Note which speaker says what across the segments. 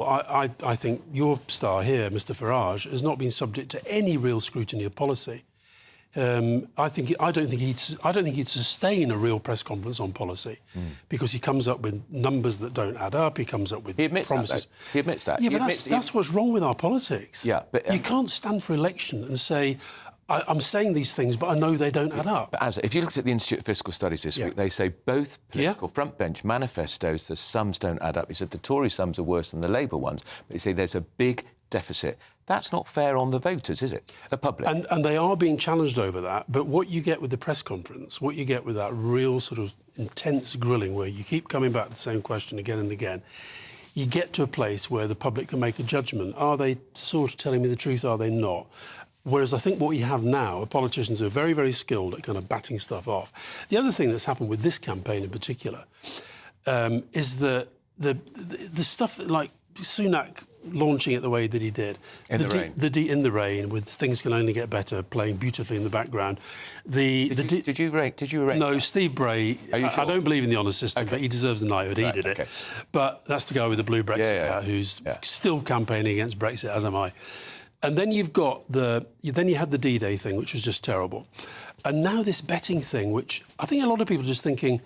Speaker 1: I think your star here, Mr Farage, has not been subject to any real scrutiny of policy. I don't think he'd sustain a real press conference on policy because he comes up with numbers that don't add up. He comes up with promises.
Speaker 2: He admits that.
Speaker 1: Yeah, but that's what's wrong with our politics.
Speaker 2: Yeah, but
Speaker 1: you can't stand for election and say, I'm saying these things, but I know they don't add up.
Speaker 2: But if you looked at the Institute of Fiscal Studies this week, they say both political frontbench manifestos, the sums don't add up. He said the Tory sums are worse than the Labour ones, but he said there's a big deficit. That's not fair on the voters, is it? The public.
Speaker 1: And they are being challenged over that. But what you get with the press conference, what you get with that real sort of intense grilling where you keep coming back to the same question again and again, you get to a place where the public can make a judgment. Are they sort of telling me the truth? Are they not? Whereas I think what you have now are politicians who are very, very skilled at kind of batting stuff off. The other thing that's happened with this campaign in particular is the stuff that, like Sunak launching it the way that he did.
Speaker 2: In
Speaker 1: the rain, with things can only get better, playing beautifully in the background.
Speaker 2: Did you rate?
Speaker 1: No, Steve Bray.
Speaker 2: Are you sure?
Speaker 1: I don't believe in the honour system, but he deserves the knighthood. He did it. But that's the guy with the blue Brexit hat who's still campaigning against Brexit, as am I. And then you've got then you had the D-Day thing, which was just terrible. And now this betting thing, which I think a lot of people are just thinking,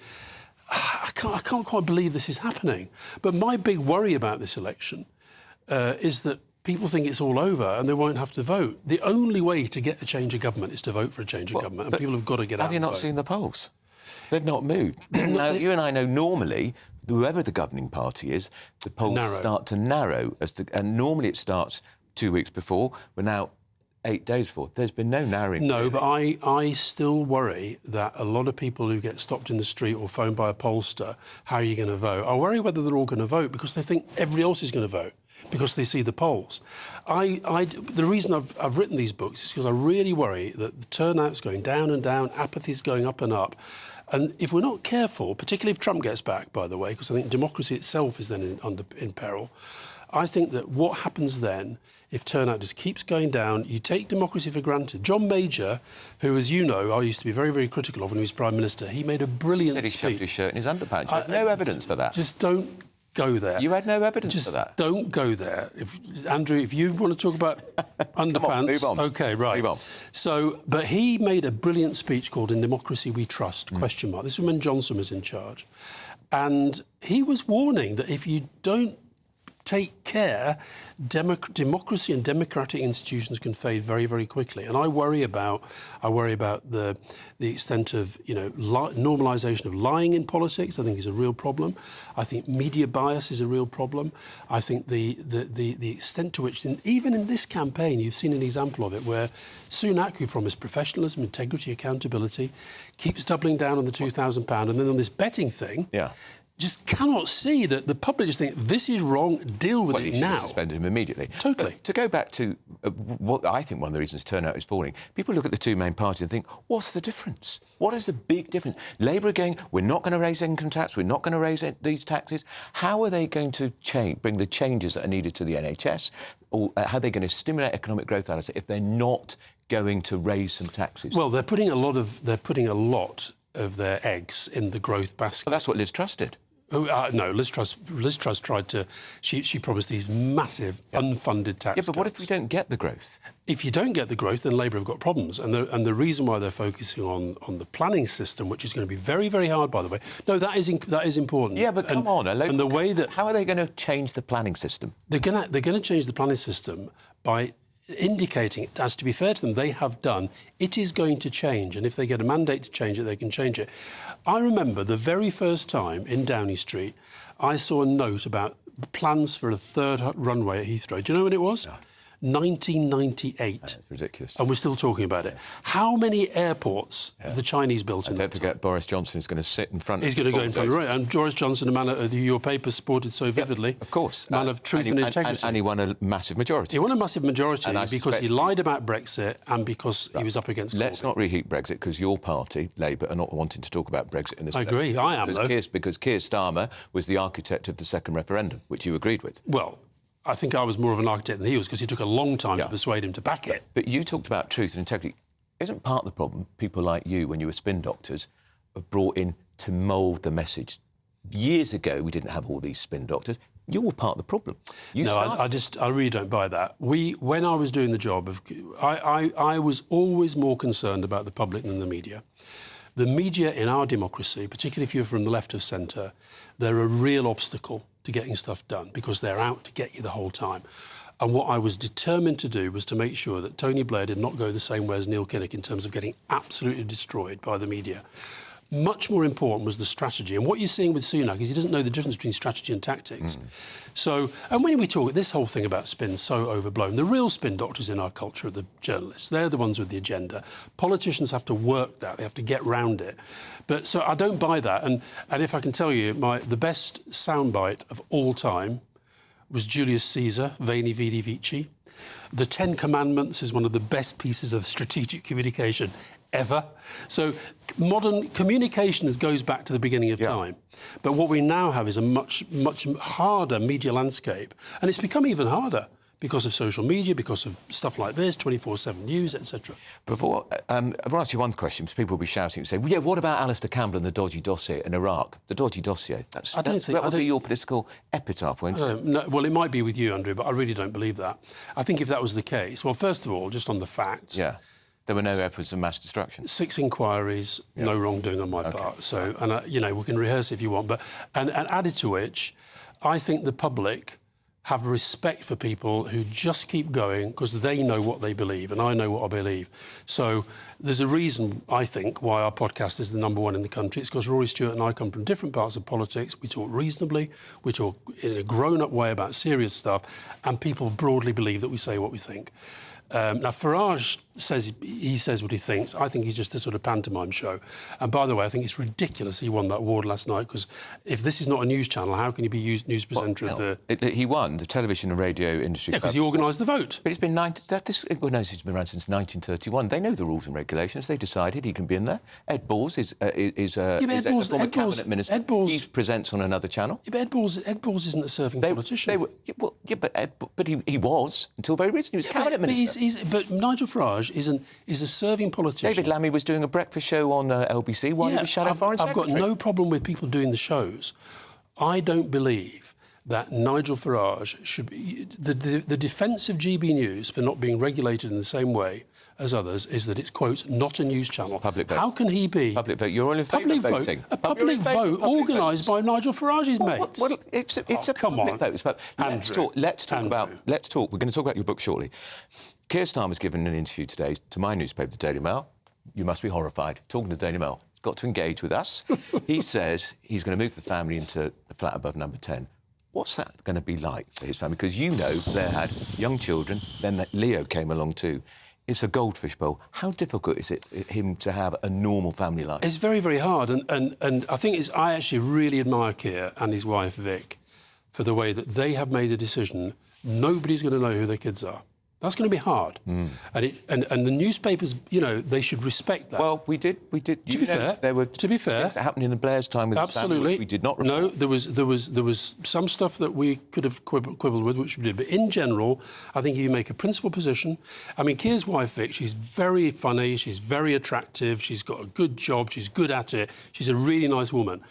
Speaker 1: I can't quite believe this is happening. But my big worry about this election is that people think it's all over and they won't have to vote. The only way to get a change of government is to vote for a change of government, and people have got to get out.
Speaker 2: Have you not seen the polls? They've not moved. Now, you and I know normally, whoever the governing party is, the polls start to narrow, and normally it starts 2 weeks before. We're now 8 days before. There's been no narrowing.
Speaker 1: No, but I still worry that a lot of people who get stopped in the street or phoned by a pollster, how are you going to vote? I worry whether they're all going to vote because they think everybody else is going to vote, because they see the polls. The reason I've written these books is because I really worry that the turnout's going down and down, apathy's going up and up. And if we're not careful, particularly if Trump gets back, by the way, because I think democracy itself is then in peril, I think that what happens then, if turnout just keeps going down, you take democracy for granted. John Major, who, as you know, I used to be very, very critical of when he was Prime Minister, he made a brilliant speech.
Speaker 2: He said he shoved his shirt in his underpants. You had no evidence for that.
Speaker 1: Just don't go there.
Speaker 2: You had no evidence for that.
Speaker 1: Don't go there. Andrew, if you want to talk about underpants...
Speaker 2: move on.
Speaker 1: OK, right.
Speaker 2: Move on.
Speaker 1: So, but he made a brilliant speech called In Democracy We Trust, ? This was when Johnson was in charge. And he was warning that if you don't take care, democracy and democratic institutions can fade very, very quickly. And I worry about the extent of, normalisation of lying in politics. I think is a real problem. I think media bias is a real problem. I think the extent to which, even in this campaign, you've seen an example of it where Sunak, who promised professionalism, integrity, accountability, keeps doubling down on the £2,000, and then on this betting thing.
Speaker 2: Yeah.
Speaker 1: Just cannot see that the public just think this is wrong, deal with it now.
Speaker 2: Well, you should suspend him immediately.
Speaker 1: Totally.
Speaker 2: But to go back to what I think one of the reasons turnout is falling, people look at the two main parties and think, what's the difference? What is the big difference? Labour are going, we're not going to raise income tax, we're not going to raise these taxes. How are they going to bring the changes that are needed to the NHS? Or how are they going to stimulate economic growth out of it if they're not going to raise some taxes?
Speaker 1: Well, they're putting a lot of their eggs in the growth basket.
Speaker 2: Well, that's what Liz Truss did.
Speaker 1: No, Liz Truss tried to... She promised these massive unfunded tax cuts.
Speaker 2: Yeah, but what if we don't get the growth?
Speaker 1: If you don't get the growth, then Labour have got problems. And the reason why they're focusing on the planning system, which is going to be very, very hard, by the way... No, that is important.
Speaker 2: Yeah, but come on.
Speaker 1: And the way that...
Speaker 2: How are they going to change the planning system?
Speaker 1: They're going to change the planning system by indicating, as to be fair to them, they have done, it is going to change. And if they get a mandate to change it, they can change it. I remember the very first time in Downing Street, I saw a note about plans for a third runway at Heathrow. Do you know when it was? No. 1998.
Speaker 2: That's ridiculous.
Speaker 1: And we're still talking about it. How many airports have the Chinese built in that time?
Speaker 2: Don't forget, Boris Johnson is going to sit in front of...
Speaker 1: He's going to go in front of it. And Boris Johnson, a man who your paper supported so vividly.
Speaker 2: Yep, of course.
Speaker 1: Man of truth and integrity.
Speaker 2: And he won a massive majority.
Speaker 1: He won a massive majority because he lied about Brexit and because he was up against Corbyn.
Speaker 2: Let's not reheat Brexit, because your party, Labour, are not wanting to talk about Brexit in this election.
Speaker 1: I agree. I am, though.
Speaker 2: Because Keir Starmer was the architect of the second referendum, which you agreed with.
Speaker 1: Well, I think I was more of an architect than he was, because he took a long time to persuade him to back it.
Speaker 2: But you talked about truth and integrity. Isn't part of the problem people like you, when you were spin doctors, are brought in to mould the message? Years ago, we didn't have all these spin doctors. you were part of the problem.
Speaker 1: I really don't buy that. When I was doing the job, I was always more concerned about the public than the media. The media in our democracy, particularly if you're from the left of centre, they're a real obstacle to getting stuff done because they're out to get you the whole time. And what I was determined to do was to make sure that Tony Blair did not go the same way as Neil Kinnock in terms of getting absolutely destroyed by the media. Much more important was the strategy. And what you're seeing with Sunak is he doesn't know the difference between strategy and tactics. So, and when we talk, this whole thing about spin's so overblown. The real spin doctors in our culture are the journalists. They're the ones with the agenda. Politicians have to work that. They have to get round it. But so I don't buy that. And if I can tell you, the best soundbite of all time was Julius Caesar, Veni Vidi Vici. The Ten Commandments is one of the best pieces of strategic communication ever. So modern communication goes back to the beginning of time. But what we now have is a much harder media landscape. And it's become even harder because of social media, because of stuff like this, 24/7 news, etc.
Speaker 2: Before, I want to ask you one question, because people will be shouting and saying, well, yeah, what about Alistair Campbell and the dodgy dossier in Iraq? The dodgy dossier. That would be your political epitaph, wouldn't it?
Speaker 1: No, well, it might be with you, Andrew, but I really don't believe that. I think if that was the case, well, first of all, just on the facts...
Speaker 2: Yeah. There were no efforts of mass destruction. 6
Speaker 1: inquiries, no wrongdoing on my part. So, and you know, we can rehearse if you want, but and added to which, I think the public have respect for people who just keep going because they know what they believe, and I know what I believe. So there's a reason, I think, why our podcast is the #1 in the country. It's because Rory Stewart and I come from different parts of politics. We talk reasonably, we talk in a grown-up way about serious stuff, and people broadly believe that we say what we think. Now, Farage says what he thinks. I think he's just a sort of pantomime show. And by the way, I think it's ridiculous he won that award last night, because if this is not a news channel, how can he be news presenter of the...
Speaker 2: He won the television and radio industry.
Speaker 1: Yeah, because he organised the vote.
Speaker 2: But it's been this organisation has been around since 1931. They know the rules and regulations. They decided he can be in there. Ed Balls is a former cabinet minister. He presents on another channel.
Speaker 1: Yeah, but Ed Balls isn't a serving politician.
Speaker 2: But he was until very recently. He was cabinet minister.
Speaker 1: But Nigel Farage is a serving politician.
Speaker 2: David Lammy was doing a breakfast show on LBC while he was shadow foreign secretary.
Speaker 1: I've got no problem with people doing the shows. I don't believe that Nigel Farage should be... The defence of GBNews for not being regulated in the same way as others is that it's, quote, not a news channel.
Speaker 2: Public vote.
Speaker 1: How can he be...
Speaker 2: Public vote. You're all in favour of voting.
Speaker 1: A public vote organised by Nigel Farage's mates.
Speaker 2: Well, it's a public vote. Let's talk. We're going to talk about your book shortly. Keir Starmer's given an interview today to my newspaper, the Daily Mail. You must be horrified. Talking to the Daily Mail. He's got to engage with us. He says he's going to move the family into a flat above number 10. What's that going to be like for his family? Because you know Blair had young children, then Leo came along too. It's a goldfish bowl. How difficult is it him to have a normal family life?
Speaker 1: It's very, very hard. And I think I actually really admire Keir and his wife, Vic, for the way that they have made a decision. Nobody's going to know who their kids are. That's going to be hard. And the newspapers, you know, they should respect that.
Speaker 2: Well, we did.
Speaker 1: To be fair,
Speaker 2: there were
Speaker 1: things
Speaker 2: happening in Blair's time with
Speaker 1: absolutely.
Speaker 2: We did not report.
Speaker 1: No, there was some stuff that we could have quibbled with, which we did. But in general, I think if you make a principal position... I mean, Keir's wife, Vic, she's very funny, she's very attractive, she's got a good job, she's good at it, she's a really nice woman.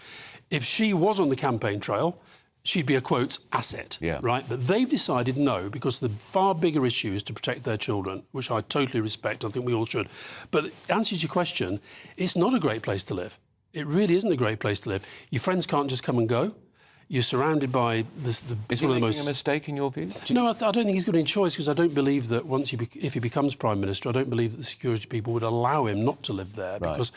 Speaker 1: If she was on the campaign trail... she'd be a, quote, asset, right? But they've decided no, because the far bigger issue is to protect their children, which I totally respect. I think we all should. But answers your question, it's not a great place to live. It really isn't a great place to live. Your friends can't just come and go. You're surrounded by
Speaker 2: Is he making a mistake in your view?
Speaker 1: No, I don't think he's got any choice, because I don't believe that if he becomes Prime Minister, I don't believe that the security people would allow him not to live there. Because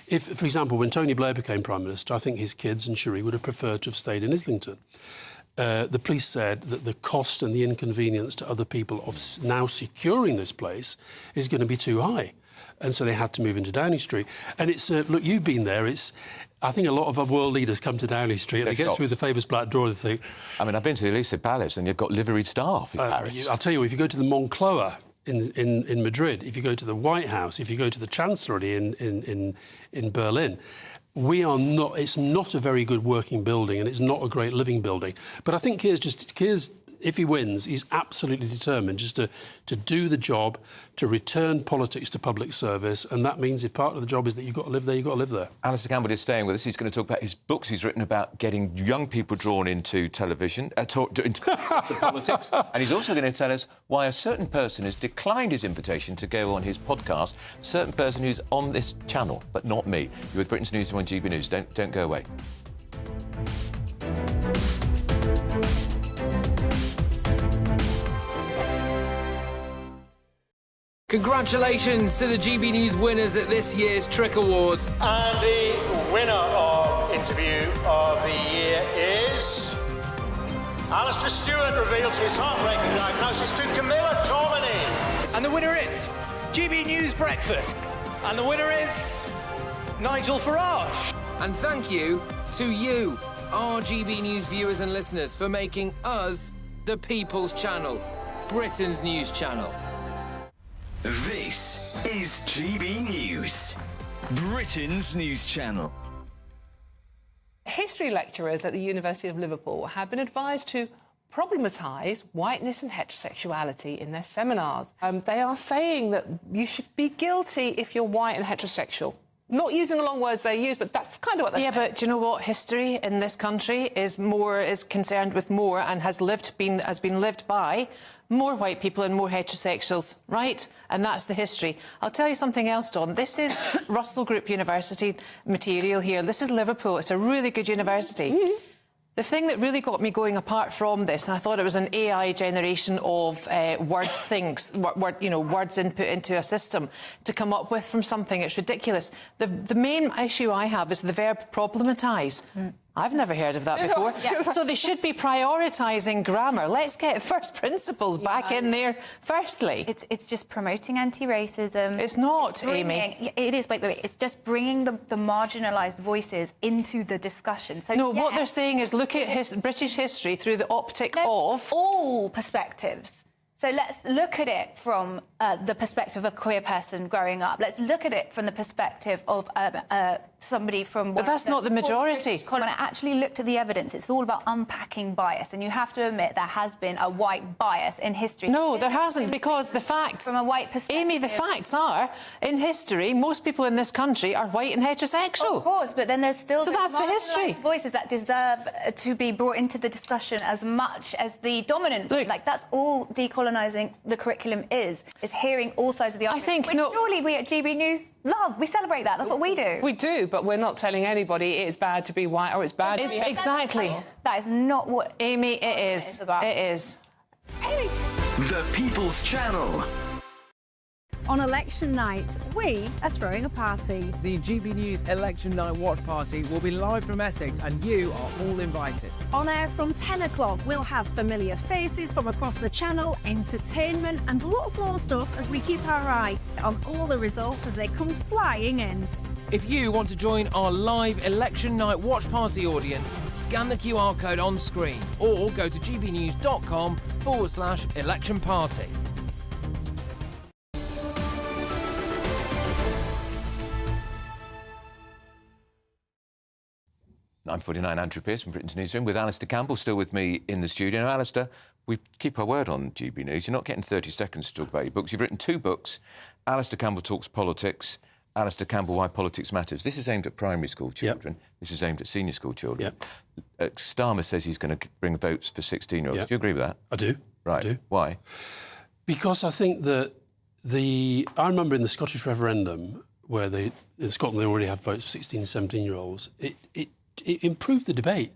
Speaker 1: if, for example, when Tony Blair became Prime Minister, I think his kids and Cherie would have preferred to have stayed in Islington. The police said that the cost and the inconvenience to other people of now securing this place is going to be too high. And so they had to move into Downing Street. And it's, look, you've been there, I think a lot of our world leaders come to Downing Street and they get through the famous black door and think...
Speaker 2: I mean, I've been to the Elysee Palace and you've got liveried staff in Paris.
Speaker 1: I'll tell you, if you go to the Moncloa in Madrid, if you go to the White House, if you go to the Chancellery in Berlin, it's not a very good working building and it's not a great living building. But I think Keir's if he wins, he's absolutely determined just to do the job, to return politics to public service, and that means if part of the job is that you've got to live there, you've got to live there.
Speaker 2: Alistair Campbell is staying with us. He's going to talk about his books he's written about getting young people drawn into television, into politics, and he's also going to tell us why a certain person has declined his invitation to go on his podcast, a certain person who's on this channel, but not me. You're with Britain's Newsroom on GB News. Don't go away.
Speaker 3: Congratulations to the GB News winners at this year's TRIC Awards.
Speaker 4: And the winner of Interview of the Year is... Alistair Stewart reveals his heartbreaking diagnosis to Camilla Tominey.
Speaker 5: And the winner is GB News Breakfast. And the winner is Nigel Farage.
Speaker 3: And thank you to you, our GB News viewers and listeners, for making us the People's Channel, Britain's news channel.
Speaker 6: This is GB News, Britain's news channel.
Speaker 7: History lecturers at the University of Liverpool have been advised to problematise whiteness and heterosexuality in their seminars. They are saying that you should be guilty if you're white and heterosexual. Not using the long words they use, but that's kind of what they're saying.
Speaker 8: Yeah, but do you know what? History in this country is concerned with more and has been lived by more white people and more heterosexuals, right? And that's the history. I'll tell you something else, Dawn. This is Russell Group University material here. This is Liverpool. It's a really good university. Mm-hmm. The thing that really got me going apart from this, and I thought it was an AI generation of words input into a system to come up with from something. It's ridiculous. The main issue I have is the verb problematise. I've never heard of that before. Yeah. So they should be prioritising grammar. Let's get first principles back in there firstly.
Speaker 9: It's just promoting anti-racism.
Speaker 8: It's not, Amy.
Speaker 9: It is, wait. It's just bringing the marginalised voices into the discussion. So
Speaker 8: no, what they're saying is look at British history through the optic of...
Speaker 9: all perspectives. So let's look at it from the perspective of a queer person growing up. Let's look at it from the perspective of somebody from...
Speaker 8: But that's not the majority.
Speaker 9: When I actually looked at the evidence, it's all about unpacking bias. And you have to admit there has been a white bias in history.
Speaker 8: No, there hasn't, because the facts...
Speaker 9: From a white perspective...
Speaker 8: Amy, the facts are, in history, most people in this country are white and heterosexual.
Speaker 9: Of course, but then there's still...
Speaker 8: So that's the history.
Speaker 9: ...voices that deserve to be brought into the discussion as much as the dominant...
Speaker 8: Look,
Speaker 9: like, that's all decolonising the curriculum is hearing all sides of the argument.
Speaker 8: I think...
Speaker 9: Which surely we at GB News love. We celebrate that. That's what we do.
Speaker 7: We do, but we're not telling anybody it's bad to be white or it's bad to be...
Speaker 8: Exactly.
Speaker 9: That is not what...
Speaker 8: Amy, it is. It is.
Speaker 9: Amy.
Speaker 6: The People's Channel.
Speaker 10: On election night, we are throwing a party.
Speaker 3: The GB News Election Night Watch Party will be live from Essex and you are all invited.
Speaker 10: On air from 10 o'clock, we'll have familiar faces from across the channel, entertainment and lots more stuff as we keep our eye on all the results as they come flying in.
Speaker 3: If you want to join our live Election Night Watch Party audience, scan the QR code on screen or go to gbnews.com/election party.
Speaker 2: I'm 49 Andrew Pearce from Britain's Newsroom with Alistair Campbell still with me in the studio. Now, Alistair, we keep our word on GB News. You're not getting 30 seconds to talk about your books. You've written 2 books. Alistair Campbell Talks Politics, Alistair Campbell Why Politics Matters. This is aimed at primary school children. Yep. This is aimed at senior school children. Yep. Starmer says he's going to bring votes for 16-year-olds. Yep. Do you agree with that?
Speaker 1: I do.
Speaker 2: Right.
Speaker 1: I do.
Speaker 2: Why?
Speaker 1: Because I think that I remember in the Scottish referendum where in Scotland they already have votes for 16 and 17-year-olds, it improved the debate.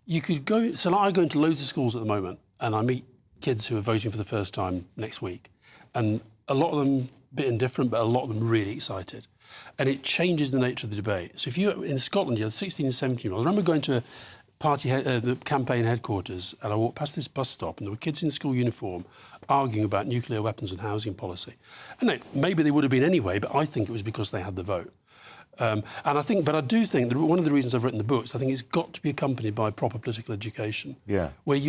Speaker 1: You could go... So I go into loads of schools at the moment and I meet kids who are voting for the first time next week. And a lot of them a bit indifferent, but a lot of them really excited. And it changes the nature of the debate. So if you... In Scotland, you had 16 and 17-year-olds. I remember going to the campaign headquarters and I walked past this bus stop and there were kids in school uniform arguing about nuclear weapons and housing policy. And maybe they would have been anyway, but I think it was because they had the vote. And I do think that one of the reasons I've written the books, I think it's got to be accompanied by proper political education. Yeah. Where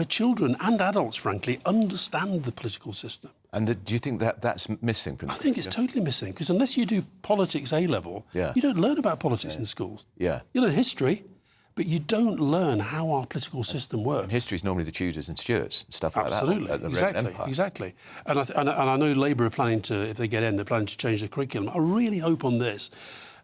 Speaker 1: children and adults, frankly, understand the political system.
Speaker 2: And do you think that's missing from
Speaker 1: I think it's totally missing, because unless you do politics A-level, you don't learn about politics in schools. Yeah. You learn history, but you don't learn how our political system works.
Speaker 2: History is normally the Tudors and Stuarts and stuff like
Speaker 1: Absolutely,
Speaker 2: that.
Speaker 1: exactly, exactly. And I know Labour are planning to, if they get in, they're planning to change the curriculum. I really hope on this.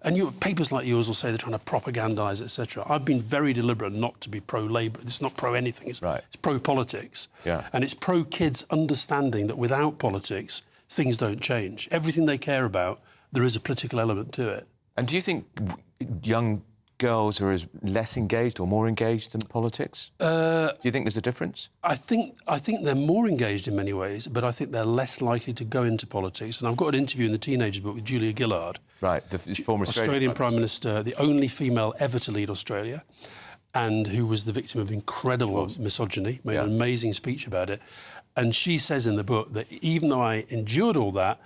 Speaker 1: And papers like yours will say they're trying to propagandise, etc. I've been very deliberate not to be pro-Labour. It's not pro-anything. It's pro-politics.
Speaker 2: Yeah.
Speaker 1: And it's pro-kids understanding that without politics, things don't change. Everything they care about, there is a political element to it.
Speaker 2: And do you think young girls are less engaged or more engaged in politics? Do you think there's a difference?
Speaker 1: I think they're more engaged in many ways, but I think they're less likely to go into politics. And I've got an interview in the Teenagers book with Julia Gillard.
Speaker 2: Right, the former
Speaker 1: Australian Prime Minister, the only female ever to lead Australia, and who was the victim of incredible misogyny, made an amazing speech about it. And she says in the book that even though I endured all that,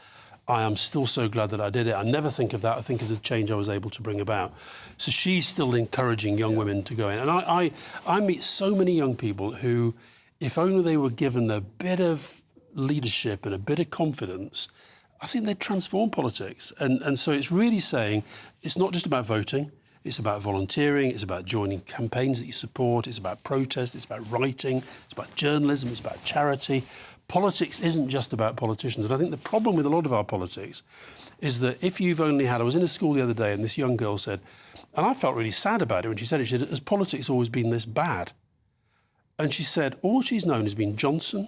Speaker 1: I am still so glad that I did it. I never think of that. I think of the change I was able to bring about. So she's still encouraging young women to go in. And I meet so many young people who, if only they were given a bit of leadership and a bit of confidence, I think they'd transform politics. And so it's really saying it's not just about voting. It's about volunteering. It's about joining campaigns that you support. It's about protest. It's about writing. It's about journalism. It's about charity. Politics isn't just about politicians. And I think the problem with a lot of our politics is that if you've only had... I was in a school the other day and this young girl said, and I felt really sad about it when she said it, she said, has politics always been this bad? And she said, all she's known has been Johnson,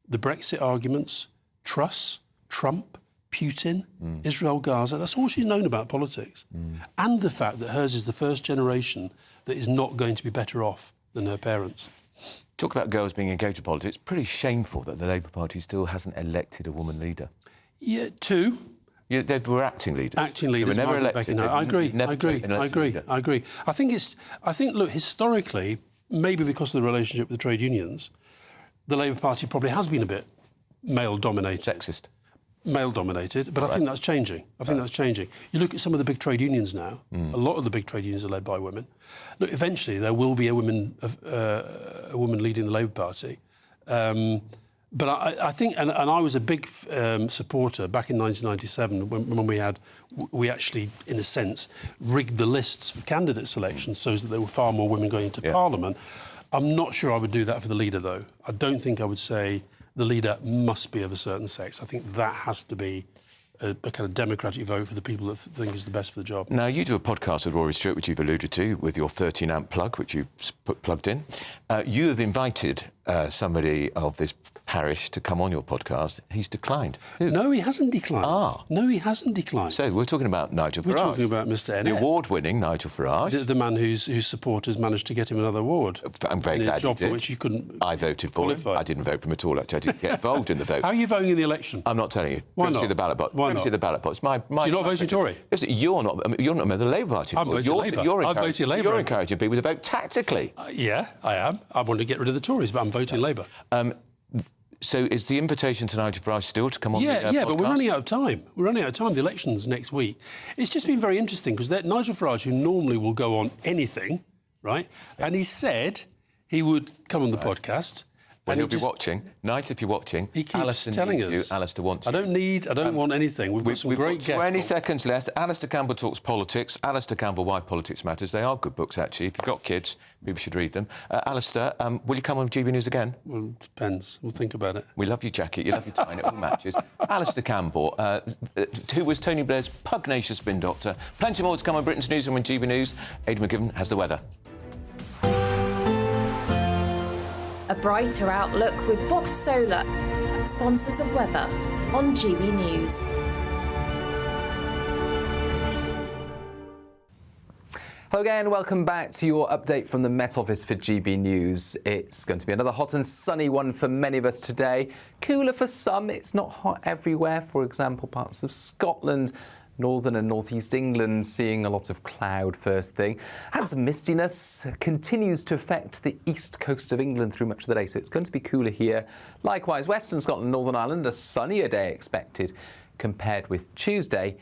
Speaker 1: the Brexit arguments, Truss, Trump, Putin, Israel, Gaza. That's all she's known about politics. And the fact that hers is the first generation that is not going to be better off than her parents.
Speaker 2: Talk about girls being engaged in politics. It's pretty shameful that the Labour Party still hasn't elected a woman leader.
Speaker 1: Yeah, two.
Speaker 2: Yeah, they were acting leaders.
Speaker 1: Acting leaders.
Speaker 2: They were never elected.
Speaker 1: I agree. Look, historically, maybe because of the relationship with the trade unions, the Labour Party probably has been a bit male-dominated.
Speaker 2: Sexist.
Speaker 1: Male-dominated, but I think that's changing. That's changing. You look at some of the big trade unions now. A lot of the big trade unions are led by women. Look, eventually there will be a woman leading the Labour Party. But I think, and I was a big supporter back in 1997 when we actually, in a sense, rigged the lists for candidate selection so that there were far more women going into Parliament. I'm not sure I would do that for the leader, though. I don't think I would say the leader must be of a certain sex. I think that has to be a kind of democratic vote for the people that think is the best for the job.
Speaker 2: Now, you do a podcast with Rory Stewart, which you've alluded to, with your 13-amp plug, which you plugged in. You have invited somebody of this parish to come on your podcast. He's declined. Who?
Speaker 1: No, he hasn't declined. No, he hasn't declined.
Speaker 2: So we're talking about Nigel Farage.
Speaker 1: We're talking about Mr. N.
Speaker 2: The award-winning Nigel Farage.
Speaker 1: The man whose supporters managed to get him another award.
Speaker 2: I'm very glad
Speaker 1: a job
Speaker 2: he did.
Speaker 1: For which you couldn't
Speaker 2: I voted for him. I didn't vote for him at all, actually. I didn't get involved in the vote.
Speaker 1: How are you voting in the election?
Speaker 2: I'm not telling you.
Speaker 1: Why not?
Speaker 2: See the ballot box.
Speaker 1: Why not?
Speaker 2: See the ballot box. So
Speaker 1: you're not voting Tory?
Speaker 2: Listen, you're not a member of the Labour Party.
Speaker 1: I'm voting Labour. I'm voting Labour.
Speaker 2: You're encouraging people to vote tactically.
Speaker 1: Yeah, I am. I want to get rid of the Tories, but I'm voting Labour.
Speaker 2: So is the invitation to Nigel Farage still to come on the podcast?
Speaker 1: But we're running out of time. The election's next week. It's just been very interesting because Nigel Farage, who normally will go on anything, right? And he said he would come on the podcast.
Speaker 2: Well, he'll be watching. Nigel, if you're watching,
Speaker 1: he keeps
Speaker 2: Alistair
Speaker 1: telling
Speaker 2: needs
Speaker 1: us.
Speaker 2: You. Alistair wants you.
Speaker 1: I don't want anything. We've got some great guests.
Speaker 2: 20 seconds left. Alistair Campbell Talks Politics. Alistair Campbell, Why Politics Matters. They are good books, actually. If you've got kids, people should read them. Alistair, will you come on GB News again?
Speaker 1: Well, it depends. We'll think about it.
Speaker 2: We love your jacket. You love your tie, and it all matches. Alistair Campbell, who was Tony Blair's pugnacious spin doctor. Plenty more to come on Britain's Newsroom and GB News. Aidan McGivern has the weather.
Speaker 11: A brighter outlook with Box Solar, sponsors of weather on GB News.
Speaker 12: Hello again, welcome back to your update from the Met Office for GB News. It's going to be another hot and sunny one for many of us today. Cooler for some, it's not hot everywhere. For example, parts of Scotland, northern and northeast England seeing a lot of cloud first thing. Has some mistiness, continues to affect the east coast of England through much of the day, so it's going to be cooler here. Likewise, western Scotland, Northern Ireland, a sunnier day expected compared with Tuesday,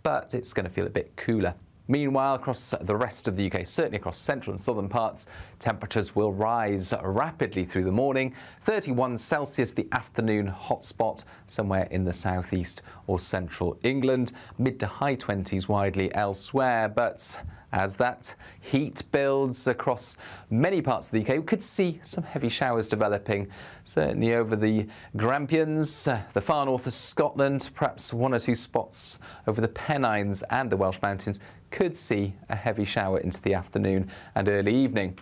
Speaker 12: but it's going to feel a bit cooler. Meanwhile, across the rest of the UK, certainly across central and southern parts, temperatures will rise rapidly through the morning. 31 Celsius, the afternoon hotspot somewhere in the southeast or central England. Mid to high 20s widely elsewhere, but as that heat builds across many parts of the UK, we could see some heavy showers developing, certainly over the Grampians, the far north of Scotland, perhaps one or two spots over the Pennines and the Welsh Mountains could see a heavy shower into the afternoon and early evening.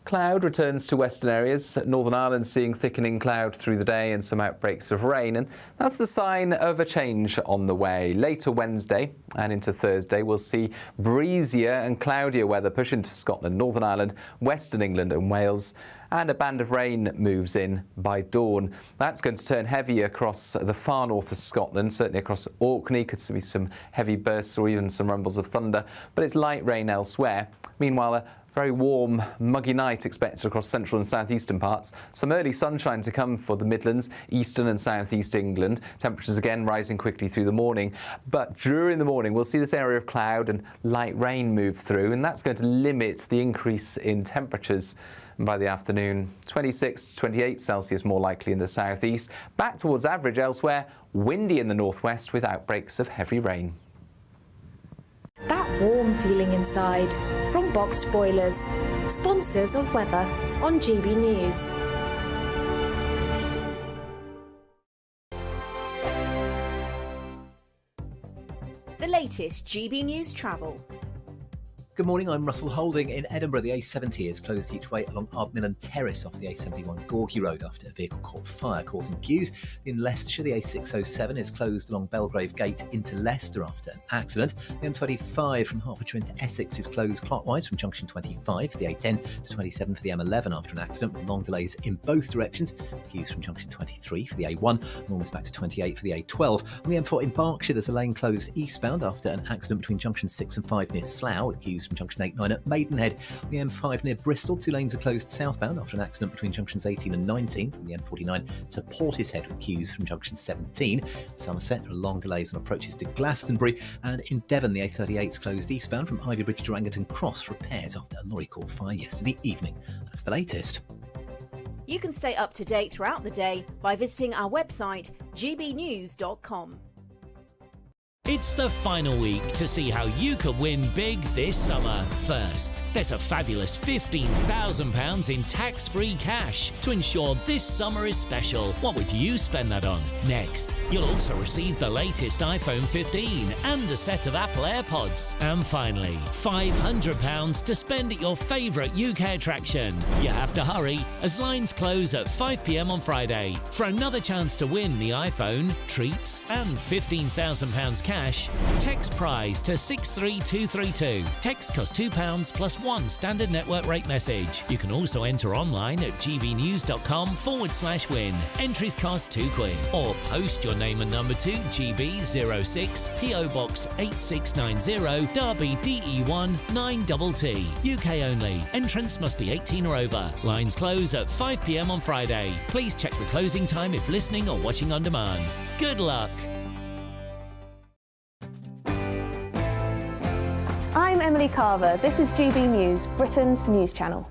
Speaker 12: Cloud returns to western areas. Northern Ireland seeing thickening cloud through the day and some outbreaks of rain, and that's the sign of a change on the way. Later Wednesday and into Thursday, we'll see breezier and cloudier weather push into Scotland, Northern Ireland, Western England and Wales, and a band of rain moves in by dawn. That's going to turn heavy across the far north of Scotland, certainly across Orkney. Could see some heavy bursts or even some rumbles of thunder, but it's light rain elsewhere. Meanwhile, a very warm, muggy night expected across central and southeastern parts. Some early sunshine to come for the Midlands, eastern and southeast England. Temperatures again rising quickly through the morning. But during the morning, we'll see this area of cloud and light rain move through, and that's going to limit the increase in temperatures. And by the afternoon, 26 to 28 Celsius more likely in the southeast. Back towards average elsewhere, windy in the northwest with outbreaks of heavy rain.
Speaker 11: That warm feeling inside from Boxed Boilers, sponsors of weather on GB News.
Speaker 13: The latest GB News travel.
Speaker 14: Good morning, I'm Russell Holding. In Edinburgh, the A70 is closed each way along Ardmillan Terrace off the A71 Gorgie Road after a vehicle caught fire, causing queues. In Leicestershire, the A607 is closed along Belgrave Gate into Leicester after an accident. The M25 from Hertfordshire into Essex is closed clockwise from junction 25 for the A10 to 27 for the M11 after an accident, with long delays in both directions. Queues from junction 23 for the A1 and almost back to 28 for the A12. On the M4 in Berkshire, there's a lane closed eastbound after an accident between junction 6 and 5 near Slough, with queues from junction 8-9 at Maidenhead. On the M5 near Bristol, two lanes are closed southbound after an accident between junctions 18 and 19 from the M49 to Portishead, with queues from junction 17. Somerset, there are long delays on approaches to Glastonbury, and in Devon the A38 is closed eastbound from Ivy Bridge to Rangerton Cross, repairs after a lorry caught fire yesterday evening. That's the latest.
Speaker 13: You can stay up to date throughout the day by visiting our website gbnews.com.
Speaker 15: It's the final week to see how you could win big this summer. First, there's a fabulous £15,000 in tax-free cash to ensure this summer is special. What would you spend that on? Next, you'll also receive the latest iPhone 15 and a set of Apple AirPods. And finally, £500 to spend at your favourite UK attraction. You have to hurry, as lines close at 5 p.m. on Friday. For another chance to win the iPhone, treats and £15,000 cash, text prize to 63232. Text costs £2 plus one standard network rate message. You can also enter online at gbnews.com/win. Entries cost £2, or post your name and number to GB06 PO Box 8690 Derby DE1 9TT. UK only. Entrants must be 18 or over. Lines close at 5 p.m. on Friday. Please check the closing time if listening or watching on demand. Good luck.
Speaker 16: I'm Emily Carver. This is GB News, Britain's news channel.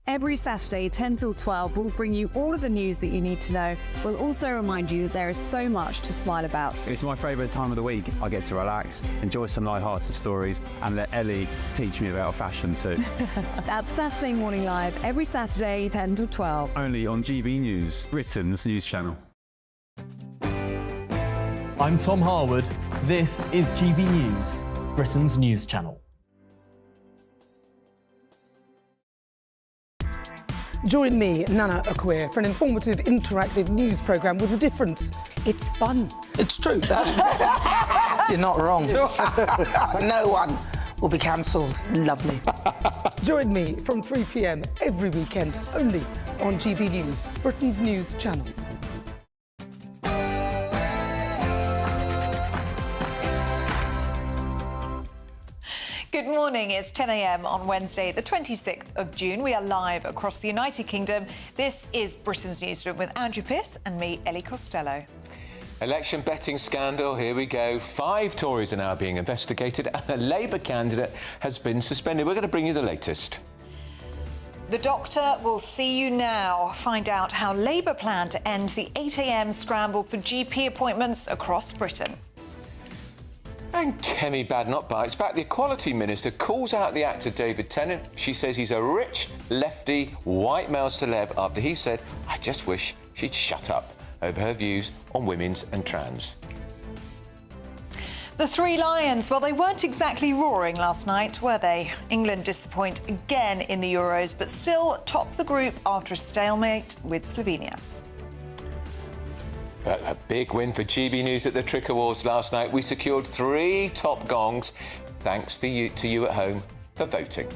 Speaker 10: Every Saturday, 10 till 12, we'll bring you all of the news that you need to know. We'll also remind you that there is so much to smile about.
Speaker 17: It's my favourite time of the week. I get to relax, enjoy some light-hearted stories, and let Ellie teach me about fashion too.
Speaker 10: That's Saturday Morning Live, every Saturday, 10 till 12.
Speaker 17: Only on GB News, Britain's news channel.
Speaker 18: I'm Tom Harwood. This is GB News, Britain's news channel.
Speaker 19: Join me, Nana Akweer, for an informative, interactive news programme with a difference. It's fun.
Speaker 20: It's true. You're not wrong. No one will be cancelled.
Speaker 19: Lovely. Join me from 3 p.m. every weekend, only on GB News, Britain's news channel.
Speaker 21: Good morning, it's 10 a.m. on Wednesday, the 26th of June. We are live across the United Kingdom. This is Britain's Newsroom with Andrew Pierce and me, Ellie Costello.
Speaker 2: Election betting scandal, here we go. 5 Tories are now being investigated and a Labour candidate has been suspended. We're going to bring you the latest.
Speaker 21: The Doctor will see you now. Find out how Labour plan to end the 8 a.m. scramble for GP appointments across Britain.
Speaker 2: And Kemi Badenoch bites back. The Equality Minister calls out the actor David Tennant. She says he's a rich, lefty, white male celeb after he said, "I just wish she'd shut up," over her views on women's and trans.
Speaker 21: The Three Lions, well, they weren't exactly roaring last night, were they? England disappoint again in the Euros, but still top the group after a stalemate with Slovenia.
Speaker 2: But a big win for GB News at the TRIC Awards last night. We secured 3 top gongs. Thanks to you at home for voting.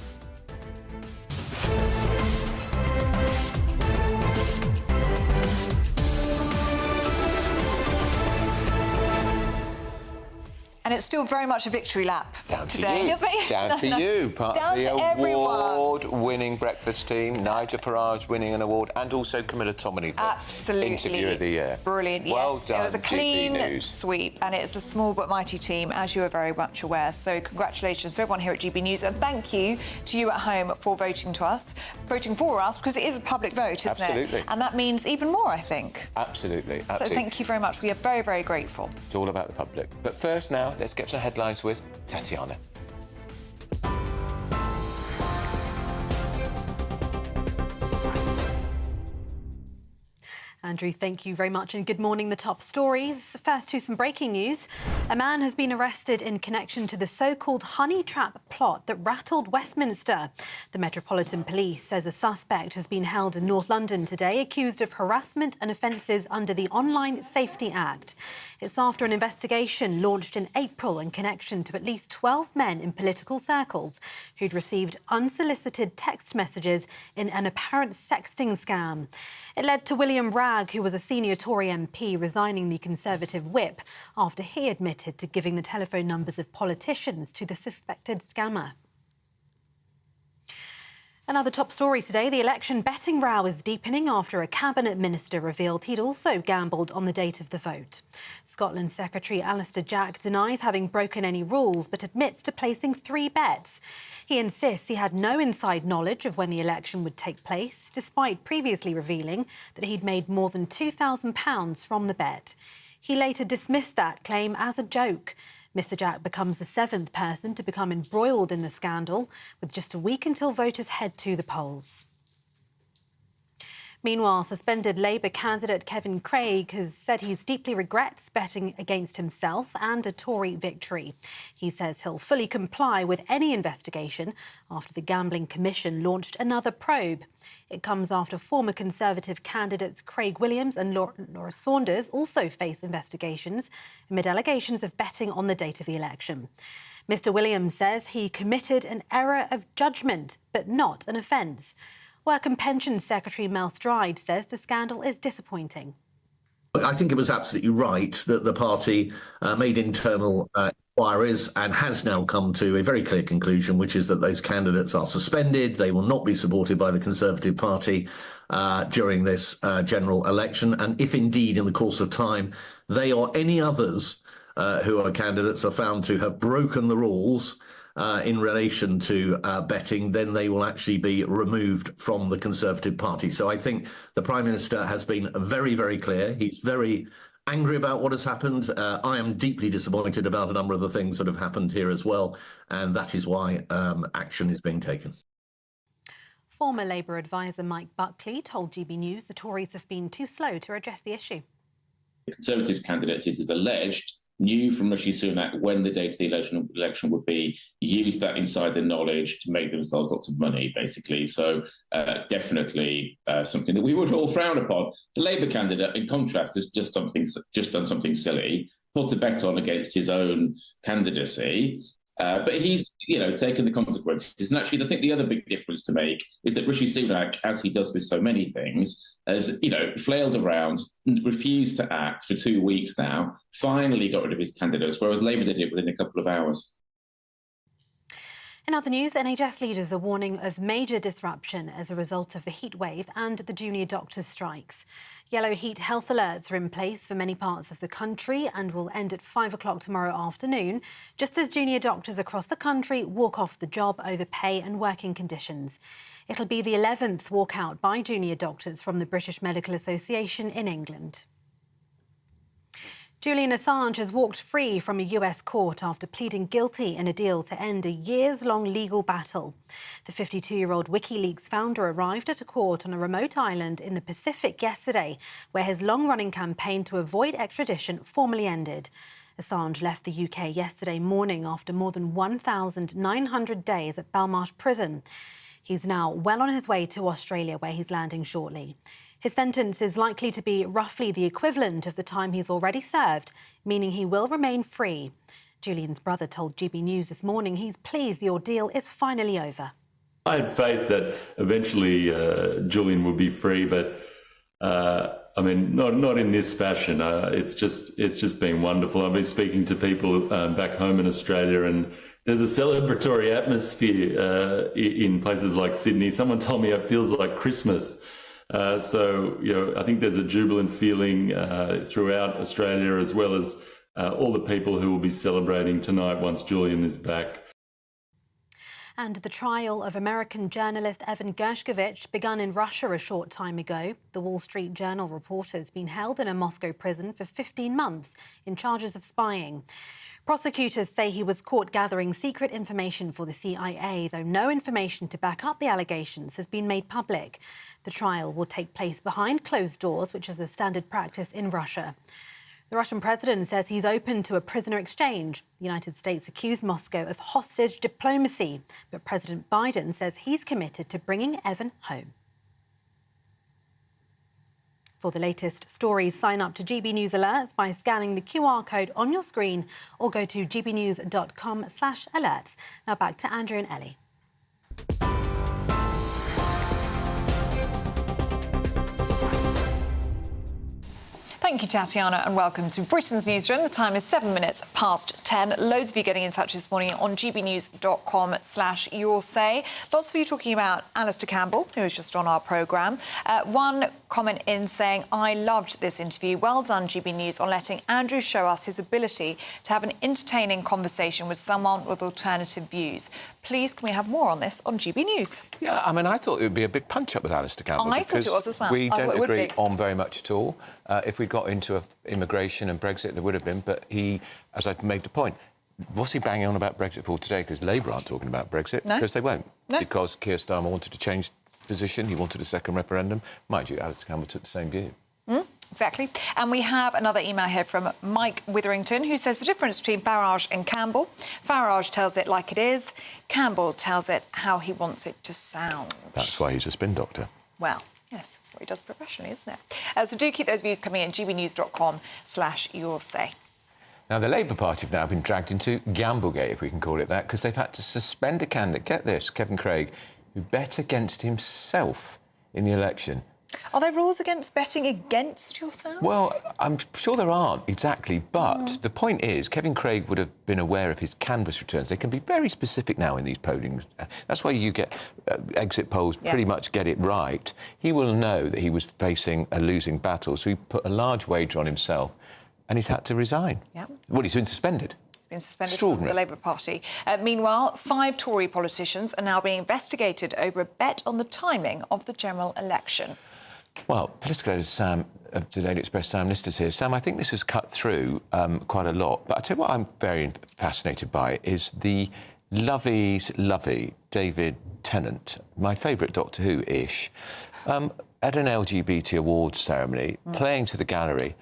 Speaker 21: And it's still very much a victory lap today, isn't it?
Speaker 2: Down to you, part
Speaker 21: Down
Speaker 2: of the
Speaker 21: to everyone.
Speaker 2: award-winning breakfast team. Nigel Farage winning an award, and also Camilla Tominey for
Speaker 21: Absolutely.
Speaker 2: Interview of the Year.
Speaker 21: Brilliant,
Speaker 2: Well
Speaker 21: yes.
Speaker 2: done,
Speaker 21: It was a
Speaker 2: GB
Speaker 21: clean
Speaker 2: News.
Speaker 21: sweep, and it's a small but mighty team, as you are very much aware. So congratulations to everyone here at GB News, and thank you to you at home for voting for us, because it is a public vote, isn't
Speaker 2: Absolutely.
Speaker 21: it? And that means even more, I think.
Speaker 2: Absolutely.
Speaker 21: So thank you very much. We are very, very grateful.
Speaker 2: It's all about the public. But first now, let's get some headlines with Tatiana.
Speaker 4: Andrew, thank you very much and good morning. The top stories. First to some breaking news. A man has been arrested in connection to the so-called Honeytrap plot that rattled Westminster. The Metropolitan Police says a suspect has been held in North London today, accused of harassment and offences under the Online Safety Act. It's after an investigation launched in April in connection to at least 12 men in political circles who'd received unsolicited text messages in an apparent sexting scam. It led to William Bragg, who was a senior Tory MP, resigning the Conservative whip after he admitted to giving the telephone numbers of politicians to the suspected scammer. Another top story today, the election betting row is deepening after a cabinet minister revealed he'd also gambled on the date of the vote. Scotland Secretary Alistair Jack denies having broken any rules but admits to placing 3 bets. He insists he had no inside knowledge of when the election would take place, despite previously revealing that he'd made more than £2,000 from the bet. He later dismissed that claim as a joke. Mr Jack becomes the 7th person to become embroiled in the scandal, with just a week until voters head to the polls. Meanwhile, suspended Labour candidate Kevin Craig has said he deeply regrets betting against himself and a Tory victory. He says he'll fully comply with any investigation after the Gambling Commission launched another probe. It comes after former Conservative candidates Craig Williams and Laura Saunders also face investigations amid allegations of betting on the date of the election. Mr Williams says he committed an error of judgment, but not an offence. Work and Pensions Secretary Mel Stride says the scandal is disappointing.
Speaker 22: I think it was absolutely right that the party made internal inquiries and has now come to a very clear conclusion, which is that those candidates are suspended. They will not be supported by the Conservative Party during this general election. And if indeed in the course of time they or any others who are candidates are found to have broken the rules in relation to betting, then they will actually be removed from the Conservative Party. So I think the Prime Minister has been very, very clear. He's very angry about what has happened. I am deeply disappointed about a number of the things that have happened here as well, and that is why action is being taken.
Speaker 4: Former Labour advisor Mike Buckley told GB News the Tories have been too slow to address the issue.
Speaker 23: The Conservative candidate, it is alleged, knew from Rishi Sunak when the date of the election would be, used that insider knowledge to make themselves lots of money, basically. So definitely something that we would all frown upon. The Labour candidate, in contrast, has just done something silly, put a bet on against his own candidacy. But he's, taken the consequences. And actually, I think the other big difference to make is that Rishi Sunak, as he does with so many things, has, flailed around, refused to act for 2 weeks now, finally got rid of his candidates, whereas Labour did it within a couple of hours.
Speaker 4: In other news, NHS leaders are warning of major disruption as a result of the heatwave and the junior doctors' strikes. Yellow heat health alerts are in place for many parts of the country and will end at 5 o'clock tomorrow afternoon, just as junior doctors across the country walk off the job over pay and working conditions. It'll be the 11th walkout by junior doctors from the British Medical Association in England. Julian Assange has walked free from a US court after pleading guilty in a deal to end a years-long legal battle. The 52-year-old WikiLeaks founder arrived at a court on a remote island in the Pacific yesterday, where his long-running campaign to avoid extradition formally ended. Assange left the UK yesterday morning after more than 1,900 days at Belmarsh prison. He's now well on his way to Australia, where he's landing shortly. His sentence is likely to be roughly the equivalent of the time he's already served, meaning he will remain free. Julian's brother told GBNews this morning he's pleased the ordeal is finally over.
Speaker 5: I had faith that eventually Julian would be free, but I mean, not in this fashion. It's just been wonderful. I've been speaking to people back home in Australia, and there's a celebratory atmosphere in places like Sydney. Someone told me it feels like Christmas. So, you know, I think there's a jubilant feeling throughout Australia, as well as all the people who will be celebrating tonight once Julian is back.
Speaker 4: And the trial of American journalist Evan Gershkovich begun in Russia a short time ago. The Wall Street Journal reporter has been held in a Moscow prison for 15 months in charges of spying. Prosecutors say he was caught gathering secret information for the CIA, though no information to back up the allegations has been made public. The trial will take place behind closed doors, which is a standard practice in Russia. The Russian president says he's open to a prisoner exchange. The United States accused Moscow of hostage diplomacy, but President Biden says he's committed to bringing Evan home. For the latest stories, sign up to GB News Alerts by scanning the QR code on your screen or go to gbnews.com/alerts. Now back to Andrew and Ellie.
Speaker 21: Thank you, Tatiana, and welcome to Britain's Newsroom. The time is 7 minutes past 10. Loads of you getting in touch this morning on gbnews.com/yoursay. Lots of you talking about Alistair Campbell, who was just on our programme. One comment in saying, I loved this interview. Well done, GB News, on letting Andrew show us his ability to have an entertaining conversation with someone with alternative views. Please, can we have more on this on GB News?
Speaker 2: Yeah, I mean, I thought it would be a big punch-up with Alistair Campbell.
Speaker 21: I thought it was as well.
Speaker 2: We don't agree on very much at all. If we'd got into immigration and Brexit, there would have been. But he, as I've made the point, what's he banging on about Brexit for today? Because Labour aren't talking about Brexit.
Speaker 21: No.
Speaker 2: Because they won't.
Speaker 21: No.
Speaker 2: Because Keir Starmer wanted to change position. He wanted a second referendum. Mind you, Alistair Campbell took the same view.
Speaker 21: Exactly. And we have another email here from Mike Witherington, who says the difference between Farage and Campbell. Farage tells it like it is. Campbell tells it how he wants it to sound.
Speaker 2: That's why he's a spin doctor.
Speaker 21: Well, yes, that's what he does professionally, isn't it? So do keep those views coming in, gbnews.com/yoursay.
Speaker 2: Now, the Labour Party have now been dragged into Gamblegate, if we can call it that, because they've had to suspend a candidate, get this, Kevin Craig, who bet against himself in the election.
Speaker 21: Are there rules against betting against yourself?
Speaker 2: Well, I'm sure there aren't exactly, but the point is Kevin Craig would have been aware of his canvass returns. They can be very specific now in these pollings. That's why you get exit polls pretty much get it right. He will know that he was facing a losing battle, so he put a large wager on himself and he's had to resign.
Speaker 21: Yeah.
Speaker 2: Well, he's been suspended.
Speaker 21: Been suspended from the Labour Party. Meanwhile, 5 Tory politicians are now being investigated over a bet on the timing of the general election.
Speaker 2: Well, political editor Sam of the Daily Express, Sam Lister's here. Sam, I think this has cut through quite a lot. But I tell you what I'm very fascinated by is the lovey David Tennant, my favourite Doctor Who-ish, at an LGBT awards ceremony, playing to the gallery,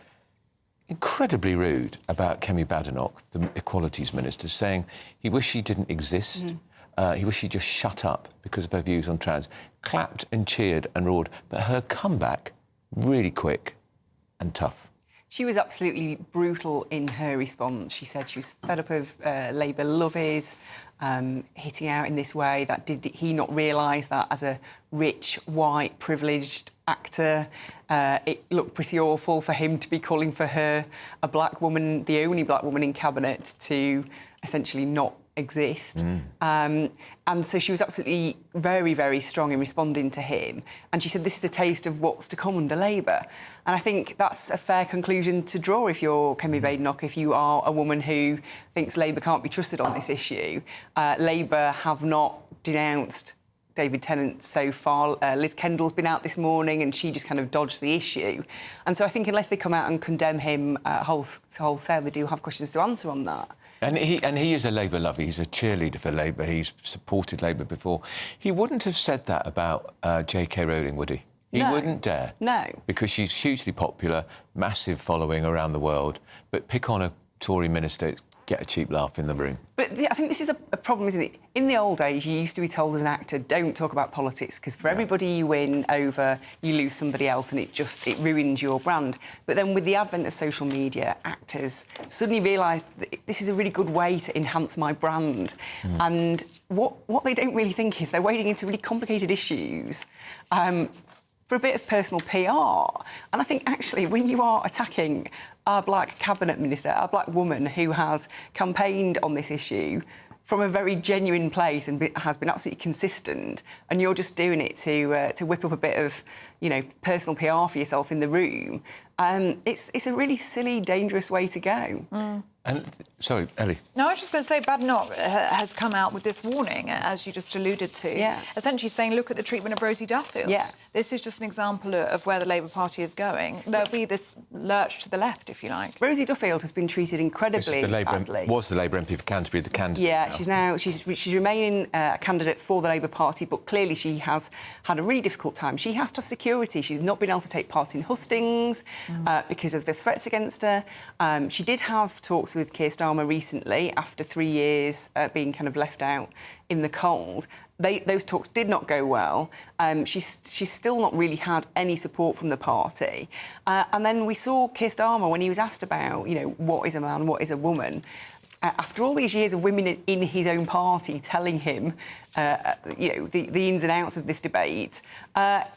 Speaker 2: incredibly rude about Kemi Badenoch, the Equalities Minister, saying he wished she didn't exist. He wished she'd just shut up because of her views on trans. Clapped and cheered and roared, but her comeback, really quick and tough.
Speaker 7: She was absolutely brutal in her response. She said she was fed up of Labour lovies hitting out in this way. That did he not realise that as a rich, white, privileged actor, it looked pretty awful for him to be calling for her, a black woman, the only black woman in cabinet, to essentially not exist. And so she was absolutely very, very strong in responding to him. And she said, this is a taste of what's to come under Labour. And I think that's a fair conclusion to draw if you're Kemi Badenoch, if you are a woman who thinks Labour can't be trusted on this issue. Labour have not denounced David Tennant so far. Liz Kendall's been out this morning and she just kind of dodged the issue. And so I think unless they come out and condemn him wholesale, they do have questions to answer on that.
Speaker 2: And he is a Labour lover. He's a cheerleader for Labour. He's supported Labour before. He wouldn't have said that about J.K. Rowling, would he? He wouldn't dare.
Speaker 7: No.
Speaker 2: Because she's hugely popular, massive following around the world. But pick on a Tory minister, get a cheap laugh in the room.
Speaker 7: But I think this is a problem, isn't it? In the old days, you used to be told as an actor, don't talk about politics, because for everybody you win over, you lose somebody else, and it ruins your brand. But then with the advent of social media, actors suddenly realised that this is a really good way to enhance my brand. And what they don't really think is they're wading into really complicated issues for a bit of personal PR. And I think, actually, when you are attacking our black cabinet minister, our black woman who has campaigned on this issue from a very genuine place and has been absolutely consistent, and you're just doing it to whip up a bit of, personal PR for yourself in the room, it's a really silly, dangerous way to go.
Speaker 2: And, sorry, Ellie.
Speaker 21: No, I was just going to say, Badenoch has come out with this warning, as you just alluded to, essentially saying, look at the treatment of Rosie Duffield. This is just an example of where the Labour Party is going. There'll be this lurch to the left, if you like.
Speaker 7: Rosie Duffield has been treated incredibly badly.
Speaker 2: Was the Labour MP for Canterbury, the candidate?
Speaker 7: Yeah, she's remaining a candidate for the Labour Party, but clearly she has had a really difficult time. She has to have security. She's not been able to take part in hustings because of the threats against her. She did have talks with Keir Starmer recently after 3 years being kind of left out in the cold. Those talks did not go well. She's still not really had any support from the party. And then we saw Keir Starmer when he was asked about, what is a man, what is a woman. After all these years of women in his own party telling him, the ins and outs of this debate,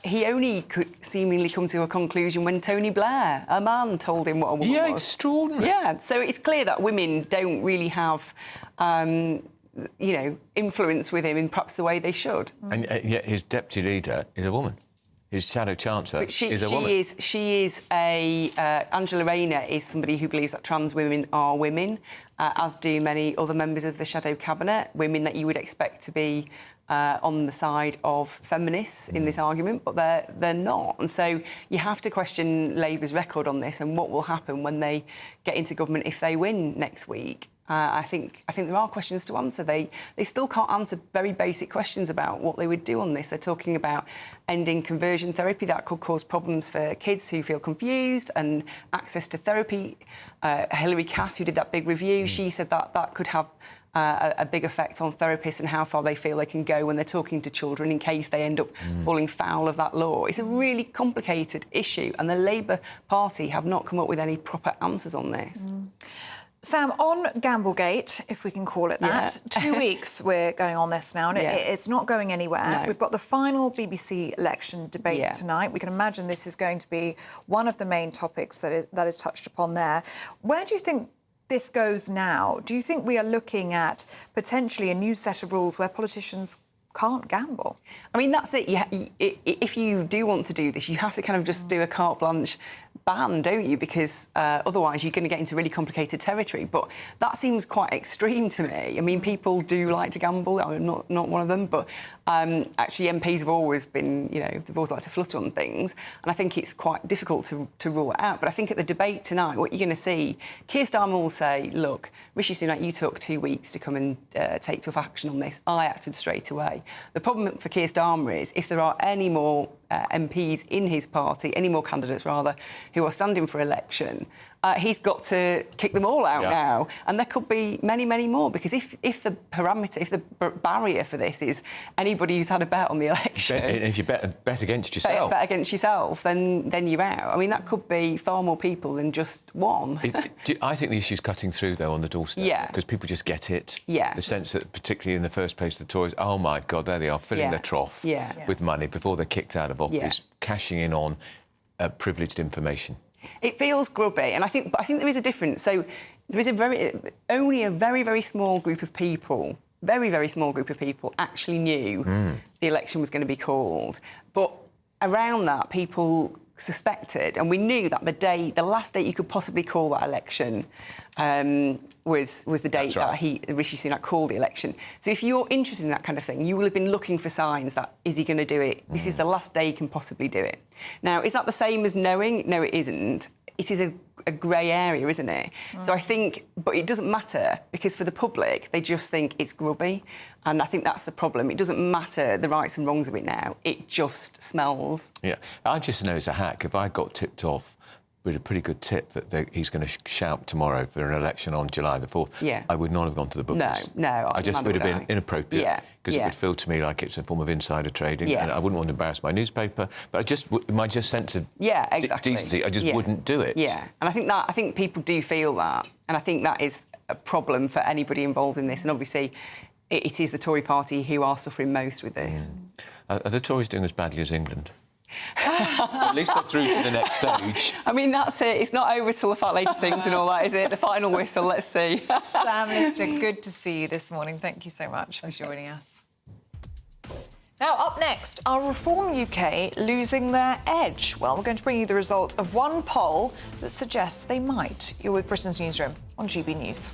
Speaker 7: he only could seemingly come to a conclusion when Tony Blair, a man, told him what a woman was.
Speaker 2: Yeah, extraordinary.
Speaker 7: Yeah, so it's clear that women don't really have, influence with him in perhaps the way they should.
Speaker 2: And yet his deputy leader is a woman. His shadow chancellor is a woman. Angela Rayner is somebody who believes that trans women are women, as do many other members of the shadow cabinet, women that you would expect to be on the side of feminists in this argument, but they're not. And so you have to question Labour's record on this and what will happen when they get into government if they win next week. I think there are questions to answer. They still can't answer very basic questions about what they would do on this. They're talking about ending conversion therapy. That could cause problems for kids who feel confused and access to therapy. Hilary Cass, who did that big review, she said that could have a big effect on therapists and how far they feel they can go when they're talking to children in case they end up falling foul of that law. It's a really complicated issue, and the Labour Party have not come up with any proper answers on this.
Speaker 21: Sam, on Gamblegate, if we can call it that, 2 weeks we're going on this now, and it's not going anywhere.
Speaker 7: No.
Speaker 21: We've got the final BBC election debate tonight. We can imagine this is going to be one of the main topics that is touched upon there. Where do you think this goes now? Do you think we are looking at potentially a new set of rules where politicians can't gamble?
Speaker 7: I mean, that's it. If you do want to do this, you have to kind of just do a carte blanche ban, don't you? Because otherwise you're going to get into really complicated territory. But that seems quite extreme to me. I mean, people do like to gamble. I'm not one of them, but actually MPs have always been, they've always liked to flutter on things, and I think it's quite difficult to rule it out. But I think at the debate tonight, what you're going to see, Keir Starmer will say, look, Rishi Sunak, you took 2 weeks to come and take tough action on this. I acted straight away. The problem for Keir Starmer is if there are any more MPs in his party, any more candidates rather, who are standing for election, he's got to kick them all out now. And there could be many, many more, because if the barrier for this is anybody who's had a bet on the election...
Speaker 2: If you bet against yourself.
Speaker 7: Bet against yourself, then you're out. I mean, that could be far more people than just one.
Speaker 2: I think the issue's cutting through, though, on the doorstep. Because people just get it. The sense that, particularly in the first place, the Tories, oh, my God, there they are, filling their trough with money before they're kicked out of office, cashing in on privileged information.
Speaker 7: It feels grubby, and I think there is a difference. So there is only a very, very small group of people, very small group of people actually knew the election was going to be called. But around that, people suspected, and we knew that the last date you could possibly call that election was the date that Rishi Sunak called the election. So if you're interested in that kind of thing, you will have been looking for signs that, is he going to do it? This is the last day he can possibly do it. Now, is that the same as knowing? No, it isn't. It is a grey area, isn't it? So I think, but it doesn't matter, because for the public, they just think it's grubby. And I think that's the problem. It doesn't matter the rights and wrongs of it now. It just smells.
Speaker 2: Yeah, I just know it's a hack. If I got tipped off with a pretty good tip that he's going to shout tomorrow for an election on July the 4th, I would not have gone to the bookies.
Speaker 7: No.
Speaker 2: I just would have been inappropriate, because it
Speaker 7: Yeah.
Speaker 2: would feel to me like it's a form of insider trading, and I wouldn't want to embarrass my newspaper. But my sense of decency, I just wouldn't do it.
Speaker 7: Yeah, and I think people do feel that, and I think that is a problem for anybody involved in this. And obviously, it is the Tory party who are suffering most with this.
Speaker 2: Are the Tories doing as badly as England? At least they're through to the next stage.
Speaker 7: I mean, that's it. It's not over till the fat lady sings and all that, is it? The final whistle, let's see.
Speaker 21: Sam Lister, good to see you this morning. Thank you so much for joining us. Now, up next, are Reform UK losing their edge? Well, we're going to bring you the result of one poll that suggests they might. You're with Britain's Newsroom on GB News.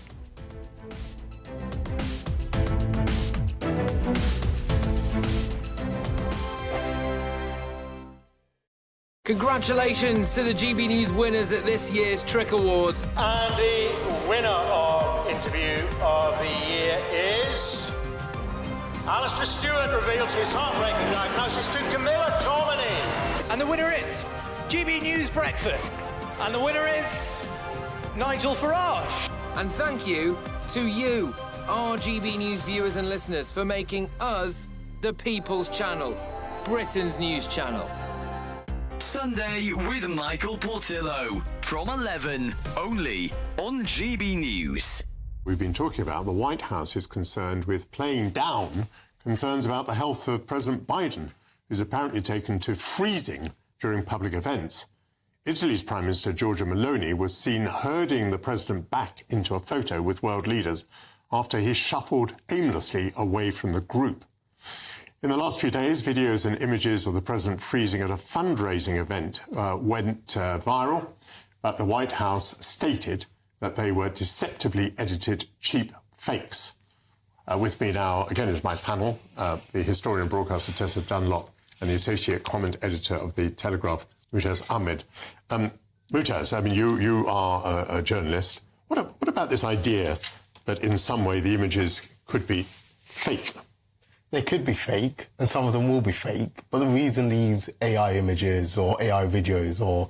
Speaker 3: Congratulations to the GB News winners at this year's TRIC Awards.
Speaker 6: And the winner of Interview of the Year is... Alistair Stewart reveals his heartbreaking diagnosis to Camilla Tominey.
Speaker 8: And the winner is GB News Breakfast. And the winner is Nigel Farage.
Speaker 3: And thank you to you, our GB News viewers and listeners, for making us the People's Channel, Britain's news channel.
Speaker 9: Sunday with Michael Portillo from 11, only on GB News.
Speaker 24: We've been talking about the White House is concerned with playing down concerns about the health of President Biden, who's apparently taken to freezing during public events. Italy's Prime Minister Giorgia Meloni was seen herding the president back into a photo with world leaders after he shuffled aimlessly away from the group. In the last few days, videos and images of the president freezing at a fundraising event went viral, but the White House stated that they were deceptively edited cheap fakes. With me now, again, is my panel, the historian and broadcaster Tessa Dunlop and the associate comment editor of The Telegraph, Mujaz Ahmed. Mujaz, I mean, you are a journalist. What about this idea that in some way the images could be fake?
Speaker 25: They could be fake, and some of them will be fake, but the reason these AI images or AI videos or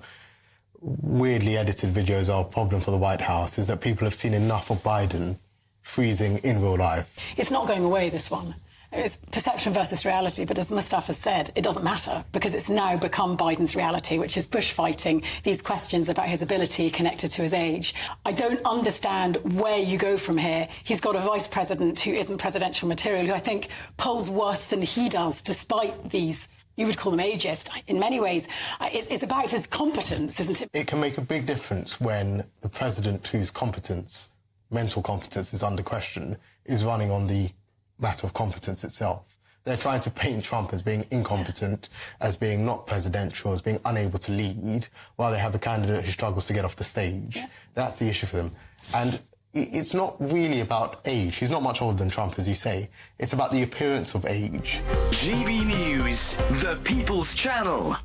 Speaker 25: weirdly edited videos are a problem for the White House is that people have seen enough of Biden freezing in real life.
Speaker 26: It's not going away, this one. It's perception versus reality, but as Mustafa said, it doesn't matter because it's now become Biden's reality, which is bushfighting these questions about his ability connected to his age. I don't understand where you go from here. He's got a vice president who isn't presidential material, who I think polls worse than he does, despite these, you would call them ageist. In many ways, it's about his competence, isn't it?
Speaker 25: It can make a big difference when the president whose competence, mental competence, is under question is running on the matter of competence itself. They're trying to paint Trump as being incompetent, as being not presidential, as being unable to lead, while they have a candidate who struggles to get off the stage. Yeah. That's the issue for them. And it's not really about age. He's not much older than Trump, as you say. It's about the appearance of age.
Speaker 9: GB News, the People's Channel.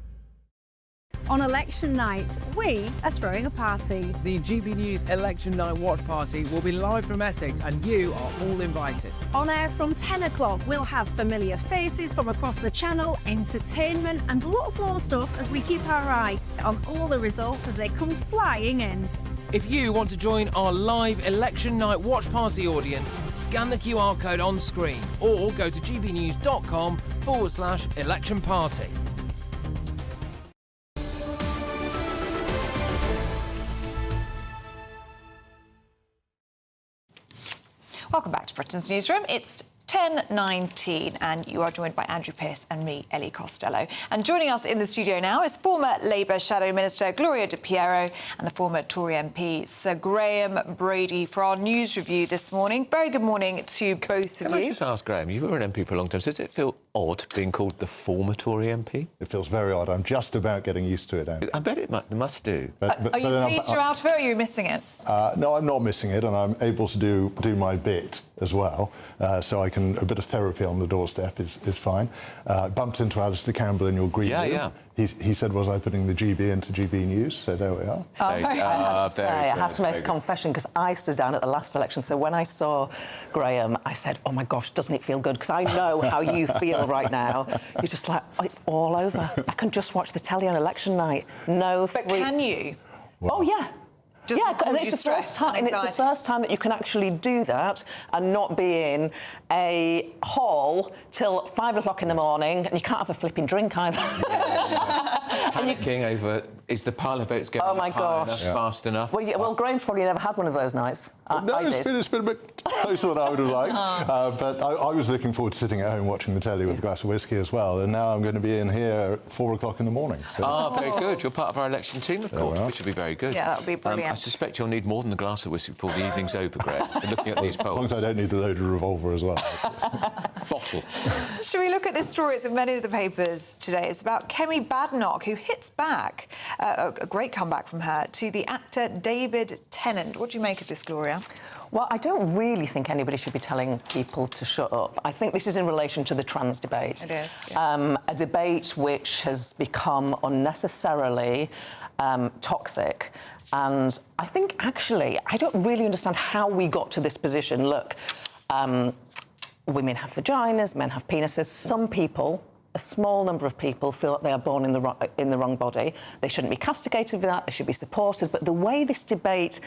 Speaker 10: On election night, we are throwing a party.
Speaker 27: The GB News Election Night Watch Party will be live from Essex and you are all invited.
Speaker 10: On air from 10 o'clock, we'll have familiar faces from across the channel, entertainment and lots more stuff as we keep our eye on all the results as they come flying in.
Speaker 3: If you want to join our live Election Night Watch Party audience, scan the QR code on screen or go to gbnews.com/election party.
Speaker 21: Welcome back to Britain's Newsroom. It's 10:19, and you are joined by Andrew Pearce and me, Ellie Costello. And joining us in the studio now is former Labour Shadow Minister Gloria De Piero and the former Tory MP Sir Graham Brady for our news review this morning. Very good morning to both of you.
Speaker 2: Can I just ask, Graham, you were an MP for a long time. Does it feel odd being called the former Tory MP?
Speaker 1: It feels very odd. I'm just about getting used to it now.
Speaker 2: I bet it must do.
Speaker 21: Are you pleased you're out of it, or are you missing it?
Speaker 1: No, I'm not missing it, and I'm able to do my bit as well. So a bit of therapy on the doorstep is fine. Bumped into Alistair Campbell in your green room.
Speaker 2: Yeah.
Speaker 1: He said, was I putting the GB into GB News? So there we are.
Speaker 11: I have to make a confession, because I stood down at the last election. So when I saw Graham, I said, oh, my gosh, doesn't it feel good? Because I know how you feel right now. You're just like, oh, it's all over. I can just watch the telly on election night. No free...
Speaker 21: But can you?
Speaker 11: Oh, yeah. And it's the first time that you can actually do that and not be in a hall till 5 o'clock in the morning, and you can't have a flipping drink either.
Speaker 2: Panicking over, is the parlour votes getting fast enough?
Speaker 11: Well, Graham's probably never had one of those nights.
Speaker 1: It's been a bit closer than I would have liked. But I was looking forward to sitting at home watching the telly with a glass of whiskey as well, and now I'm going to be in here at 4 o'clock in the morning. So.
Speaker 2: Very good. You're part of our election team, of course, which will be very good.
Speaker 21: Yeah, that'll be brilliant.
Speaker 2: I suspect you'll need more than a glass of whiskey before the evening's over, Graham, looking at these polls.
Speaker 1: As long as I don't need a loaded revolver as well.
Speaker 2: Bottle.
Speaker 21: Shall we look at this story? It's in many of the papers today. It's about Kemi Badenoch, who hits back, a great comeback from her, to the actor David Tennant. What do you make of this, Gloria?
Speaker 11: Well, I don't really think anybody should be telling people to shut up. I think this is in relation to the trans debate.
Speaker 21: It is.
Speaker 11: Yeah. A debate which has become unnecessarily toxic. And I think, actually, I don't really understand how we got to this position. Look, women have vaginas, men have penises. Some people, a small number of people, feel that they are born in the wrong body. They shouldn't be castigated for that. They should be supported. But the way this debate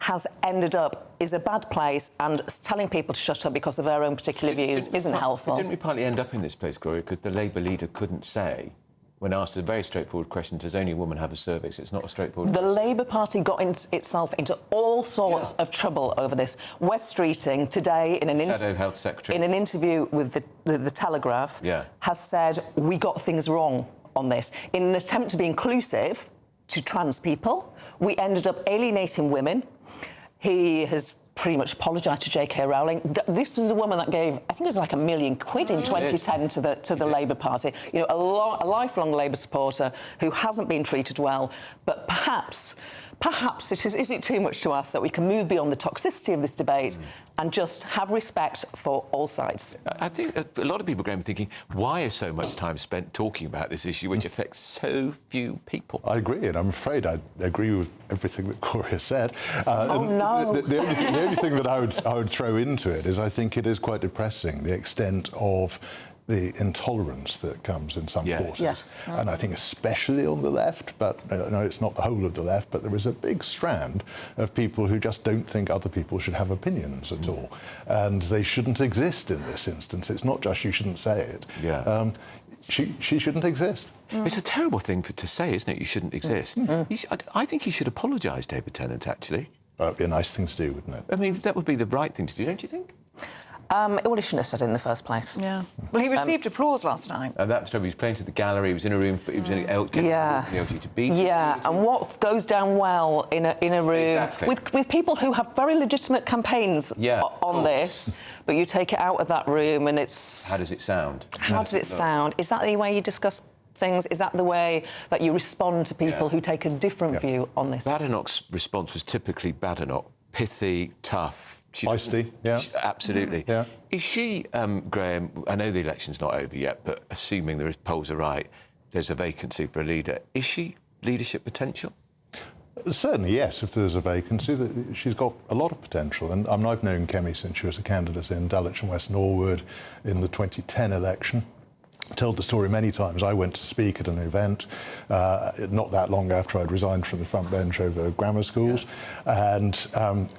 Speaker 11: has ended up is a bad place, and telling people to shut up because of their own particular views isn't helpful.
Speaker 2: Didn't we partly end up in this place, Gloria, because the Labour leader couldn't say, when asked a very straightforward question, does only a woman have a cervix? It's not a straightforward question.
Speaker 11: The Labour Party got itself into all sorts of trouble over this. Wes Streeting today, in an
Speaker 2: Shadow Health Secretary,
Speaker 11: in an interview with the Telegraph, has said we got things wrong on this. In an attempt to be inclusive to trans people, we ended up alienating women. He has pretty much apologised to J.K. Rowling. This was a woman that gave, I think it was like £1 million in 2010 to the Labour Party. You know, a lifelong Labour supporter who hasn't been treated well, but perhaps is it too much to ask that we can move beyond the toxicity of this debate and just have respect for all sides?
Speaker 2: I think a lot of people are thinking, why is so much time spent talking about this issue which affects so few people?
Speaker 1: I agree, and I'm afraid I agree with everything that Gloria said.
Speaker 11: No.
Speaker 1: The only thing that I would throw into it is I think it is quite depressing, the extent of the intolerance that comes in some quarters.
Speaker 11: Yes.
Speaker 1: And I think especially on the left, but no, it's not the whole of the left, but there is a big strand of people who just don't think other people should have opinions at all. And they shouldn't exist in this instance. It's not just you shouldn't say it.
Speaker 2: Yeah.
Speaker 1: She shouldn't exist.
Speaker 2: It's a terrible thing to say, isn't it? You shouldn't exist. I think he should apologise, David Tennant, actually.
Speaker 1: That'd be a nice thing to do, wouldn't it?
Speaker 2: I mean, that would be the right thing to do, don't you think?
Speaker 11: Well, he shouldn't have said it in the first place.
Speaker 21: Yeah. Well, he received applause last night.
Speaker 2: That's true. He was playing to the gallery. He was in a room. He was in the LGBT.
Speaker 11: Yeah, and what goes down well in a room with people who have very legitimate campaigns on this, but you take it out of that room and it's...
Speaker 2: How does it sound?
Speaker 11: How does it sound? Is that the way you discuss things? Is that the way that you respond to people who take a different view on this?
Speaker 2: Badenoch's response was typically Badenoch. Pithy, tough.
Speaker 1: Feisty,
Speaker 2: Absolutely.
Speaker 1: Yeah.
Speaker 2: Is she, Graham, I know the election's not over yet, but assuming the polls are right, there's a vacancy for a leader. Is she leadership potential?
Speaker 1: Certainly, yes, if there's a vacancy. She's got a lot of potential. And I've known Kemi since she was a candidate in Dulwich and West Norwood in the 2010 election. Told the story many times. I went to speak at an event not that long after I'd resigned from the front bench over grammar schools, and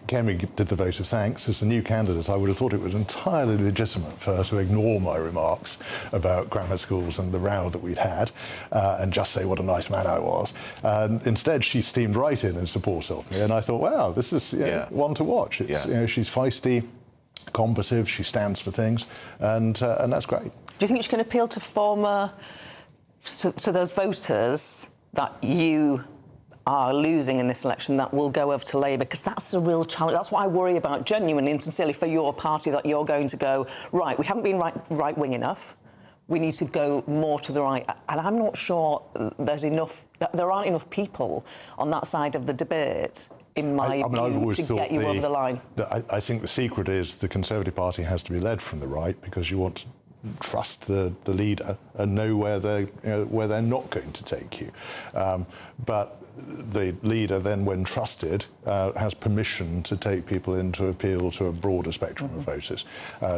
Speaker 1: Kemi did the vote of thanks. As the new candidate, I would have thought it was entirely legitimate for her to ignore my remarks about grammar schools and the row that we'd had, and just say what a nice man I was. Instead, she steamed right in support of me, and I thought, wow, this is one to watch. It's, she's feisty. combative, she stands for things, and that's great.
Speaker 11: Do you think she can appeal to to those voters that you are losing in this election that will go over to Labour? Because that's the real challenge. That's what I worry about, genuinely and sincerely, for your party, that you're going to go, right, we haven't been right-wing enough, we need to go more to the right. And I'm not sure there aren't enough people on that side of the debate, in my view, to get you over the line.
Speaker 1: I think the secret is the Conservative Party has to be led from the right, because you want to trust the leader and know where they're not going to take you. But the leader then, when trusted, has permission to take people in to appeal to a broader spectrum of voters.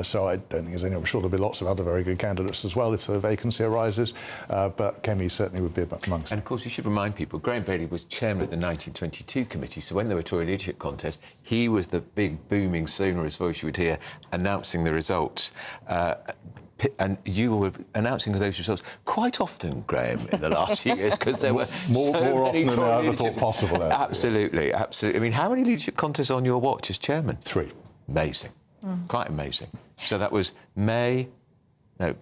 Speaker 1: So I don't think there's any. I'm sure there'll be lots of other very good candidates as well if the vacancy arises, but Kemi certainly would be amongst them.
Speaker 2: And of course, you should remind people, Graham Bailey was chairman of the 1922 committee, so when there were Tory leadership contests, he was the big, booming, sonorous voice you would hear announcing the results. And you were announcing those results quite often, Graham, in the last few years, because there were
Speaker 1: more
Speaker 2: many
Speaker 1: often than I ever thought possible.
Speaker 2: Absolutely, absolutely. I mean, how many leadership contests on your watch as chairman?
Speaker 1: 3.
Speaker 2: Amazing. Quite amazing. So that was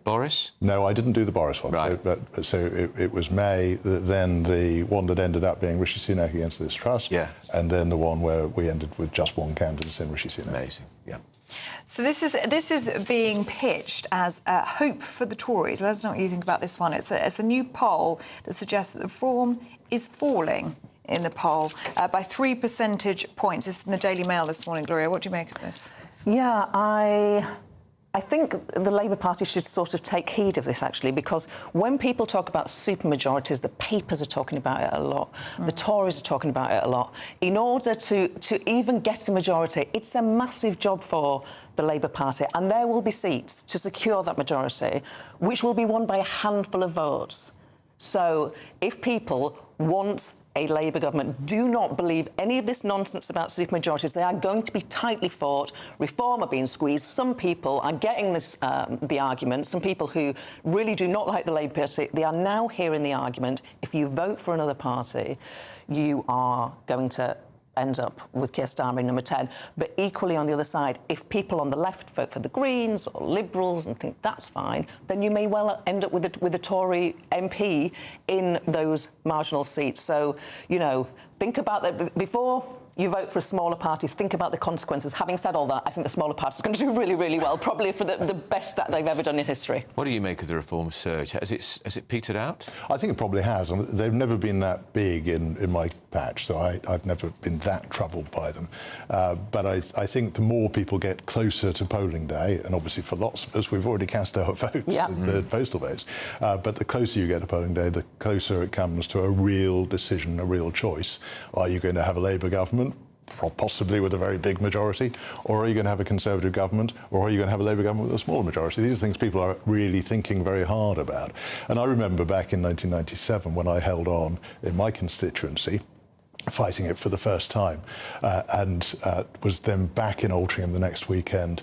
Speaker 2: Boris?
Speaker 1: No, I didn't do the Boris one.
Speaker 2: Right.
Speaker 1: So it was May, then the one that ended up being Rishi Sunak against this trust, and then the one where we ended with just one candidate in Rishi Sunak.
Speaker 2: Amazing, yeah.
Speaker 21: So this is being pitched as hope for the Tories. Let us know what you think about this one. It's a new poll that suggests that the Reform is falling in the poll by 3 percentage points. It's in the Daily Mail this morning. Gloria, what do you make of this?
Speaker 11: Yeah, I think the Labour Party should sort of take heed of this, actually, because when people talk about supermajorities, the papers are talking about it a lot, the Tories are talking about it a lot. In order to even get a majority, it's a massive job for the Labour Party, and there will be seats to secure that majority, which will be won by a handful of votes. So if people want a Labour government, do not believe any of this nonsense about supermajorities. They are going to be tightly fought. Reform are being squeezed. Some people are getting this, the argument. Some people who really do not like the Labour Party, they are now hearing the argument. If you vote for another party, you are going to end up with Keir Starmer in number 10. But equally on the other side, if people on the left vote for the Greens or Liberals and think that's fine, then you may well end up with a Tory MP in those marginal seats. So, you know, think about that before you vote for a smaller party, think about the consequences. Having said all that, I think the smaller party is going to do really, really well, probably for the best that they've ever done in history.
Speaker 2: What do you make of the Reform surge? Has it petered out?
Speaker 1: I think it probably has. They've never been that big in my patch, so I've never been that troubled by them. But I think the more people get closer to polling day, and obviously for lots of us, we've already cast our votes, the postal votes, but the closer you get to polling day, the closer it comes to a real decision, a real choice. Are you going to have a Labour government, possibly with a very big majority, or are you going to have a Conservative government, or are you going to have a Labour government with a smaller majority? These are things people are really thinking very hard about. And I remember back in 1997 when I held on in my constituency, fighting it for the first time, and was then back in Altrincham the next weekend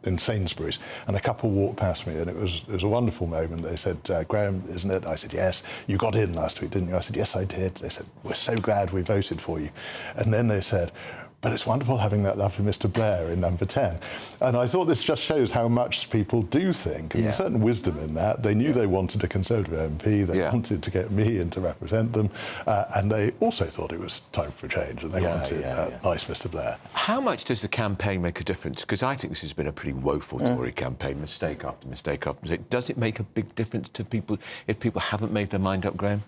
Speaker 1: in Sainsbury's, and a couple walked past me, and it was a wonderful moment. They said, "Graham, isn't it?" I said, "Yes." "You got in last week, didn't you?" I said, "Yes, I did." They said, "We're so glad we voted for you." And then they said, "But it's wonderful having that lovely Mr. Blair in number 10. And I thought this just shows how much people do think, and there's certain wisdom in that. They knew they wanted a Conservative MP, they wanted to get me in to represent them, and they also thought it was time for change, and they wanted nice Mr. Blair.
Speaker 2: How much does the campaign make a difference? Because I think this has been a pretty woeful Tory campaign, mistake after mistake after mistake. Does it make a big difference to people if people haven't made their mind up, Graham?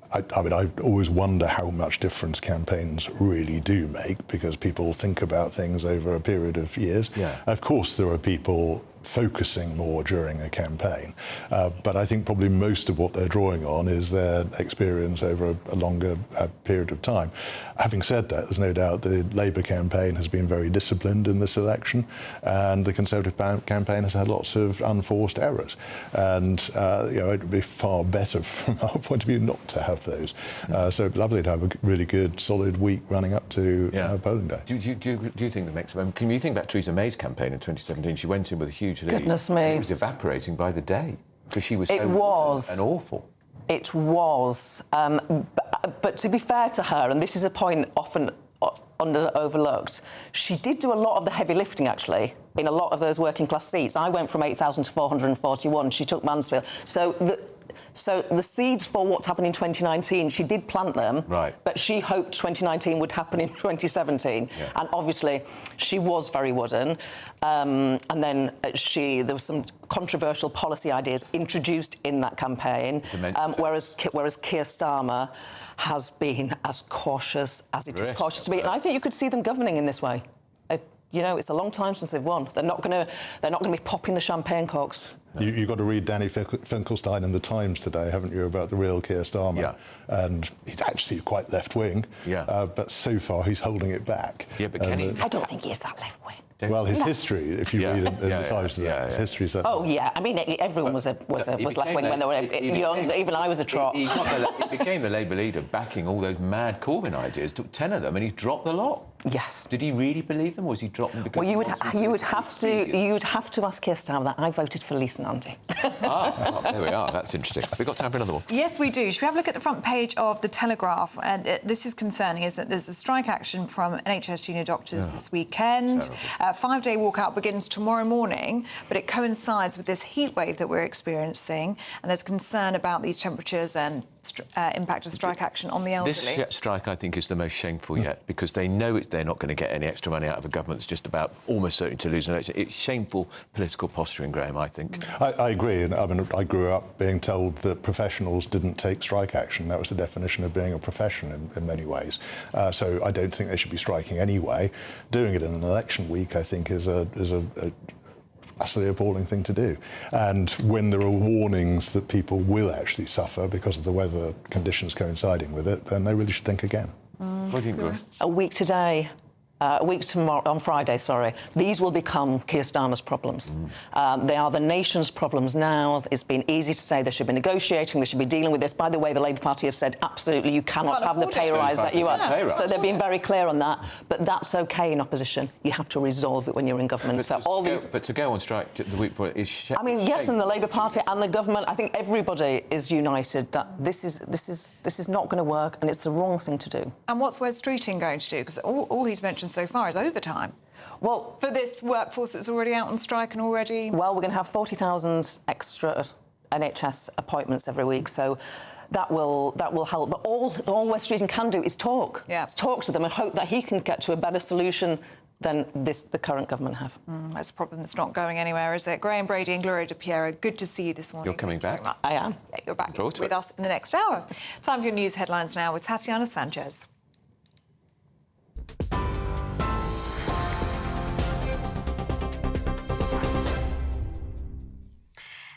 Speaker 1: I mean, I always wonder how much difference campaigns really do make, because people think about things over a period of years. Of course, there are people focusing more during a campaign, but I think probably most of what they're drawing on is their experience over a longer period of time. Having said that, there's no doubt the Labour campaign has been very disciplined in this election, and the Conservative campaign has had lots of unforced errors. And you know, it would be far better from our point of view not to have those. So it'd be lovely to have a really good, solid week running up to polling day.
Speaker 2: Do you think that makes... Can you think about Theresa May's campaign in 2017? She went in with a huge lead.
Speaker 11: Goodness me.
Speaker 2: It was evaporating by the day because she was so and awful.
Speaker 11: It was. But to be fair to her, and this is a point often overlooked. She did do a lot of the heavy lifting, actually, in a lot of those working class seats. I went from 8,000 to 441. She took Mansfield. So the seeds for what happened in 2019, she did plant them,
Speaker 2: right.
Speaker 11: But she hoped 2019 would happen in 2017. Yeah. And obviously, she was very wooden. And then there was some controversial policy ideas introduced in that campaign, whereas Keir Starmer has been as cautious as it is cautious to be. And I think you could see them governing in this way. You know, it's a long time since they've won. They're not going to be popping the champagne corks.
Speaker 1: You've got to read Danny Finkelstein in the Times today, haven't you, about the real Keir Starmer?
Speaker 2: Yeah.
Speaker 1: And he's actually quite left-wing. Yeah. But so far he's holding it back.
Speaker 2: Yeah, but can he?
Speaker 11: I don't think he is that left-wing.
Speaker 1: Well, his history, if you read in the Times today, his history said.
Speaker 11: Oh yeah, I mean everyone was left-wing when they were young. Even I was a trot.
Speaker 2: He became the Labour leader, backing all those mad Corbyn ideas. Took 10 of them, and he dropped the lot.
Speaker 11: Yes.
Speaker 2: Did he really believe them, or was he dropped them because?
Speaker 11: Well, you would have to ask Keir Starmer that. I voted for Lisa and Andy.
Speaker 2: There we are. That's interesting. Have we got time for another one?
Speaker 21: Yes, we do. Should we have a look at the front page of The Telegraph? And this is concerning, is that there's a strike action from NHS junior doctors this weekend. 5-day walkout begins tomorrow morning, but it coincides with this heat wave that we're experiencing, and there's concern about these temperatures and impact of strike action on the elderly.
Speaker 2: This strike, I think, is the most shameful yet, because they know they're not going to get any extra money out of the government. It's just about almost certain to lose an election. It's shameful political posturing, Graham, I think.
Speaker 1: I agree. And I mean, I grew up being told that professionals didn't take strike action. That was the definition of being a profession in many ways. So I don't think they should be striking anyway. Doing it in an election week, I think, is a absolutely appalling thing to do. And when there are warnings that people will actually suffer because of the weather conditions coinciding with it, then they really should think again.
Speaker 2: What do you think, Grace?
Speaker 11: A week today. A week tomorrow, on Friday, sorry. These will become Keir Starmer's problems. They are the nation's problems now. It's been easy to say they should be negotiating, they should be dealing with this. By the way, the Labour Party have said absolutely you cannot have the pay rise that you are. So they've been very clear on that. But that's OK in opposition. You have to resolve it when you're in government.
Speaker 2: But to go on strike the week before is
Speaker 11: I mean, yes, and the Labour Party and the government, I think everybody is united that this is not going to work and it's the wrong thing to do.
Speaker 21: And what's Wes Streeting going to do? Because all he's mentioned so far is overtime.
Speaker 11: Well,
Speaker 21: for this workforce that's already out on strike and already...
Speaker 11: Well, we're going to have 40,000 extra NHS appointments every week, so that will help. But all Wes Streeting can do is talk. Yeah. Talk to them and hope that he can get to a better solution than the current government have.
Speaker 21: That's a problem that's not going anywhere, is it? Graham Brady and Gloria De Piero, good to see you this morning.
Speaker 2: You're coming back?
Speaker 11: I am.
Speaker 21: Yeah, you're back with us in the next hour. Time for your news headlines now with Tatiana Sanchez.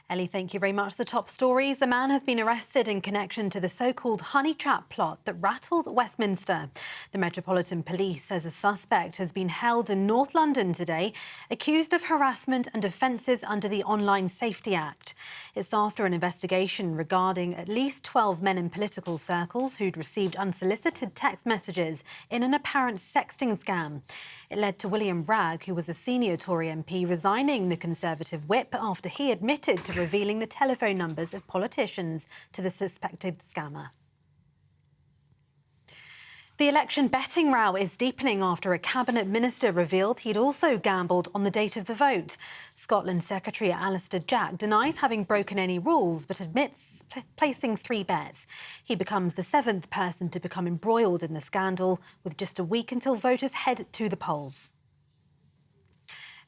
Speaker 4: Ellie, thank you very much. The top stories. A man has been arrested in connection to the so-called Honeytrap plot that rattled Westminster. The Metropolitan Police says a suspect has been held in North London today, accused of harassment and offences under the Online Safety Act. It's after an investigation regarding at least 12 men in political circles who'd received unsolicited text messages in an apparent sexting scam. It led to William Bragg, who was a senior Tory MP, resigning the Conservative whip after he admitted to revealing the telephone numbers of politicians to the suspected scammer. The election betting row is deepening after a cabinet minister revealed he'd also gambled on the date of the vote. Scotland Secretary Alistair Jack denies having broken any rules but admits placing 3 bets. He becomes the 7th person to become embroiled in the scandal, with just a week until voters head to the polls.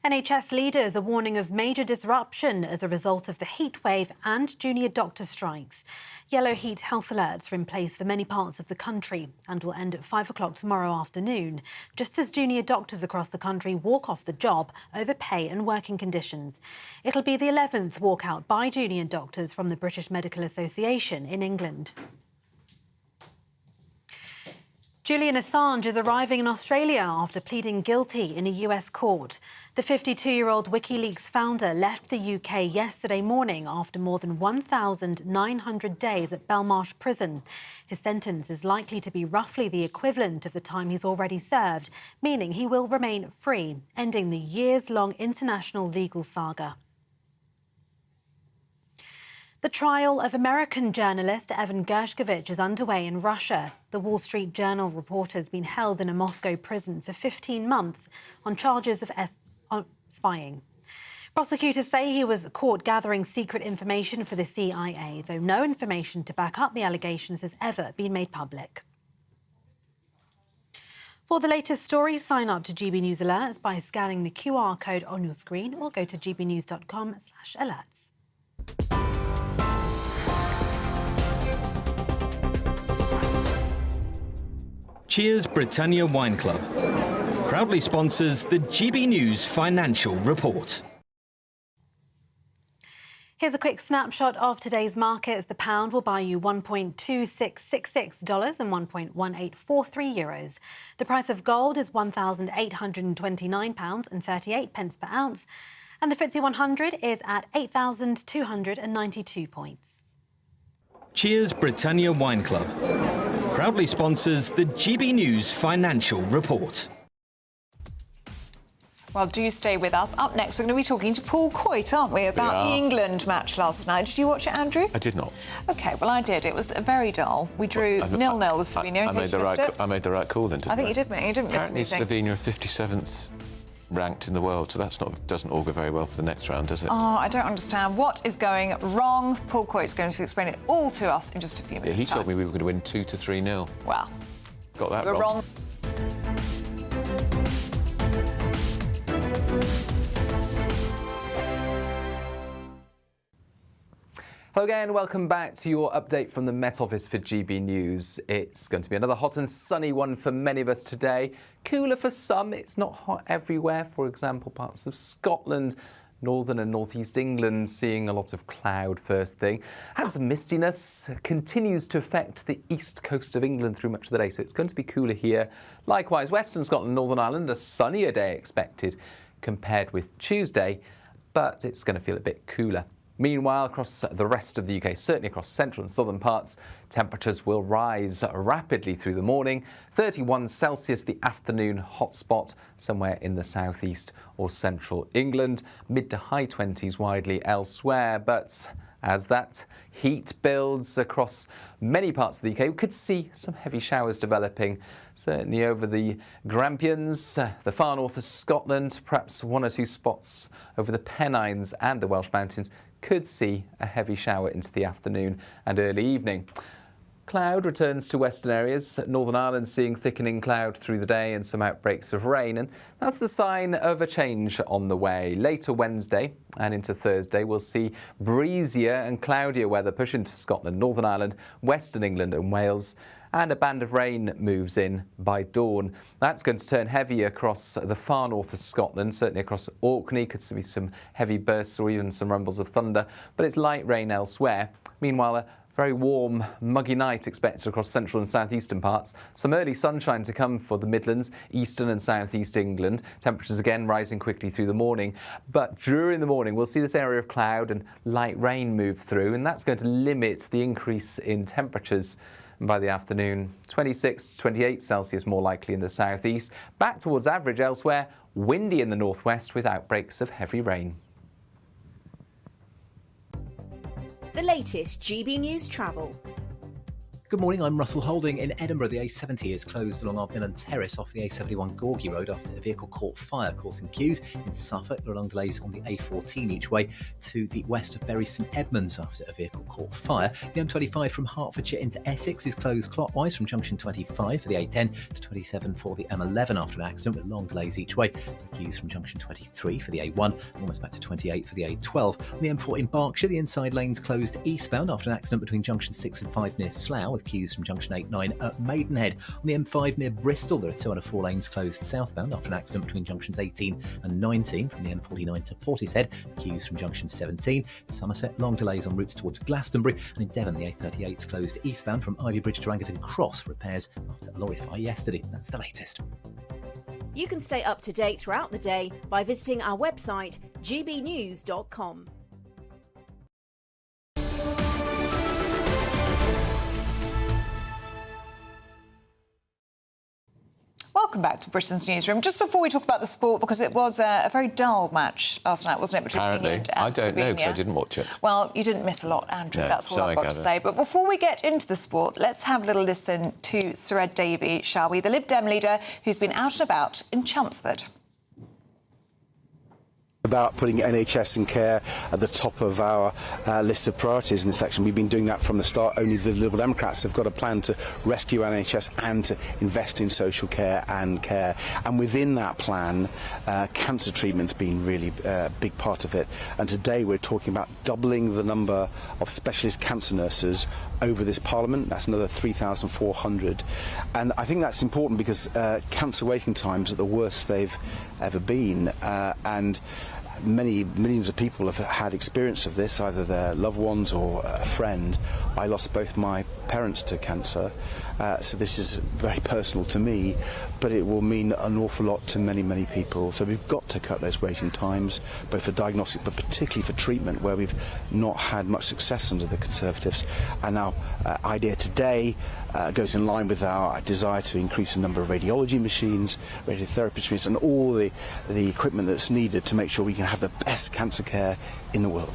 Speaker 4: NHS leaders are warning of major disruption as a result of the heatwave and junior doctor strikes. Yellow heat health alerts are in place for many parts of the country and will end at 5 o'clock tomorrow afternoon, just as junior doctors across the country walk off the job over pay and working conditions. It'll be the 11th walkout by junior doctors from the British Medical Association in England. Julian Assange is arriving in Australia after pleading guilty in a US court. The 52-year-old WikiLeaks founder left the UK yesterday morning after more than 1,900 days at Belmarsh prison. His sentence is likely to be roughly the equivalent of the time he's already served, meaning he will remain free, ending the years-long international legal saga. The trial of American journalist Evan Gershkovich is underway in Russia. The Wall Street Journal reporter has been held in a Moscow prison for 15 months on charges of spying. Prosecutors say he was caught gathering secret information for the CIA, though no information to back up the allegations has ever been made public. For the latest stories, sign up to GB News Alerts by scanning the QR code on your screen or go to gbnews.com/alerts.
Speaker 12: Cheers Britannia Wine Club proudly sponsors the GB News Financial Report.
Speaker 4: Here's a quick snapshot of today's markets. The pound will buy you $1.2666 and €1.1843. The price of gold is £1,829.38 per ounce. And the FTSE 100 is at 8,292 points.
Speaker 12: Cheers Britannia Wine Club proudly sponsors the GB News Financial Report.
Speaker 21: Well, do stay with us. Up next, we're going to be talking to Paul Coyte, aren't we, about the England match last night. Did you watch it, Andrew?
Speaker 2: I did not.
Speaker 21: OK, well, I did. It was very dull. We drew 0-0 with Slovenia.
Speaker 2: I made the right call then, didn't I?
Speaker 21: I think you did, mate. You didn't miss anything.
Speaker 2: Apparently, Slovenia are 57th ranked in the world, so that's doesn't augur very well for the next round, does it?
Speaker 21: Oh, I don't understand. What is going wrong? Paul Coyte's going to explain it all to us in just a few minutes.
Speaker 2: Yeah, he told me we were going to win 2-3-0.
Speaker 21: Well,
Speaker 2: got that
Speaker 21: we're wrong.
Speaker 13: Hello again, welcome back to your update from the Met Office for GB News. It's going to be another hot and sunny one for many of us today. Cooler for some, it's not hot everywhere. For example, parts of Scotland, northern and northeast England seeing a lot of cloud first thing. Has some mistiness, continues to affect the east coast of England through much of the day, so it's going to be cooler here. Likewise, western Scotland, Northern Ireland, a sunnier day expected compared with Tuesday, but it's going to feel a bit cooler. Meanwhile, across the rest of the UK, certainly across central and southern parts, temperatures will rise rapidly through the morning. 31 Celsius, the afternoon hotspot somewhere in the southeast or central England. Mid to high 20s widely elsewhere. But as that heat builds across many parts of the UK, we could see some heavy showers developing, certainly over the Grampians, the far north of Scotland, perhaps one or two spots over the Pennines and the Welsh Mountains. Could see a heavy shower into the afternoon and early evening. Cloud returns to western areas. Northern Ireland seeing thickening cloud through the day and some outbreaks of rain, and that's the sign of a change on the way. Later Wednesday and into Thursday, we'll see breezier and cloudier weather push into Scotland, Northern Ireland, western England and Wales, and a band of rain moves in by dawn. That's going to turn heavy across the far north of Scotland, certainly across Orkney. Could see some heavy bursts or even some rumbles of thunder, but it's light rain elsewhere. Meanwhile, a very warm, muggy night expected across central and southeastern parts. Some early sunshine to come for the Midlands, eastern and southeast England. Temperatures again rising quickly through the morning. But during the morning, we'll see this area of cloud and light rain move through, and that's going to limit the increase in temperatures. And by the afternoon, 26 to 28 Celsius more likely in the southeast. Back towards average elsewhere, windy in the northwest with outbreaks of heavy rain.
Speaker 14: The latest GB News travel.
Speaker 15: Good morning, I'm Russell Holding. In Edinburgh, the A70 is closed along Ardmillan Terrace off the A71 Gorgie Road after a vehicle caught fire, causing queues. In Suffolk, there are long delays on the A14 each way to the west of Bury St Edmunds after a vehicle caught fire. The M25 from Hertfordshire into Essex is closed clockwise from junction 25 for the A10 to 27 for the M11 after an accident with long delays each way. The queues from junction 23 for the A1, almost back to 28 for the A12. On the M4 in Berkshire, the inside lanes closed eastbound after an accident between junction 6 and 5 near Slough, with queues from junction 8-9 at Maidenhead. On the M5 near Bristol, there are 2 out of 4 lanes closed southbound after an accident between junctions 18 and 19. From the M49 to Portishead, the queues from junction 17. Somerset, long delays on routes towards Glastonbury, and in Devon, the A38 is closed eastbound from Ivy Bridge to Rangerton Cross, repairs after a lorry fire yesterday. That's the latest.
Speaker 14: You can stay up to date throughout the day by visiting our website, gbnews.com.
Speaker 21: Welcome back to Britain's Newsroom. Just before we talk about the sport, because it was a very dull match last night, wasn't it, between England and
Speaker 2: I don't know, because I
Speaker 21: Slovenia?
Speaker 2: didn't watch it.
Speaker 21: Well, you didn't miss a lot, Andrew.
Speaker 2: No,
Speaker 21: That's all
Speaker 2: sorry,
Speaker 21: I've got to say. But before we get into the sport, let's have a little listen to Sir Ed Davey, shall we? The Lib Dem leader who's been out and about in Chelmsford.
Speaker 16: About putting NHS and care at the top of our list of priorities in this election. We've been doing that from the start. Only the Liberal Democrats have got a plan to rescue NHS and to invest in social care and care. And within that plan, cancer treatment's been really a big part of it. And today we're talking about doubling the number of specialist cancer nurses over this Parliament. That's another 3,400. And I think that's important because cancer waiting times are the worst they've ever been. And millions of people have had experience of this, either their loved ones or a friend. I lost both my parents to cancer, so this is very personal to me, but it will mean an awful lot to many people. So we've got to cut those waiting times, both for diagnostic but particularly for treatment, where we've not had much success under the Conservatives. And our idea today goes in line with our desire to increase the number of radiology machines, radiotherapy machines, and all the equipment that's needed to make sure we can have the best cancer care in the world.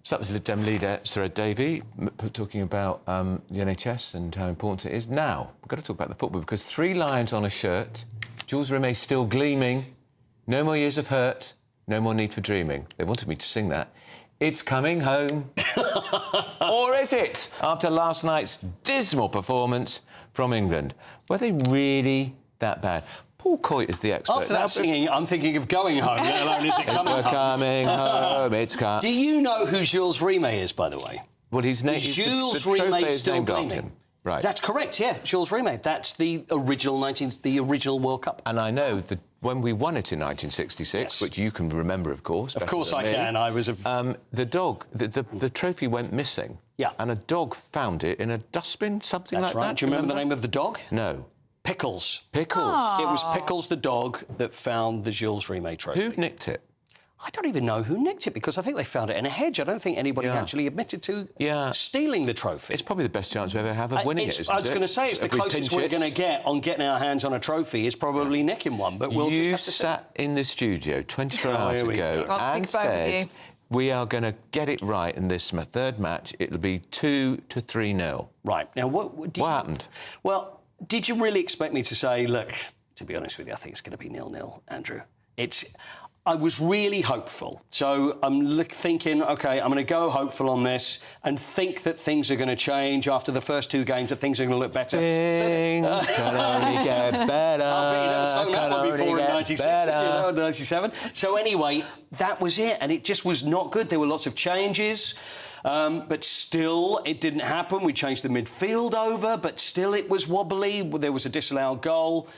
Speaker 2: So that was Lib Dem leader Sir Ed Davey talking about the NHS and how important it is. Now, we've got to talk about the football, because 3 lions on a shirt, Jules Rimet still gleaming, no more years of hurt, no more need for dreaming. They wanted me to sing that. It's coming home. Or is it? After last night's dismal performance from England. Were they really that bad? Paul Coyte is the expert.
Speaker 17: After that singing, I'm thinking of going home, let alone is it coming home?
Speaker 2: We're coming home, it's coming.
Speaker 17: Do you know who Jules Rimet is, by the way?
Speaker 2: Well, his name
Speaker 17: is Jules Rimet still gleaming.
Speaker 2: Him. Right.
Speaker 17: That's correct, yeah, Jules Rimet. That's the original World Cup.
Speaker 2: And I know that when we won it in 1966, which you can remember, of course.
Speaker 17: Of course I can. I was
Speaker 2: the dog, the trophy went missing.
Speaker 17: Yeah.
Speaker 2: And a dog found it in a dustbin, something
Speaker 17: That's
Speaker 2: like
Speaker 17: right.
Speaker 2: that.
Speaker 17: Do you remember the name of the dog?
Speaker 2: No.
Speaker 17: Pickles.
Speaker 2: Pickles.
Speaker 17: It was Pickles the dog that found the Jules Rimet trophy.
Speaker 2: Who nicked it?
Speaker 17: I don't even know who nicked it, because I think they found it in a hedge. I don't think anybody actually admitted to stealing the trophy.
Speaker 2: It's probably the best chance we ever have of winning it, isn't it?
Speaker 17: I was going to say, it's the closest we're going to get on getting our hands on a trophy is probably nicking one, but we'll just have to see.
Speaker 2: You sat in the studio 24 hours ago and said we are going to get it right in this third match. It'll be 2 to 3-0.
Speaker 17: Right. Now, what
Speaker 2: happened?
Speaker 17: Well, did you really expect me to say, look, to be honest with you, I think it's going to be 0-0, Andrew? I was really hopeful. So I'm thinking, OK, I'm going to go hopeful on this and think that things are going to change after the first 2 games, that things are going to look better.
Speaker 2: Things can only get better.
Speaker 17: I bet you never sung that one before in 96, 97. So anyway, that was it. And it just was not good. There were lots of changes. But still, it didn't happen. We changed the midfield over, but still it was wobbly. There was a disallowed goal.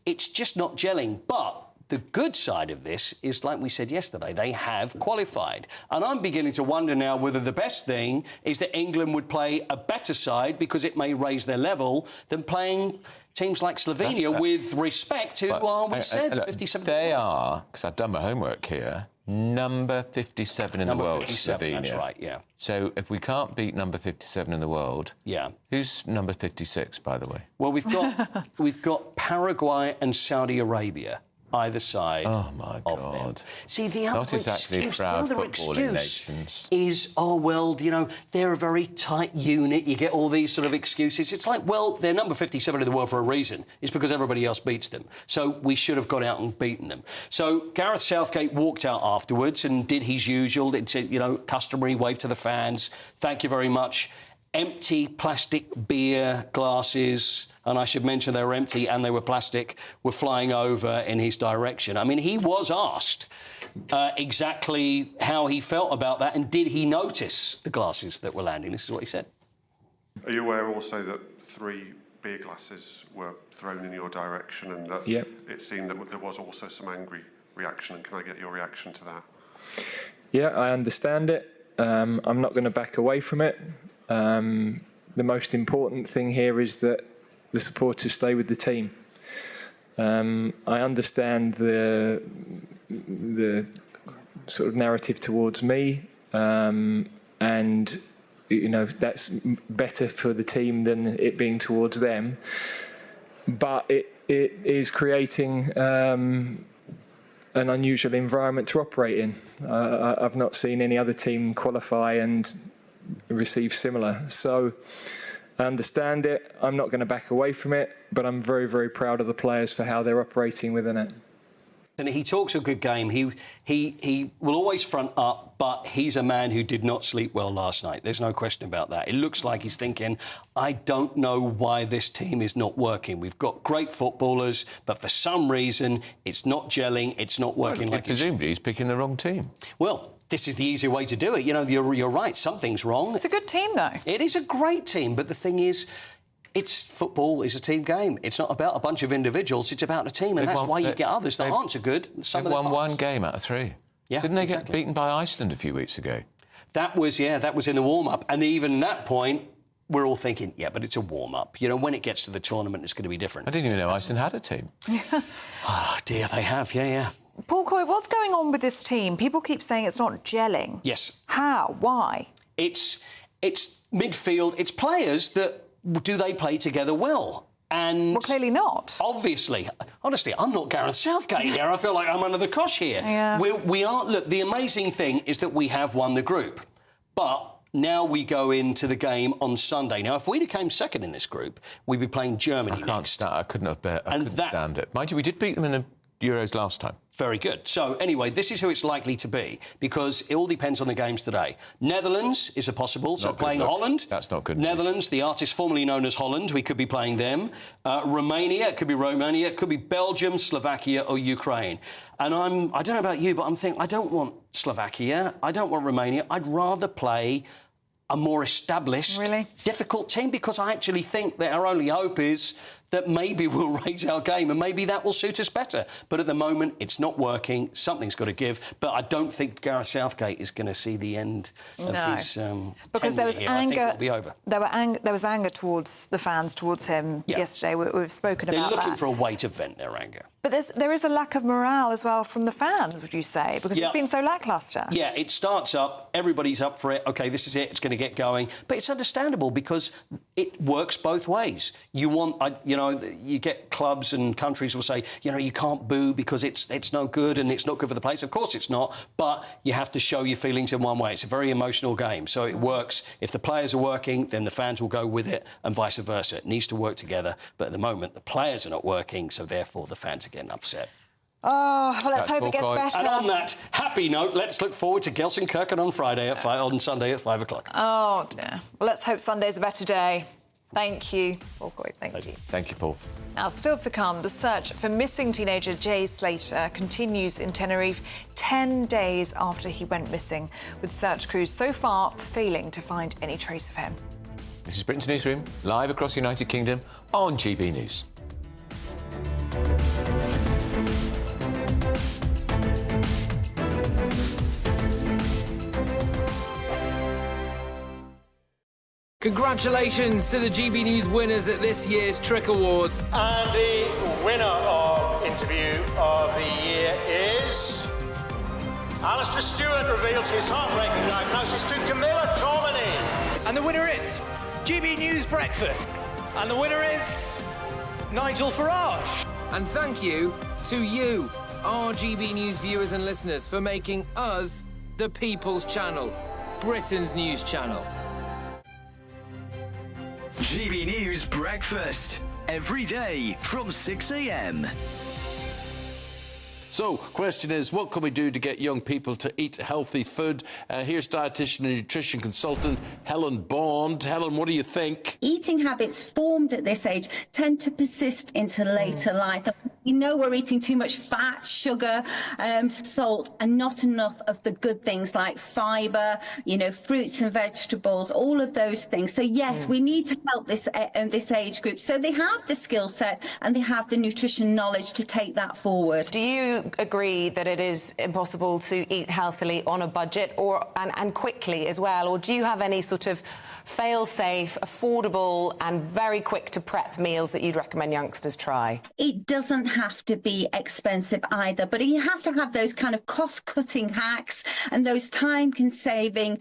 Speaker 17: It's just not gelling. But the good side of this is, like we said yesterday, they have qualified. And I'm beginning to wonder now whether the best thing is that England would play a better side, because it may raise their level, than playing teams like Slovenia, with respect to, we said, 57.
Speaker 2: They are, because I've done my homework here, number 57 in the world,
Speaker 17: 57,
Speaker 2: Slovenia.
Speaker 17: that's right, yeah.
Speaker 2: So if we can't beat number 57 in the world,
Speaker 17: yeah,
Speaker 2: who's number 56, by the way?
Speaker 17: Well, we've got Paraguay and Saudi Arabia either side of them. See, the other excuse is, oh, well, you know, they're a very tight unit. You get all these sort of excuses. It's like, well, they're number 57 in the world for a reason. It's because everybody else beats them. So we should have got out and beaten them. So Gareth Southgate walked out afterwards and did his usual, customary wave to the fans. Thank you very much. Empty plastic beer glasses, and I should mention they were empty and they were plastic, were flying over in his direction. I mean, he was asked exactly how he felt about that, and did he notice the glasses that were landing. This is what he said.
Speaker 18: Are you aware also that 3 beer glasses were thrown in your direction, and that it seemed that there was also some angry reaction? And can I get your reaction to that?
Speaker 19: Yeah, I understand it. I'm not going to back away from it. The most important thing here is that the supporters stay with the team. I understand the sort of narrative towards me, and you know, that's better for the team than it being towards them. But it is creating an unusual environment to operate in. I've not seen any other team qualify and receive similar. So I understand it. I'm not going to back away from it, but I'm very, very proud of the players for how they're operating within it.
Speaker 17: And he talks a good game. He will always front up, but he's a man who did not sleep well last night. There's no question about that. It looks like he's thinking, I don't know why this team is not working. We've got great footballers, but for some reason, it's not gelling, it's not working like it should.
Speaker 2: Presumably he's picking the wrong team.
Speaker 17: Well, this is the easy way to do it. You know, you're right, something's wrong.
Speaker 21: It's a good team, though.
Speaker 17: It is a great team, but the thing is, football is a team game. It's not about a bunch of individuals, it's about a team, and that's why you get others that aren't so good.
Speaker 2: They've won one game out of 3.
Speaker 17: Yeah,
Speaker 2: Didn't they get beaten by Iceland a few weeks ago?
Speaker 17: That was in the warm-up, and even at that point, we're all thinking, yeah, but it's a warm-up. You know, when it gets to the tournament, it's going to be different.
Speaker 2: I didn't even know Iceland had a team.
Speaker 17: Oh, dear, they have, yeah.
Speaker 21: Paul Coy, what's going on with this team? People keep saying it's not gelling.
Speaker 17: Yes.
Speaker 21: How? Why?
Speaker 17: It's midfield. It's players that, do they play together well? And
Speaker 21: well, clearly not.
Speaker 17: Obviously. Honestly, I'm not Gareth Southgate here. I feel like I'm under the cosh here.
Speaker 21: Yeah.
Speaker 17: We aren't... Look, the amazing thing is that we have won the group. But now we go into the game on Sunday. Now, if we came second in this group, we'd be playing Germany next.
Speaker 2: I couldn't stand it. Mind you, we did beat them in the Euros last time.
Speaker 17: Very good. So, anyway, this is who it's likely to be, because it all depends on the games today. Netherlands is a possible, so playing Holland.
Speaker 2: That's not good.
Speaker 17: Netherlands, the artist formerly known as Holland, we could be playing them. Romania, it could be Romania, it could be Belgium, Slovakia or Ukraine. And I don't know about you, but I'm thinking, I don't want Slovakia, I don't want Romania, I'd rather play a more established, difficult team, because I actually think that our only hope is that maybe we'll raise our game and maybe that will suit us better. But at the moment, it's not working. Something's got to give. But I don't think Gareth Southgate is going to see the end of his
Speaker 21: because there was
Speaker 17: here.
Speaker 21: anger.
Speaker 17: I think it'll be over.
Speaker 21: There was anger towards the fans, towards him yesterday. We've spoken about that.
Speaker 17: They're looking for a way to vent their anger.
Speaker 21: But there is a lack of morale as well from the fans, would you say? Because it's been so lacklustre.
Speaker 17: Yeah, it starts up, everybody's up for it, OK, this is it, it's going to get going. But it's understandable because it works both ways. You want, you get clubs and countries will say, you can't boo because it's no good and it's not good for the place. Of course it's not, but you have to show your feelings in one way. It's a very emotional game, so it works. If the players are working, then the fans will go with it and vice versa. It needs to work together, but at the moment, the players are not working, so therefore the fans are getting upset.
Speaker 21: Oh, well, let's hope it gets better.
Speaker 17: And on that happy note, let's look forward to Gelsenkirchen on Sunday at 5 o'clock.
Speaker 21: Oh, dear. Well, let's hope Sunday's a better day. Thank you, Paul Coy. Thank you.
Speaker 2: Thank you, Paul.
Speaker 21: Now, still to come, the search for missing teenager Jay Slater continues in Tenerife 10 days after he went missing, with search crews so far failing to find any trace of him.
Speaker 2: This is Britain's Newsroom, live across the United Kingdom on GB News.
Speaker 3: Congratulations to the GB News winners at this year's TRIC Awards.
Speaker 5: And the winner of Interview of the Year is... Alistair Stewart reveals his heartbreaking diagnosis to Camilla Tormini.
Speaker 6: And the winner is GB News Breakfast. And the winner is Nigel Farage.
Speaker 3: And thank you to you, our GB News viewers and listeners, for making us the People's Channel, Britain's news channel.
Speaker 9: GB News Breakfast, every day from 6 a.m.
Speaker 7: So, question is, what can we do to get young people to eat healthy food? Here's dietitian and nutrition consultant Helen Bond. Helen, what do you think?
Speaker 8: Eating habits formed at this age tend to persist into later life. We know we're eating too much fat, sugar, salt, and not enough of the good things like fibre, fruits and vegetables, all of those things. So, yes, we need to help this age group. So they have the skill set and they have the nutrition knowledge to take that forward.
Speaker 20: Do you agree that it is impossible to eat healthily on a budget and quickly as well? Or do you have any sort of fail-safe, affordable and very quick to prep meals that you'd recommend youngsters try?
Speaker 8: It doesn't have to be expensive either, but you have to have those kind of cost-cutting hacks and those time-saving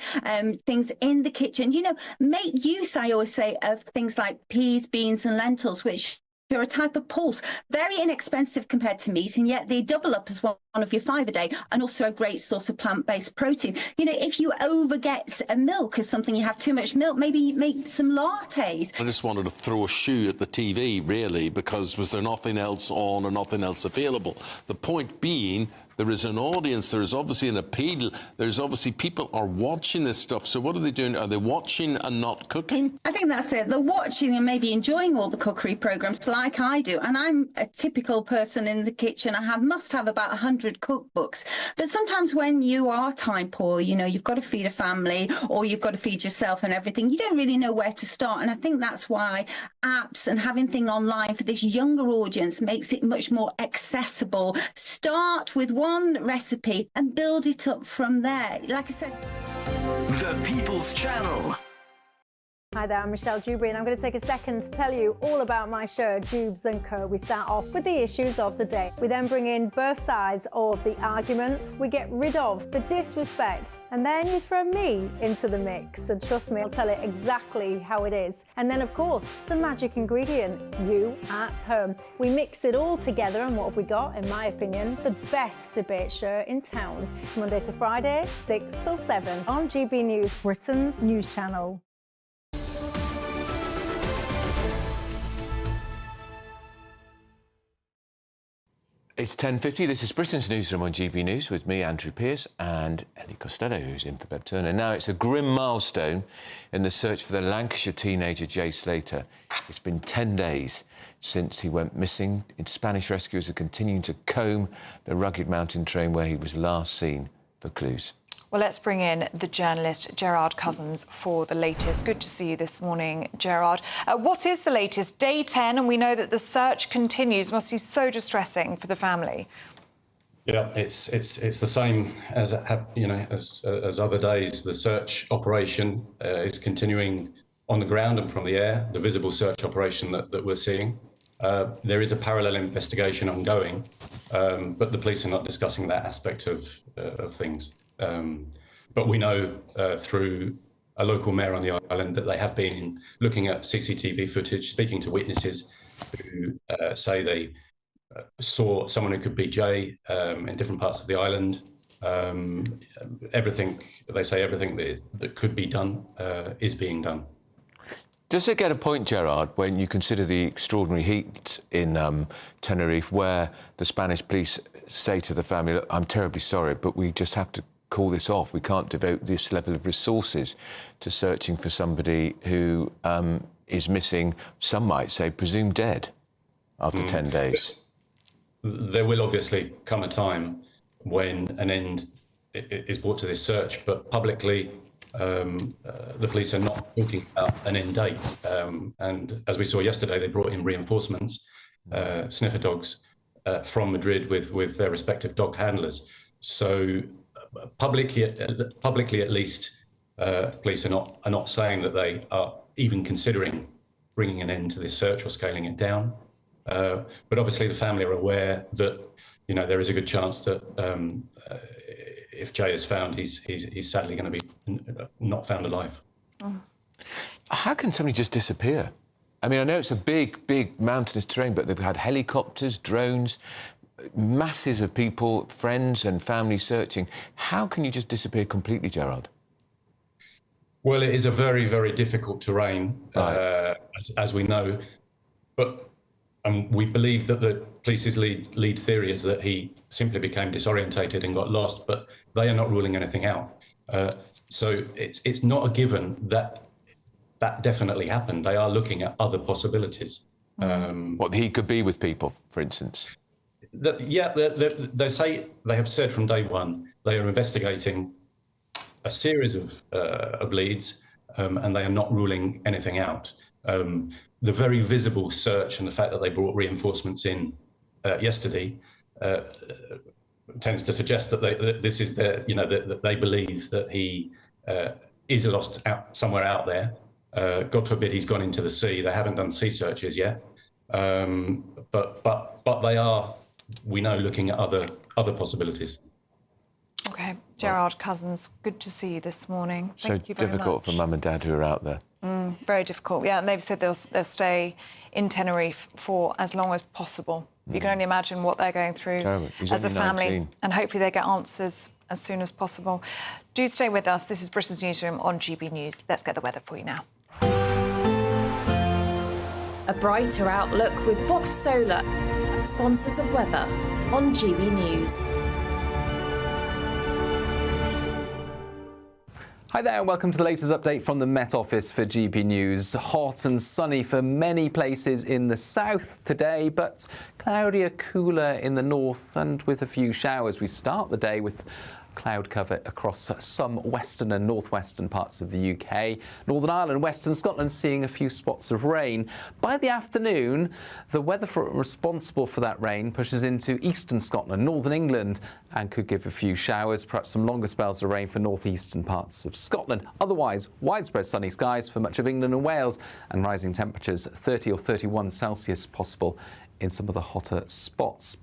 Speaker 8: things in the kitchen. You know, make use, I always say, of things like peas, beans and lentils, which are a type of pulse, very inexpensive compared to meat, and yet they double up as one of your 5 a day, and also a great source of plant-based protein. You know, if you overget a milk as something, you have too much milk, maybe make some lattes.
Speaker 7: I just wanted to throw a shoe at the TV, really, because was there nothing else on or nothing else available? The point being, there is an audience, there is obviously an appeal, there's obviously people are watching this stuff. So what are they doing? Are they watching and not cooking?
Speaker 8: I think that's it. They're watching and maybe enjoying all the cookery programs like I do. And I'm a typical person in the kitchen. I must have about 100 cookbooks. But sometimes when you are time poor, you know, you've got to feed a family or you've got to feed yourself and everything, you don't really know where to start. And I think that's why apps and having things online for this younger audience makes it much more accessible. Start with one recipe and build it up from there. Like I said,
Speaker 9: The People's Channel.
Speaker 10: Hi there, I'm Michelle Dewberry, and I'm going to take a second to tell you all about my show, Dubes & Co. We start off with the issues of the day. We then bring in both sides of the argument. We get rid of the disrespect, and then you throw me into the mix. And trust me, I'll tell it exactly how it is. And then, of course, the magic ingredient, you at home. We mix it all together, and what have we got? In my opinion, the best debate show in town. Monday to Friday, 6 till 7 on GB News, Britain's news channel.
Speaker 2: It's 10:50. This is Britain's Newsroom on GB News with me, Andrew Pearce, and Ellie Costello, who's in for Bev Turner. Now, it's a grim milestone in the search for the Lancashire teenager Jay Slater. It's been 10 days since he went missing. Spanish rescuers are continuing to comb the rugged mountain train where he was last seen for clues.
Speaker 21: Well, let's bring in the journalist Gerard Cousins for the latest. Good to see you this morning, Gerard. What is the latest? Day 10, and we know that the search continues. Must be so distressing for the family.
Speaker 22: Yeah, it's the same as as other days. The search operation is continuing on the ground and from the air. The visible search operation that we're seeing. There is a parallel investigation ongoing, but the police are not discussing that aspect of things. But we know through a local mayor on the island that they have been looking at CCTV footage, speaking to witnesses who say they saw someone who could be Jay in different parts of the island. Everything that could be done is being done.
Speaker 2: Does it get a point, Gerard, when you consider the extraordinary heat in Tenerife, where the Spanish police say to the family, "Look, I'm terribly sorry, but we just have to call this off. We can't devote this level of resources to searching for somebody who is missing, some might say, presumed dead after 10 days."
Speaker 22: There will obviously come a time when an end is brought to this search, but publicly the police are not talking about an end date. And as we saw yesterday, they brought in reinforcements, sniffer dogs from Madrid with their respective dog handlers. So publicly at least, police are not saying that they are even considering bringing an end to this search or scaling it down. But obviously the family are aware that there is a good chance that if Jay is found, he's sadly going to be not found alive.
Speaker 2: Oh. How can somebody just disappear? I mean, I know it's a big mountainous terrain, but they've had helicopters, drones, masses of people, friends and family searching. How can you just disappear completely, Gerard?
Speaker 22: Well, it is a very, very difficult terrain,
Speaker 2: right.
Speaker 22: as we know. But we believe that the police's lead theory is that he simply became disorientated and got lost, but they are not ruling anything out. So it's not a given that definitely happened. They are looking at other possibilities.
Speaker 2: What he could be with people, for instance.
Speaker 22: They say, they have said from day one, they are investigating a series of leads, and they are not ruling anything out. The very visible search and the fact that they brought reinforcements in yesterday tends to suggest that this is that they believe that he is lost somewhere out there. God forbid he's gone into the sea. They haven't done sea searches yet. but they are, we know, looking at other possibilities.
Speaker 21: OK, Gerard Cousins, good to see you this morning. Thank you very much.
Speaker 2: So difficult for mum and dad who are out there.
Speaker 21: Very difficult, yeah, and they've said they'll stay in Tenerife for as long as possible. You can only imagine what they're going through as a family,
Speaker 2: 19.
Speaker 21: and hopefully they get answers as soon as possible. Do stay with us. This is Britain's Newsroom on GB News. Let's get the weather for you now.
Speaker 1: A brighter outlook with Box Solar, sponsors of weather on GB News.
Speaker 13: Hi there, welcome to the latest update from the Met Office for GB News. Hot and sunny for many places in the south today, but cloudier, cooler in the north and with a few showers. We start the day with cloud cover across some western and northwestern parts of the UK. Northern Ireland, Western Scotland seeing a few spots of rain. By the afternoon, the weather responsible for that rain pushes into eastern Scotland, northern England, and could give a few showers, perhaps some longer spells of rain for northeastern parts of Scotland. Otherwise, widespread sunny skies for much of England and Wales, and rising temperatures 30 or 31 Celsius possible in some of the hotter spots.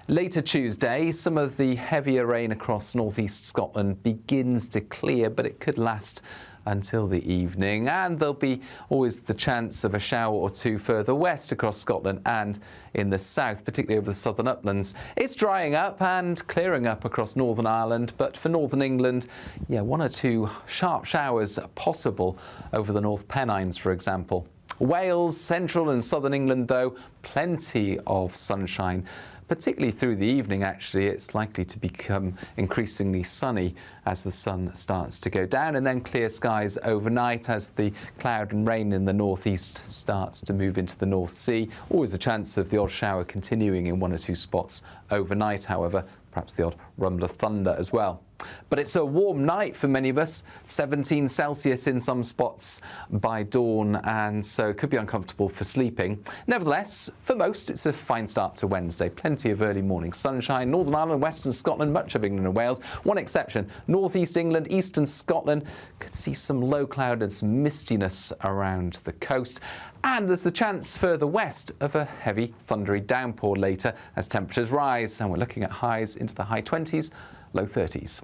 Speaker 13: Later Tuesday, some of the heavier rain across northeast Scotland begins to clear, but it could last until the evening, and there'll be always the chance of a shower or two further west across Scotland and in the south, particularly over the southern uplands. It's drying up and clearing up across Northern Ireland, but for northern England, one or two sharp showers possible over the North Pennines, for example. Wales, central and southern England, though, plenty of sunshine. Particularly through the evening, actually, it's likely to become increasingly sunny as the sun starts to go down, and then clear skies overnight as the cloud and rain in the northeast starts to move into the North Sea. Always a chance of the odd shower continuing in one or two spots overnight, however, perhaps the odd rumble of thunder as well. But it's a warm night for many of us, 17 Celsius in some spots by dawn, and so it could be uncomfortable for sleeping. Nevertheless, for most, it's a fine start to Wednesday. Plenty of early morning sunshine. Northern Ireland, Western Scotland, much of England and Wales. One exception, northeast England, eastern Scotland could see some low cloud and some mistiness around the coast. And there's the chance further west of a heavy, thundery downpour later as temperatures rise, and we're looking at highs into the high 20s, low 30s.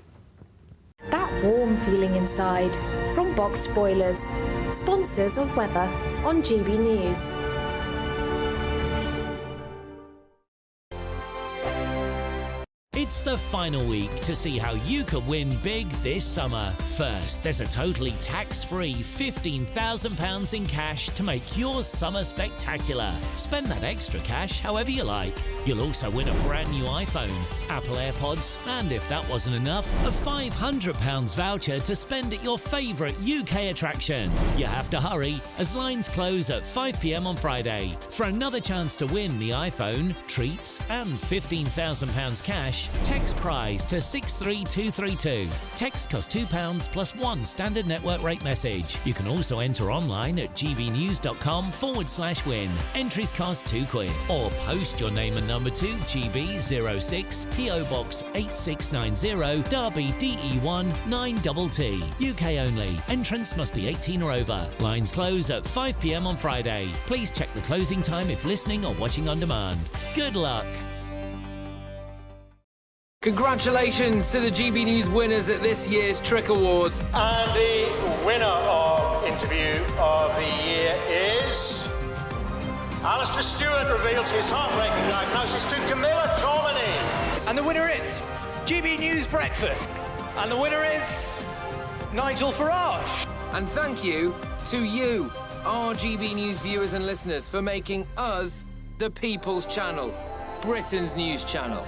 Speaker 1: That warm feeling inside from Boxed Boilers, sponsors of weather on GB News.
Speaker 11: It's the final week to see how you could win big this summer. First, there's a totally tax-free £15,000 in cash to make your summer spectacular. Spend that extra cash however you like. You'll also win a brand new iPhone, Apple AirPods, and if that wasn't enough, a £500 voucher to spend at your favourite UK attraction. You have to hurry, as lines close at 5 p.m. on Friday. For another chance to win the iPhone, treats, and £15,000 cash, text prize to 63232. Text costs £2 plus one standard network rate message. You can also enter online at gbnews.com/win. Entries cost £2, or post your name and number to GB06 PO Box 8690 Derby DE1 9TT. UK only. Entrance must be 18 or over. Lines close at 5 p.m. on Friday. Please check the closing time if listening or watching on demand. Good luck.
Speaker 3: Congratulations to the GB News winners at this year's TRIC Awards.
Speaker 5: And the winner of Interview of the Year is... Alistair Stewart reveals his heartbreaking diagnosis to Camilla Tominey.
Speaker 6: And the winner is GB News Breakfast. And the winner is Nigel Farage.
Speaker 3: And thank you to you, our GB News viewers and listeners, for making us the People's Channel, Britain's news channel.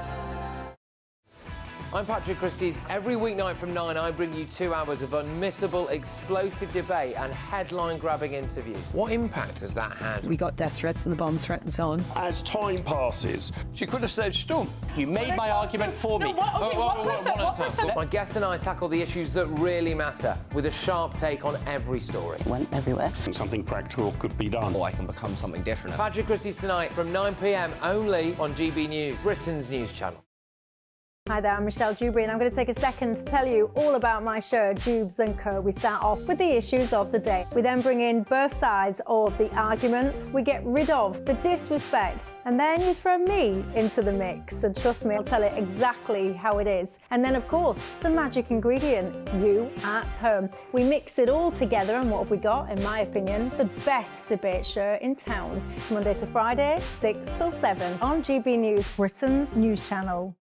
Speaker 3: I'm Patrick Christys. Every weeknight from 9, I bring you 2 hours of unmissable, explosive debate and headline-grabbing interviews. What impact has that had?
Speaker 23: We got death threats and the bomb threat and so on.
Speaker 24: As time passes, she could have said stump. You made my argument for me.
Speaker 3: My guest and I tackle the issues that really matter, with a sharp take on every story.
Speaker 23: It went everywhere.
Speaker 24: Something practical could be done.
Speaker 3: I can become something different. Patrick Christys tonight from 9 p.m. only on GB News, Britain's news channel.
Speaker 10: Hi there, I'm Michelle Dewberry, and I'm going to take a second to tell you all about my show, Jubes & Co. We start off with the issues of the day. We then bring in both sides of the argument. We get rid of the disrespect. And then you throw me into the mix. And trust me, I'll tell it exactly how it is. And then, of course, the magic ingredient, you at home. We mix it all together, and what have we got? In my opinion, the best debate show in town. Monday to Friday, 6 till 7 on GB News, Britain's news channel.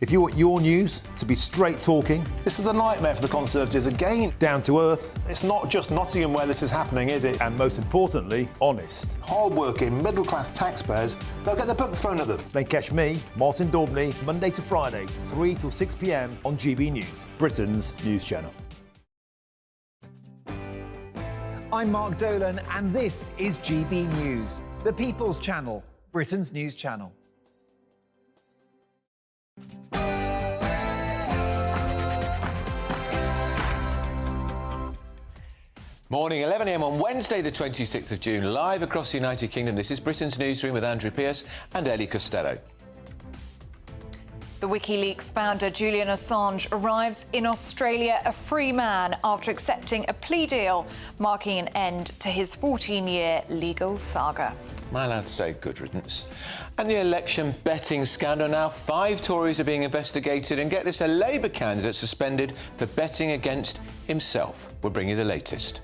Speaker 4: If you want your news to be straight talking, this is a nightmare for the Conservatives again. Down to earth. It's not just Nottingham where this is happening, is it? And most importantly, honest. Hard-working, middle-class taxpayers, they'll get the book thrown at them. Then catch me, Martin Daubney, Monday to Friday, 3 till 6 p.m. on GB News, Britain's news channel.
Speaker 12: I'm Mark Dolan, and this is GB News, the People's Channel, Britain's news channel.
Speaker 2: Morning, 11 a.m. on Wednesday, the 26th of June, live across the United Kingdom. This is Britain's Newsroom with Andrew Pearce and Ellie Costello.
Speaker 21: The WikiLeaks founder Julian Assange arrives in Australia a free man after accepting a plea deal, marking an end to his 14-year legal saga.
Speaker 2: Am I allowed to say good riddance? And the election betting scandal. Now 5 Tories are being investigated, and get this, a Labour candidate suspended for betting against himself. We'll bring you the latest.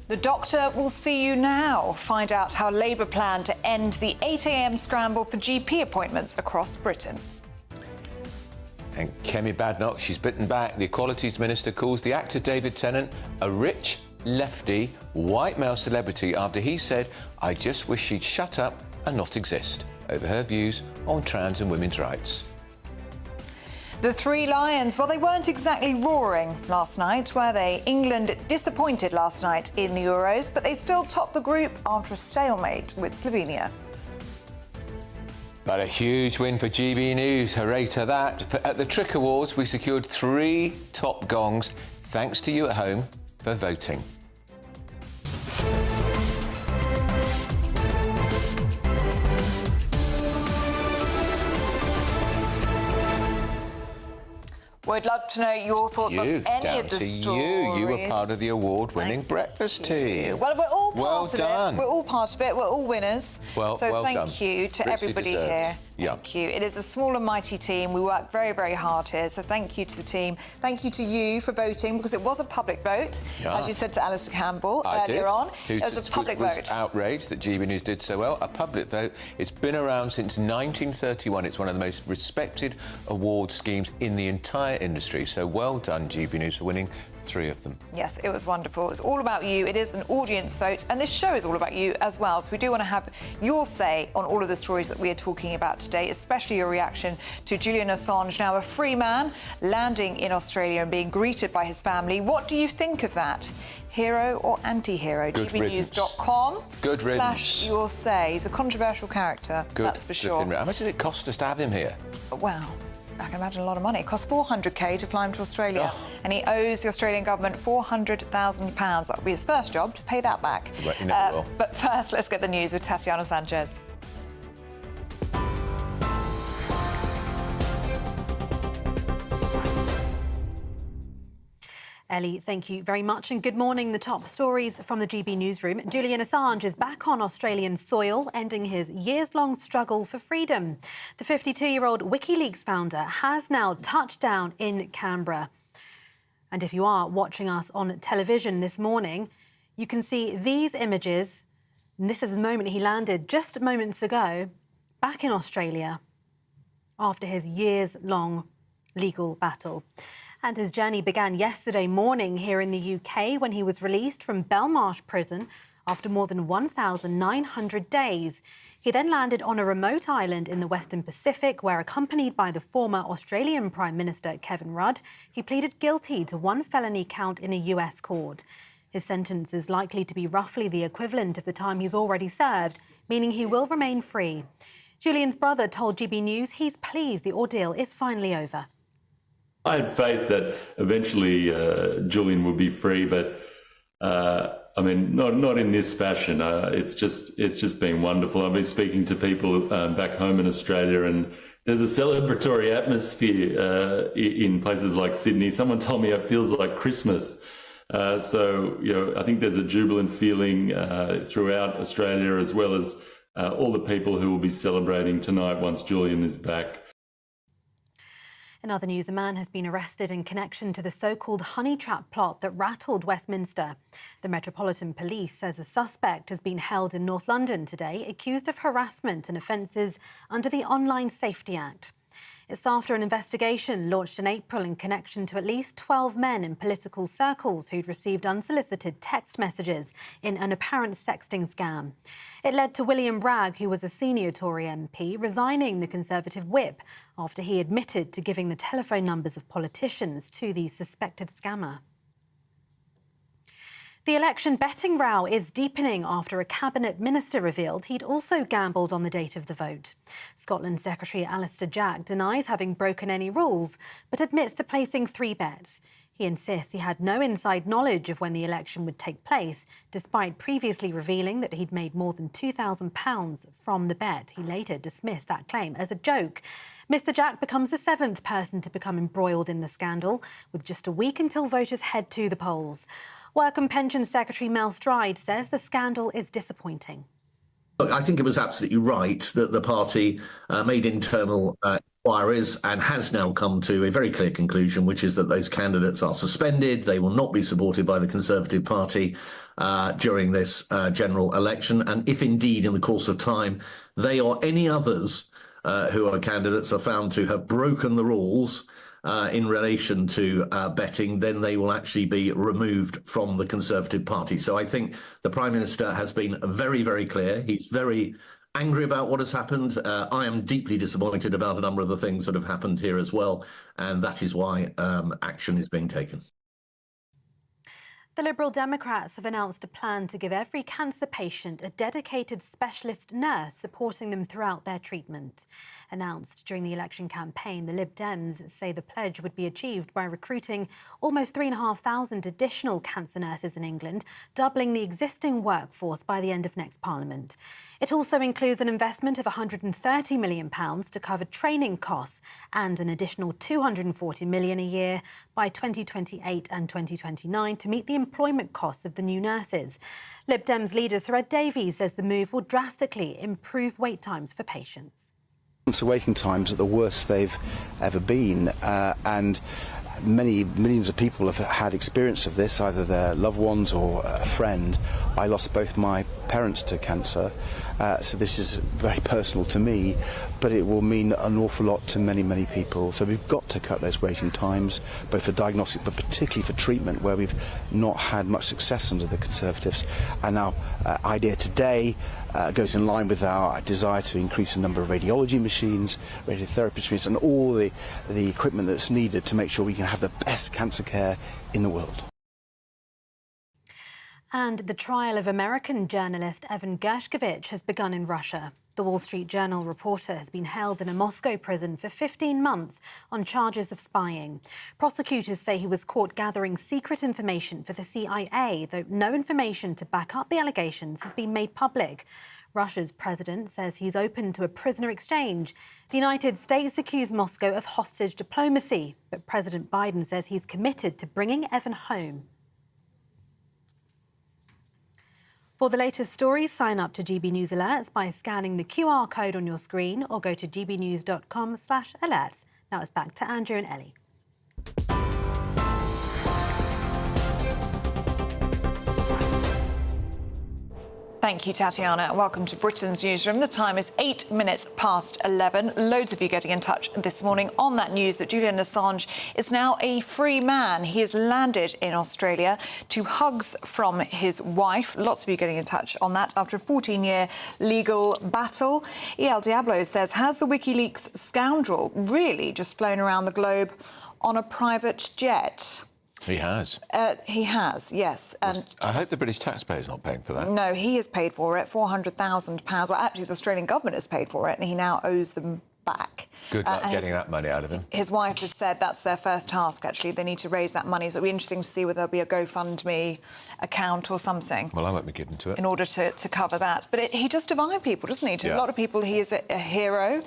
Speaker 21: The Doctor will see you now. Find out how Labour plan to end the 8 a.m. scramble for GP appointments across Britain.
Speaker 2: And Kemi Badenoch, she's bitten back. The Equalities Minister calls the actor David Tennant a rich, lefty, white male celebrity after he said, "I just wish she'd shut up and not exist," over her views on trans and women's rights.
Speaker 21: The Three Lions, well, they weren't exactly roaring last night, were they? England disappointed last night in the Euros, but they still topped the group after a stalemate with Slovenia.
Speaker 2: But a huge win for GB News, hooray to that. At the TRIC Awards, we secured 3 top gongs, thanks to you at home for voting.
Speaker 21: We'd love to know your thoughts on any of the stories.
Speaker 2: You were part of the award-winning breakfast team.
Speaker 21: Well, we're all part of
Speaker 2: done.
Speaker 21: it. We're all part of it. We're all winners.
Speaker 2: Well
Speaker 21: thank
Speaker 2: done.
Speaker 21: you to everybody here. Thank you. It is a small and mighty team. We work very, very hard here. So thank you to the team. Thank you to you for voting, because it was a public vote, as you said to Alistair Campbell earlier on. It was a public vote.
Speaker 2: Outraged that GB News did so well. A public vote. It's been around since 1931. It's one of the most respected award schemes in the entire industry. So well done, GB News, for winning 3 of them.
Speaker 21: Yes, it was wonderful. It's all about you. It is an audience vote, and this show is all about you as well. So we do want to have your say on all of the stories that we are talking about today, especially your reaction to Julian Assange, now a free man, landing in Australia and being greeted by his family. What do you think of that? Hero or anti-hero? GBnews.com.
Speaker 2: Good riddance.
Speaker 21: /your say. He's a controversial character, that's for sure.
Speaker 2: How much did it cost us to have him here?
Speaker 21: Well, I can imagine a lot of money. It costs $400k to fly him to Australia, and he owes the Australian government £400,000. That will be his first job, to pay that back. But first, let's get the news with Tatiana Sanchez.
Speaker 14: Ellie, thank you very much, and good morning. The top stories from the GB Newsroom. Julian Assange is back on Australian soil, ending his years-long struggle for freedom. The 52-year-old WikiLeaks founder has now touched down in Canberra. And if you are watching us on television this morning, you can see these images. And this is the moment he landed just moments ago, back in Australia, after his years-long legal battle. And his journey began yesterday morning here in the UK when he was released from Belmarsh prison after more than 1,900 days. He then landed on a remote island in the Western Pacific where, accompanied by the former Australian Prime Minister Kevin Rudd, he pleaded guilty to 1 felony count in a US court. His sentence is likely to be roughly the equivalent of the time he's already served, meaning he will remain free. Julian's brother told GB News he's pleased the ordeal is finally over.
Speaker 15: I had faith that eventually Julian would be free, but I mean, not in this fashion. It's just been wonderful. I've been speaking to people back home in Australia, and there's a celebratory atmosphere in places like Sydney. Someone told me it feels like Christmas. So, I think there's a jubilant feeling throughout Australia, as well as all the people who will be celebrating tonight once Julian is back.
Speaker 14: In other news, a man has been arrested in connection to the so-called Honeytrap plot that rattled Westminster. The Metropolitan Police says a suspect has been held in North London today, accused of harassment and offences under the Online Safety Act. It's after an investigation launched in April in connection to at least 12 men in political circles who'd received unsolicited text messages in an apparent sexting scam. It led to William Bragg, who was a senior Tory MP, resigning the Conservative whip after he admitted to giving the telephone numbers of politicians to the suspected scammer. The election betting row is deepening after a cabinet minister revealed he'd also gambled on the date of the vote. Scotland Secretary Alistair Jack denies having broken any rules, but admits to placing 3 bets. He insists he had no inside knowledge of when the election would take place, despite previously revealing that he'd made more than £2,000 from the bet. He later dismissed that claim as a joke. Mr Jack becomes the 7th person to become embroiled in the scandal, with just a week until voters head to the polls. Work and Pensions Secretary Mel Stride says the scandal is disappointing.
Speaker 16: Look, I think it was absolutely right that the party made internal inquiries and has now come to a very clear conclusion, which is that those candidates are suspended. They will not be supported by the Conservative Party during this general election. And if indeed in the course of time they or any others who are candidates are found to have broken the rules in relation to betting, then they will actually be removed from the Conservative Party. So I think the Prime Minister has been very, very clear. He's very angry about what has happened. I am deeply disappointed about a number of the things that have happened here as well, and that is why action is being taken.
Speaker 14: The Liberal Democrats have announced a plan to give every cancer patient a dedicated specialist nurse supporting them throughout their treatment. Announced during the election campaign, the Lib Dems say the pledge would be achieved by recruiting almost 3,500 additional cancer nurses in England, doubling the existing workforce by the end of next Parliament. It also includes an investment of £130 million to cover training costs and an additional £240 million a year by 2028 and 2029 to meet the employment costs of the new nurses. Lib Dems leader Sir Ed Davies says the move will drastically improve wait times for patients.
Speaker 17: Cancer waiting times are the worst they've ever been, and millions of people have had experience of this, either their loved ones or a friend. I lost both my parents to cancer, so this is very personal to me, but it will mean an awful lot to many, many people. So we've got to cut those waiting times, both for diagnostic but particularly for treatment, where we've not had much success under the Conservatives. And our idea today goes in line with our desire to increase the number of radiology machines, radiotherapy machines, and all the equipment that's needed to make sure we can have the best cancer care in the world.
Speaker 14: And the trial of American journalist Evan Gershkovich has begun in Russia. The Wall Street Journal reporter has been held in a Moscow prison for 15 months on charges of spying. Prosecutors say he was caught gathering secret information for the CIA, though no information to back up the allegations has been made public. Russia's president says he's open to a prisoner exchange. The United States accused Moscow of hostage diplomacy, but President Biden says he's committed to bringing Evan home. For the latest stories, sign up to GB News Alerts by scanning the QR code on your screen or go to gbnews.com/alerts. Now it's back to Andrew and Ellie.
Speaker 21: Thank you, Tatiana. Welcome to Britain's Newsroom. The time is 8 minutes past 11. Loads of you getting in touch this morning on that news that Julian Assange is now a free man. He has landed in Australia to hugs from his wife. Lots of you getting in touch on that after a 14-year legal battle. El Diablo says, has the WikiLeaks scoundrel really just flown around the globe on a private jet?
Speaker 2: He has.
Speaker 21: He has, yes. And
Speaker 2: I hope the British taxpayer's not paying for that.
Speaker 21: No, he has paid for it, £400,000. Well, actually, the Australian government has paid for it, and he now owes them back.
Speaker 2: Good luck getting that money out of him.
Speaker 21: His wife has said that's their first task, actually. They need to raise that money. So it'll be interesting to see whether there'll be a GoFundMe account or something.
Speaker 2: Well, I won't be getting to it.
Speaker 21: In order to cover that. But he does divide people, doesn't he? To a lot of people, he is a hero.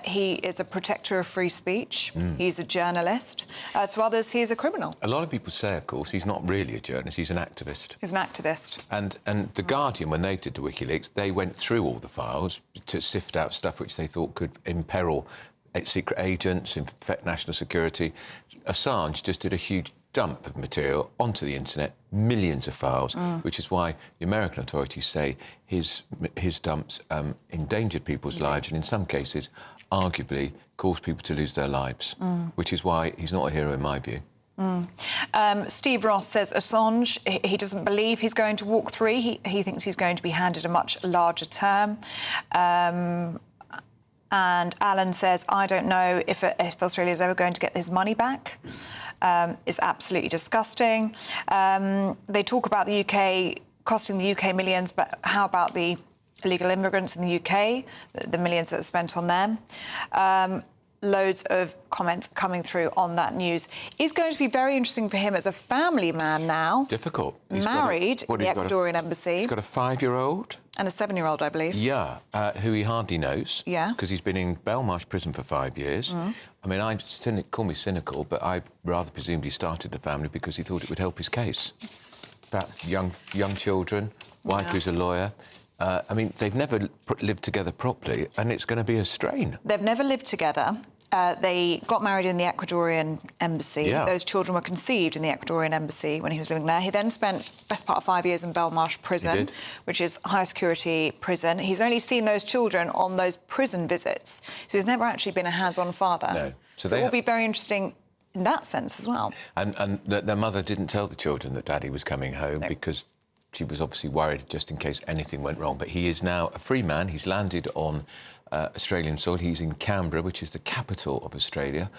Speaker 21: He is a protector of free speech. He's a journalist. To others, he is a criminal.
Speaker 2: A lot of people say, of course, he's not really a journalist, he's an activist.
Speaker 21: He's an activist.
Speaker 2: And The Guardian, when they did the WikiLeaks, they went through all the files to sift out stuff which they thought could imperil secret agents, infect national security. Assange just did a huge dump of material onto the internet, millions of files, which is why the American authorities say his dumps endangered people's lives and in some cases arguably caused people to lose their lives, which is why he's not a hero in my view.
Speaker 21: Steve Ross says Assange, he doesn't believe he's going to walk free. He thinks he's going to be handed a much larger term. And Alan says, I don't know if Australia's ever going to get his money back. It's absolutely disgusting. They talk about the UK costing the UK millions, but how about the illegal immigrants in the UK, the millions that are spent on them? Loads of comments coming through on that news. It's going to be very interesting for him as a family man now.
Speaker 2: Difficult.
Speaker 21: He's married in the Ecuadorian embassy.
Speaker 2: He's got a 5-year-old.
Speaker 21: And a 7-year-old, I believe.
Speaker 2: Yeah, who he hardly knows.
Speaker 21: Yeah.
Speaker 2: Because he's been in Belmarsh prison for 5 years. I mean, call me cynical, but I rather presumed he started the family because he thought it would help his case. About young children, wife who's a lawyer. I mean, they've never lived together properly, and it's going to be a strain.
Speaker 21: They've never lived together. They got married in the Ecuadorian embassy.
Speaker 2: Yeah.
Speaker 21: Those children were conceived in the Ecuadorian embassy when he was living there. He then spent best part of 5 years in Belmarsh prison, which is high security prison. He's only seen those children on those prison visits, so he's never actually been a hands-on father.
Speaker 2: No.
Speaker 21: So it will be very interesting in that sense as well.
Speaker 2: And their mother didn't tell the children that Daddy was coming home because she was obviously worried just in case anything went wrong. But he is now a free man. He's landed on Australian soil. He's in Canberra, which is the capital of Australia.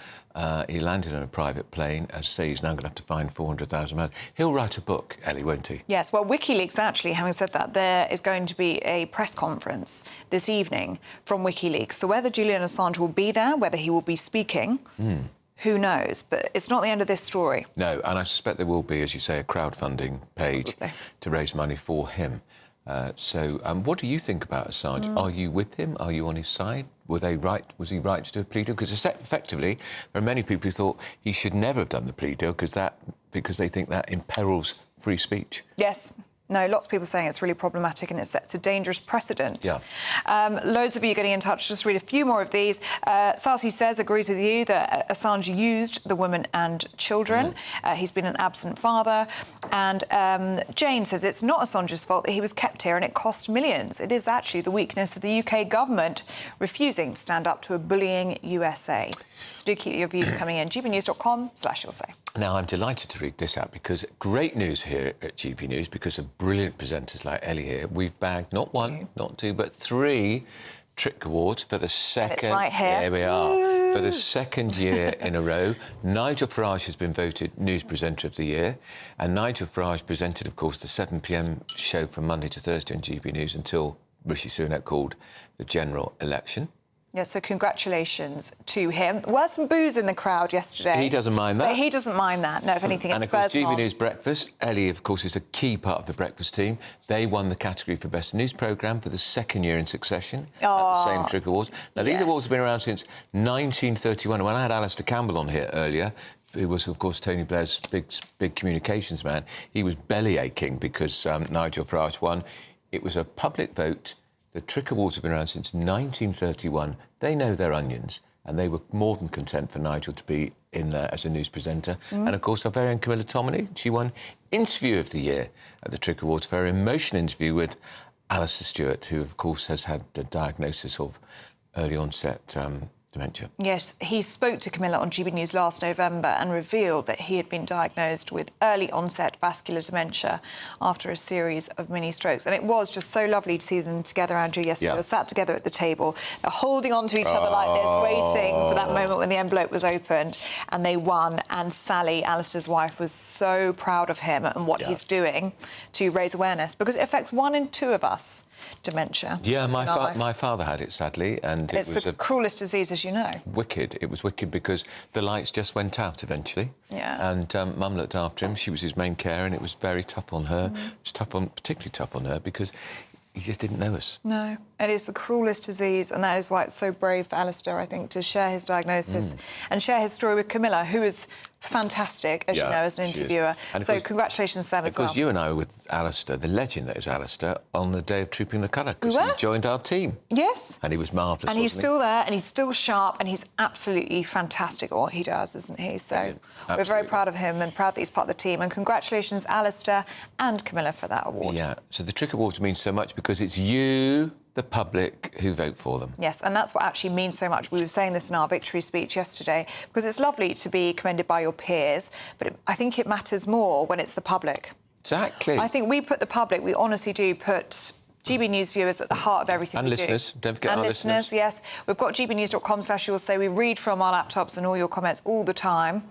Speaker 2: He landed on a private plane. As I say, he's now going to have to find £400,000. He'll write a book, Ellie, won't he?
Speaker 21: Yes, well, WikiLeaks, actually, having said that, there is going to be a press conference this evening from WikiLeaks. So whether Julian Assange will be there, whether he will be speaking, who knows? But it's not the end of this story.
Speaker 2: No, and I suspect there will be, as you say, a crowdfunding page to raise money for him. So what do you think about Assange? Are you with him? Are you on his side? Was he right to do a plea deal? Because effectively, there are many people who thought he should never have done the plea deal because they think that imperils free speech.
Speaker 21: Yes. No, lots of people saying it's really problematic and it sets a dangerous precedent.
Speaker 2: Yeah.
Speaker 21: Loads of you getting in touch. Just read a few more of these. Sarsi says, agrees with you that Assange used the women and children. He's been an absent father. And Jane says it's not Assange's fault that he was kept here and it cost millions. It is actually the weakness of the UK government refusing to stand up to a bullying USA. So do keep your views coming in. gbnews.com/you'll-say.
Speaker 2: Now, I'm delighted to read this out because great news here at GB News because of brilliant presenters like Ellie here. We've bagged not one, not two, but 3 TRIC Awards for the second...
Speaker 21: It's right here.
Speaker 2: There we are. For the second year in a row. Nigel Farage has been voted News Presenter of the Year. And Nigel Farage presented, of course, the 7 p.m. show from Monday to Thursday on GB News until Rishi Sunak called the general election.
Speaker 21: Yeah, so congratulations to him. There were some boos in the crowd yesterday.
Speaker 2: He doesn't mind that.
Speaker 21: But he doesn't mind that. No, if anything, it spurs him on.
Speaker 2: And, of course, GB News Breakfast. Ellie, of course, is a key part of the breakfast team. They won the category for Best News Programme for the 2nd year in succession at the same TRIC Awards. Now, these awards have been around since 1931. When I had Alistair Campbell on here earlier, who was, of course, Tony Blair's big communications man, he was belly aching because Nigel Farage won. It was a public vote. The TRIC Awards have been around since 1931. They know their onions, and they were more than content for Nigel to be in there as a news presenter. And, of course, our very own Camilla Tominey, she won Interview of the Year at the TRIC Awards for her emotional interview with Alistair Stewart, who, of course, has had the diagnosis of early-onset dementia.
Speaker 21: Yes, he spoke to Camilla on GB News last November and revealed that he had been diagnosed with early-onset vascular dementia after a series of mini-strokes. And it was just so lovely to see them together, Andrew, yesterday. They were sat together at the table. They're holding on to each other like this, waiting for that moment when the envelope was opened. And they won. And Sally, Alistair's wife, was so proud of him and what he's doing to raise awareness, because it affects 1 in 2 of us. dementia.
Speaker 2: Yeah, my father had it, sadly, and
Speaker 21: it's the cruelest disease, as you know.
Speaker 2: Wicked. It was wicked because the lights just went out eventually.
Speaker 21: Yeah.
Speaker 2: And Mum looked after him. She was his main carer, and it was very tough on her. It was particularly tough on her because he just didn't know us.
Speaker 21: No, it is the cruelest disease, and that is why it's so brave for Alistair, I think, to share his diagnosis and share his story with Camilla, who is fantastic, as you know, as an interviewer. So congratulations to them as well.
Speaker 2: Because you and I were with Alistair, the legend that is Alistair, on the day of Trooping the Colour, because he joined our team.
Speaker 21: Yes.
Speaker 2: And he was marvellous,
Speaker 21: and he's still there, and he's still sharp, and he's absolutely fantastic at what he does, isn't he? So we're very proud of him and proud that he's part of the team. And congratulations, Alistair and Camilla, for that award.
Speaker 2: Yeah, so the TRIC Award means so much because it's you, the public, who vote for them.
Speaker 21: Yes, and that's what actually means so much. We were saying this in our victory speech yesterday, because it's lovely to be commended by your peers, but I think it matters more when it's the public.
Speaker 2: Exactly.
Speaker 21: I think we put the public, we honestly do put GB News viewers at the heart of everything we do.
Speaker 2: And listeners, don't forget our listeners.
Speaker 21: Yes. We've got gbnews.com/you'll we read from our laptops and all your comments all the time.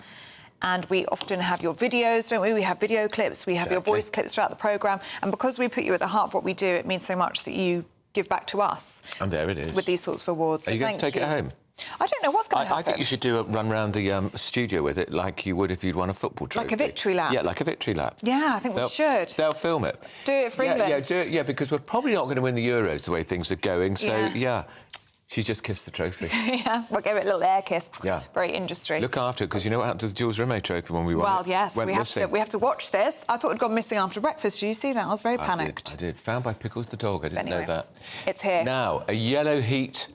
Speaker 21: And we often have your videos, don't we? We have video clips, we have your voice clips throughout the programme. And because we put you at the heart of what we do, it means so much that you give back to us.
Speaker 2: And there it is.
Speaker 21: With these sorts of awards.
Speaker 2: Are you going to take it home?
Speaker 21: I don't know what's going to happen.
Speaker 2: I think you should do a run round the studio with it like you would if you'd won a football trophy.
Speaker 21: Like a victory lap?
Speaker 2: Yeah, like a victory lap.
Speaker 21: Yeah, I think we should.
Speaker 2: They'll film it.
Speaker 21: Do it for England.
Speaker 2: Yeah, do it, yeah, because we're probably not going to win the Euros the way things are going, so, yeah. She just kissed the trophy.
Speaker 21: Yeah, we'll give it a little air kiss.
Speaker 2: Yeah.
Speaker 21: Very industry.
Speaker 2: Look after it, because you know what happened to the Jules Rimet trophy when we won
Speaker 21: Well,
Speaker 2: it?
Speaker 21: yes, we have to watch this. I thought it had gone missing after breakfast. Did you see that? I was very panicked.
Speaker 2: I did. Found by Pickles the dog. I didn't know that.
Speaker 21: It's here.
Speaker 2: Now, a yellow heat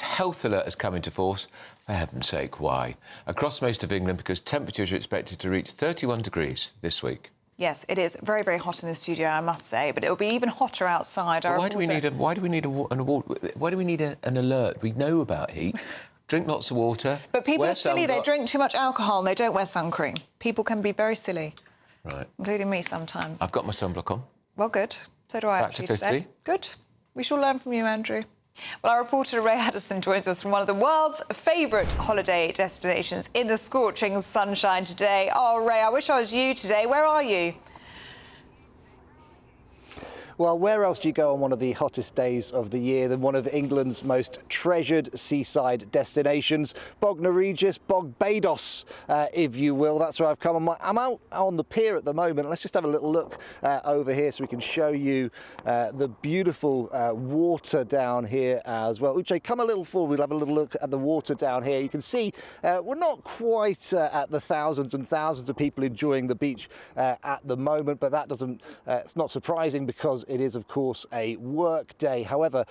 Speaker 2: health alert has come into force. For heaven's sake, why? Across most of England, because temperatures are expected to reach 31 degrees this week.
Speaker 21: Yes, it is very, very hot in the studio, I must say, but it'll be even hotter outside.
Speaker 2: Why do we need an award? Why do we need an alert? We know about heat. Drink lots of water.
Speaker 21: But people are silly. They drink too much alcohol and they don't wear sun cream. People can be very silly.
Speaker 2: Right.
Speaker 21: Including me sometimes.
Speaker 2: I've got my sunblock on.
Speaker 21: Well, good. So do I,
Speaker 2: Back to 50.
Speaker 21: today. Good. We shall learn from you, Andrew. Well, our reporter Ray Addison joins us from one of the world's favourite holiday destinations in the scorching sunshine today. Oh, Ray, I wish I was you today. Where are you?
Speaker 7: Well, where else do you go on one of the hottest days of the year than one of England's most treasured seaside destinations? Bognor Regis, Barbados, if you will. That's where I've come. I'm out on the pier at the moment. Let's just have a little look over here so we can show you the beautiful water down here as well. Uche, come a little forward. We'll have a little look at the water down here. You can see we're not quite at the thousands and thousands of people enjoying the beach at the moment, but that doesn't, it's not surprising because it is, of course, a work day. However,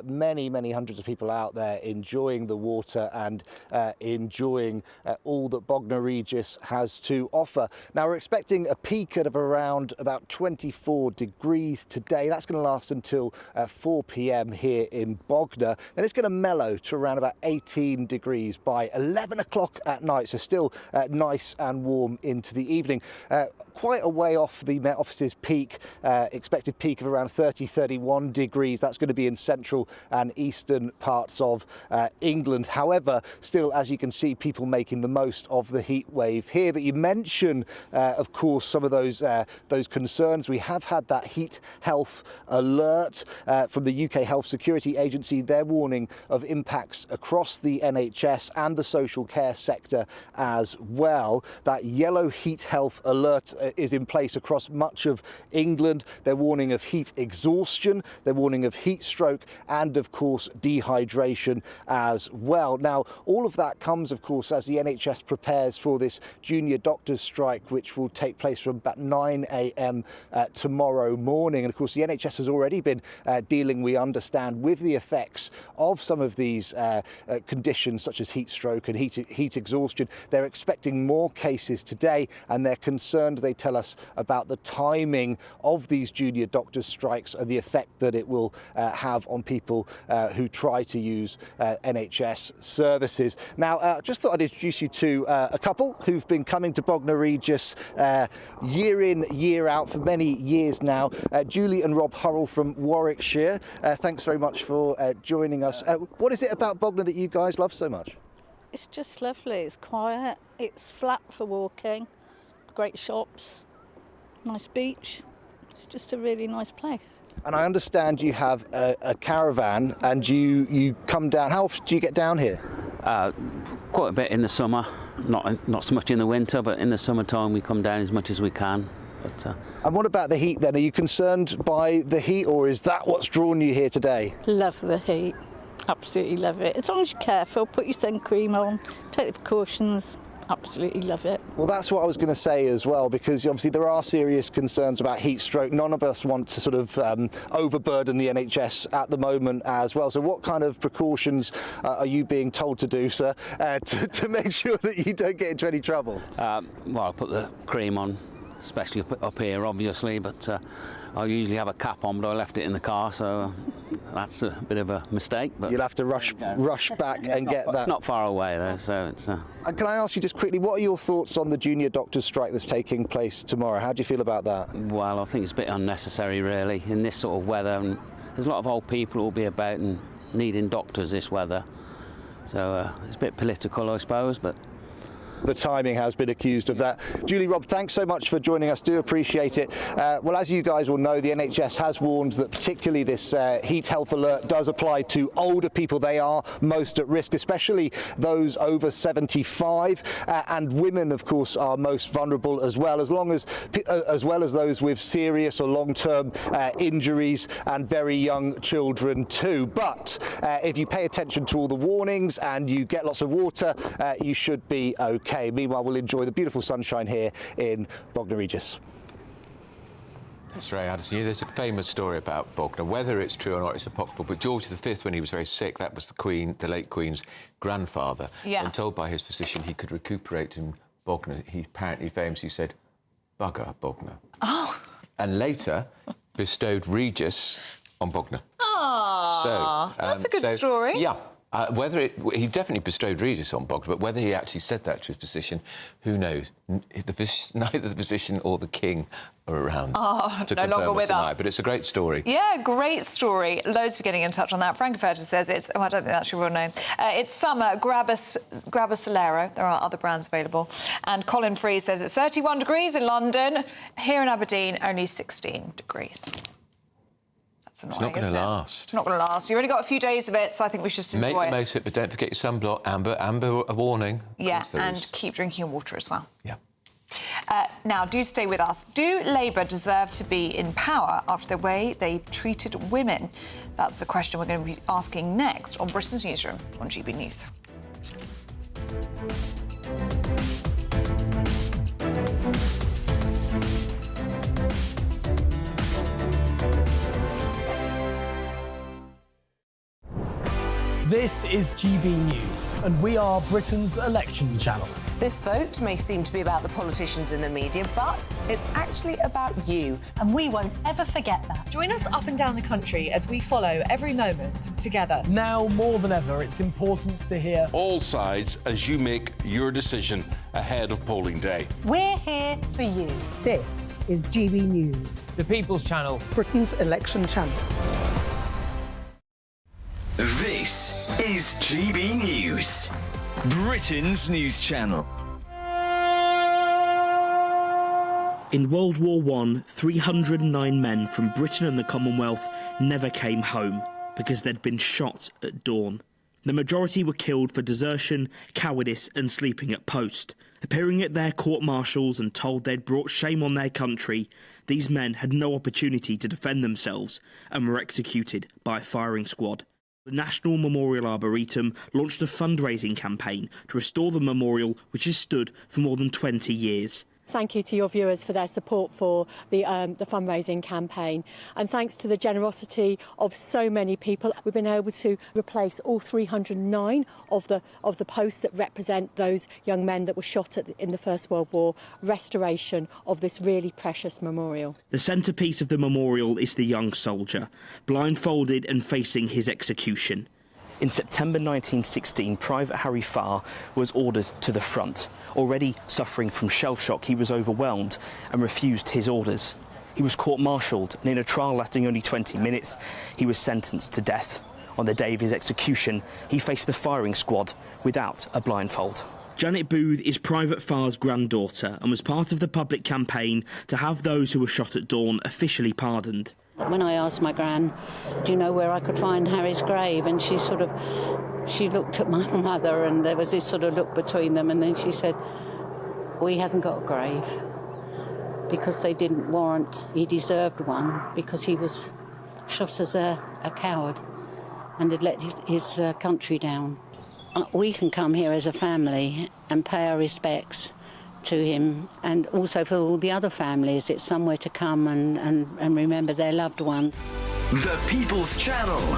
Speaker 7: many hundreds of people out there enjoying the water and enjoying all that Bognor Regis has to offer. Now, we're expecting a peak at around about 24 degrees today. That's going to last until 4 p.m. here in Bognor. Then it's going to mellow to around about 18 degrees by 11 o'clock at night. So still nice and warm into the evening. Quite a way off the Met Office's peak, expected peak of around 30-31 degrees. That's going to be in central and eastern parts of England. However, still, as you can see, people making the most of the heat wave here. But you mention, of course, some of those concerns. We have had that heat health alert from the UK Health Security Agency. They're warning of impacts across the NHS and the social care sector as well. That yellow heat health alert is in place across much of England. They're warning of heat exhaustion, they're warning of heat stroke, and of course dehydration as well. Now, all of that comes, of course, as the NHS prepares for this junior doctors' strike, which will take place from about 9 a.m. Tomorrow morning. And of course, the NHS has already been dealing, we understand, with the effects of some of these conditions, such as heat stroke and heat exhaustion. They're expecting more cases today, and they're concerned, they tell us, about the timing of these junior doctors' strikes and the effect that it will have on people who try to use NHS services. Now, just thought I'd introduce you to a couple who've been coming to Bognor Regis year in, year out for many years now. Julie and Rob Hurrell from Warwickshire. Thanks very much for joining us. What is it about Bognor that you guys love so much?
Speaker 18: It's just lovely. It's quiet. It's flat for walking. Great shops. Nice beach. It's just a really nice place.
Speaker 7: And I understand you have a caravan and you come down. How often do you get down here?
Speaker 8: Quite a bit in the summer, not so much in the winter, but in the summertime we come down as much as we can. But,
Speaker 7: and what about the heat then? Are you concerned by the heat, or is that what's drawn you here today?
Speaker 18: Love the heat. Absolutely love it. As long as you're careful, put your sun cream on, take the precautions. Absolutely love it.
Speaker 7: Well, that's what I was going to say as well, because obviously there are serious concerns about heat stroke. None of us want to sort of overburden the NHS at the moment as well. So what kind of precautions are you being told to do, sir, to make sure that you don't get into any trouble?
Speaker 8: well, I put the cream on, especially up here, obviously, but I usually have a cap on, but I left it in the car, so that's a bit of a mistake. But
Speaker 7: you'll have to rush back and get that.
Speaker 8: It's not far away, though, so it's...
Speaker 7: And can I ask you just quickly, what are your thoughts on the junior doctors' strike that's taking place tomorrow? How do you feel about that?
Speaker 8: Well, I think it's a bit unnecessary, really, in this sort of weather. And there's a lot of old people who will be about and needing doctors this weather. So it's a bit political, I suppose, but...
Speaker 7: The timing has been accused of that. Julie, Rob, thanks so much for joining us. Do appreciate it. Well, as you guys will know, the NHS has warned that particularly this heat health alert does apply to older people. They are most at risk, especially those over 75, and women, of course, are most vulnerable as well, as well as those with serious or long-term injuries and very young children too. But if you pay attention to all the warnings and you get lots of water, you should be okay. Meanwhile, we'll enjoy the beautiful sunshine here in Bognor Regis.
Speaker 2: That's right, Addison. There's a famous story about Bognor. Whether it's true or not, it's apocryphal. But George V, when he was very sick, that was the late Queen's grandfather.
Speaker 21: Yeah.
Speaker 2: And told by his physician he could recuperate in Bognor. He apparently famously said, "Bugger Bognor."
Speaker 21: Oh.
Speaker 2: And later bestowed Regis on Bognor.
Speaker 21: Oh, that's a good story.
Speaker 2: Yeah. He definitely bestowed Regis on Bognor, but whether he actually said that to his physician, who knows? Neither the physician or the king are around to
Speaker 21: no longer with us.
Speaker 2: But it's a great story.
Speaker 21: Yeah, great story. Loads for getting in touch on that. Frankfurter says it's... Oh, I don't think that's your real name. It's summer. Grab a Solero. There are other brands available. And Colin Free says it's 31 degrees in London. Here in Aberdeen, only 16 degrees. Annoying,
Speaker 2: it's not going to last.
Speaker 21: It's not going to last. You've only got a few days of it, so I think we should just enjoy it.
Speaker 2: Make the most of it, but don't forget your sunblock. Amber, a warning.
Speaker 21: Yeah, and keep drinking your water as well.
Speaker 2: Yeah.
Speaker 21: Now, do stay with us. Do Labour deserve to be in power after the way they've treated women? That's the question we're going to be asking next on Britain's Newsroom on GB News.
Speaker 9: This is GB News, and we are Britain's election channel.
Speaker 19: This vote may seem to be about the politicians in the media, but it's actually about you.
Speaker 20: And we won't ever forget that. Join us up and down the country as we follow every moment together.
Speaker 9: Now, more than ever, it's important to hear
Speaker 25: all sides as you make your decision ahead of polling day.
Speaker 20: We're here for you.
Speaker 26: This is GB News,
Speaker 3: the People's Channel,
Speaker 26: Britain's election channel.
Speaker 27: This is GB News, Britain's news channel.
Speaker 28: In World War I, 309 men from Britain and the Commonwealth never came home because they'd been shot at dawn. The majority were killed for desertion, cowardice and sleeping at post. Appearing at their court-martials and told they'd brought shame on their country, these men had no opportunity to defend themselves and were executed by a firing squad. The National Memorial Arboretum launched a fundraising campaign to restore the memorial, which has stood for more than 20 years.
Speaker 29: Thank you to your viewers for their support for the fundraising campaign. And thanks to the generosity of so many people, we've been able to replace all 309 of the posts that represent those young men that were shot in the First World War, restoration of this really precious memorial.
Speaker 28: The centrepiece of the memorial is the young soldier, blindfolded and facing his execution. In September 1916, Private Harry Farr was ordered to the front. Already suffering from shell shock, he was overwhelmed and refused his orders. He was court-martialed, and in a trial lasting only 20 minutes, he was sentenced to death. On the day of his execution, he faced the firing squad without a blindfold. Janet Booth is Private Farr's granddaughter and was part of the public campaign to have those who were shot at dawn officially pardoned.
Speaker 1: When I asked my gran, do you know where I could find Harry's grave? And she looked at my mother and there was this sort of look between them, and then she said, well, he hasn't got a grave because they didn't warrant, he deserved one because he was shot as a coward and had let his country down. We can come here as a family and pay our respects to him, and also for all the other families, it's somewhere to come and remember their loved ones.
Speaker 27: The People's Channel.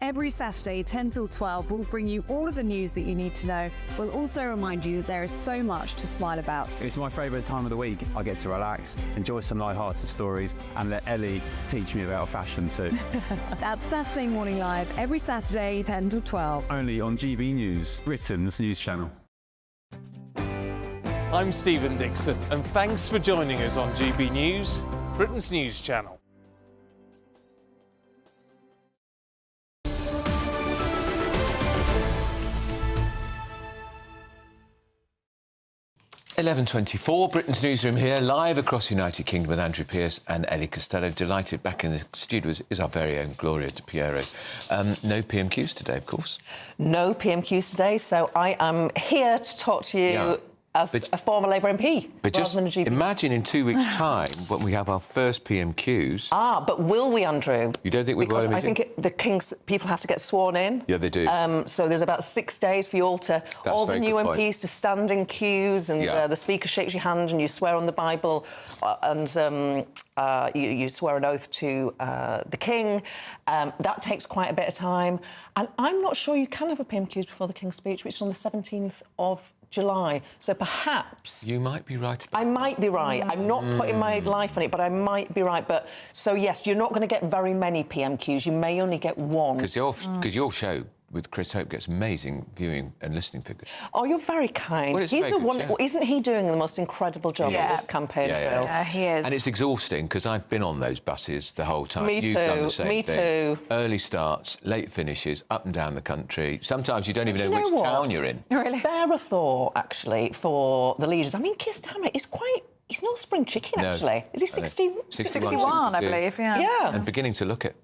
Speaker 5: Every Saturday, 10 till 12, we'll bring you all of the news that you need to know. We'll also remind you that there is so much to smile about.
Speaker 6: It's my favourite time of the week. I get to relax, enjoy some light-hearted stories, and let Ellie teach me about fashion too.
Speaker 5: That's Saturday Morning Live, every Saturday, 10 till 12.
Speaker 6: Only on GB News, Britain's news channel.
Speaker 10: I'm Stephen Dixon, and thanks for joining us on GB News, Britain's news channel.
Speaker 2: (11:24), Britain's newsroom here, live across the United Kingdom with Andrew Pearce and Ellie Costello. Delighted back in the studio is our very own Gloria De Piero. No PMQs today, of course.
Speaker 11: No PMQs today, so I am here to talk to you as a former Labour MP.
Speaker 2: But just imagine in 2 weeks' time when we have our first PMQs.
Speaker 11: But will we, Andrew?
Speaker 2: You don't think we will?
Speaker 11: Because I think the King's people have to get sworn in.
Speaker 2: Yeah, they do.
Speaker 11: So there's about 6 days for you all to, all the new MPs to stand in queues, and the Speaker shakes your hand and you swear on the Bible, and you swear an oath to the King. That takes quite a bit of time. And I'm not sure you can have a PMQs before the King's speech, which is on the 17th of July. So perhaps...
Speaker 2: You might be right.
Speaker 11: I might be right. I'm not putting my life on it, but I might be right. But so, yes, you're not going to get very many PMQs. You may only get one.
Speaker 2: Because your show with Chris Hope gets amazing viewing and listening figures.
Speaker 11: Oh, you're very kind.
Speaker 2: Well,
Speaker 11: He's isn't he doing the most incredible job of this campaign trail? Yeah, he is.
Speaker 2: And it's exhausting because I've been on those buses the whole time.
Speaker 11: Me
Speaker 2: You've
Speaker 11: too.
Speaker 2: done the same
Speaker 11: Me
Speaker 2: thing.
Speaker 11: too.
Speaker 2: Early starts, late finishes, up and down the country. Sometimes you don't even know which town you're in.
Speaker 11: Really? Spare a thought, actually, for the leaders. I mean, Keir Starmer is quite... He's no spring chicken, actually. Is he 60,
Speaker 21: 61, I believe, yeah.
Speaker 2: And beginning to look at...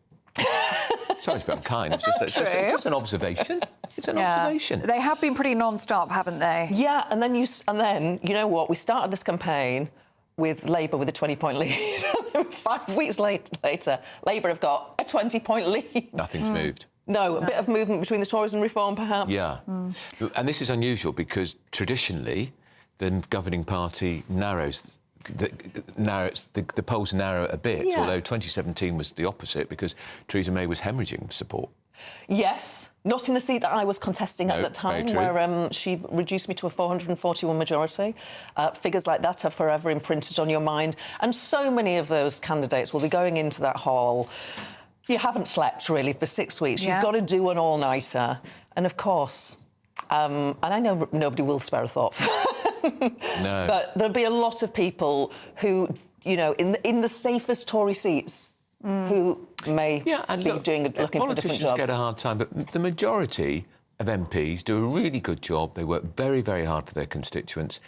Speaker 2: Sorry to be unkind. It's just an observation. It's an observation.
Speaker 21: They have been pretty non-stop, haven't they?
Speaker 11: Yeah, and then you know what? We started this campaign with Labour with a 20-point lead. And then 5 weeks later, Labour have got a 20-point lead.
Speaker 2: Nothing's moved.
Speaker 11: No, a bit of movement between the Tories and Reform, perhaps.
Speaker 2: Yeah. And this is unusual because traditionally the governing party narrows... The polls narrow a bit, although 2017 was the opposite because Theresa May was hemorrhaging support.
Speaker 11: Yes, not in the seat that I was contesting at that time, where she reduced me to a 441 majority. Figures like that are forever imprinted on your mind. And so many of those candidates will be going into that hall. You haven't slept, really, for 6 weeks. You've got to do an all-nighter. And, of course, and I know nobody will spare a thought
Speaker 2: No.
Speaker 11: But there'll be a lot of people who, you know, in the safest Tory seats, who may be looking for a different job.
Speaker 2: Politicians get a hard time, but the majority of MPs do a really good job. They work very, very hard for their constituents,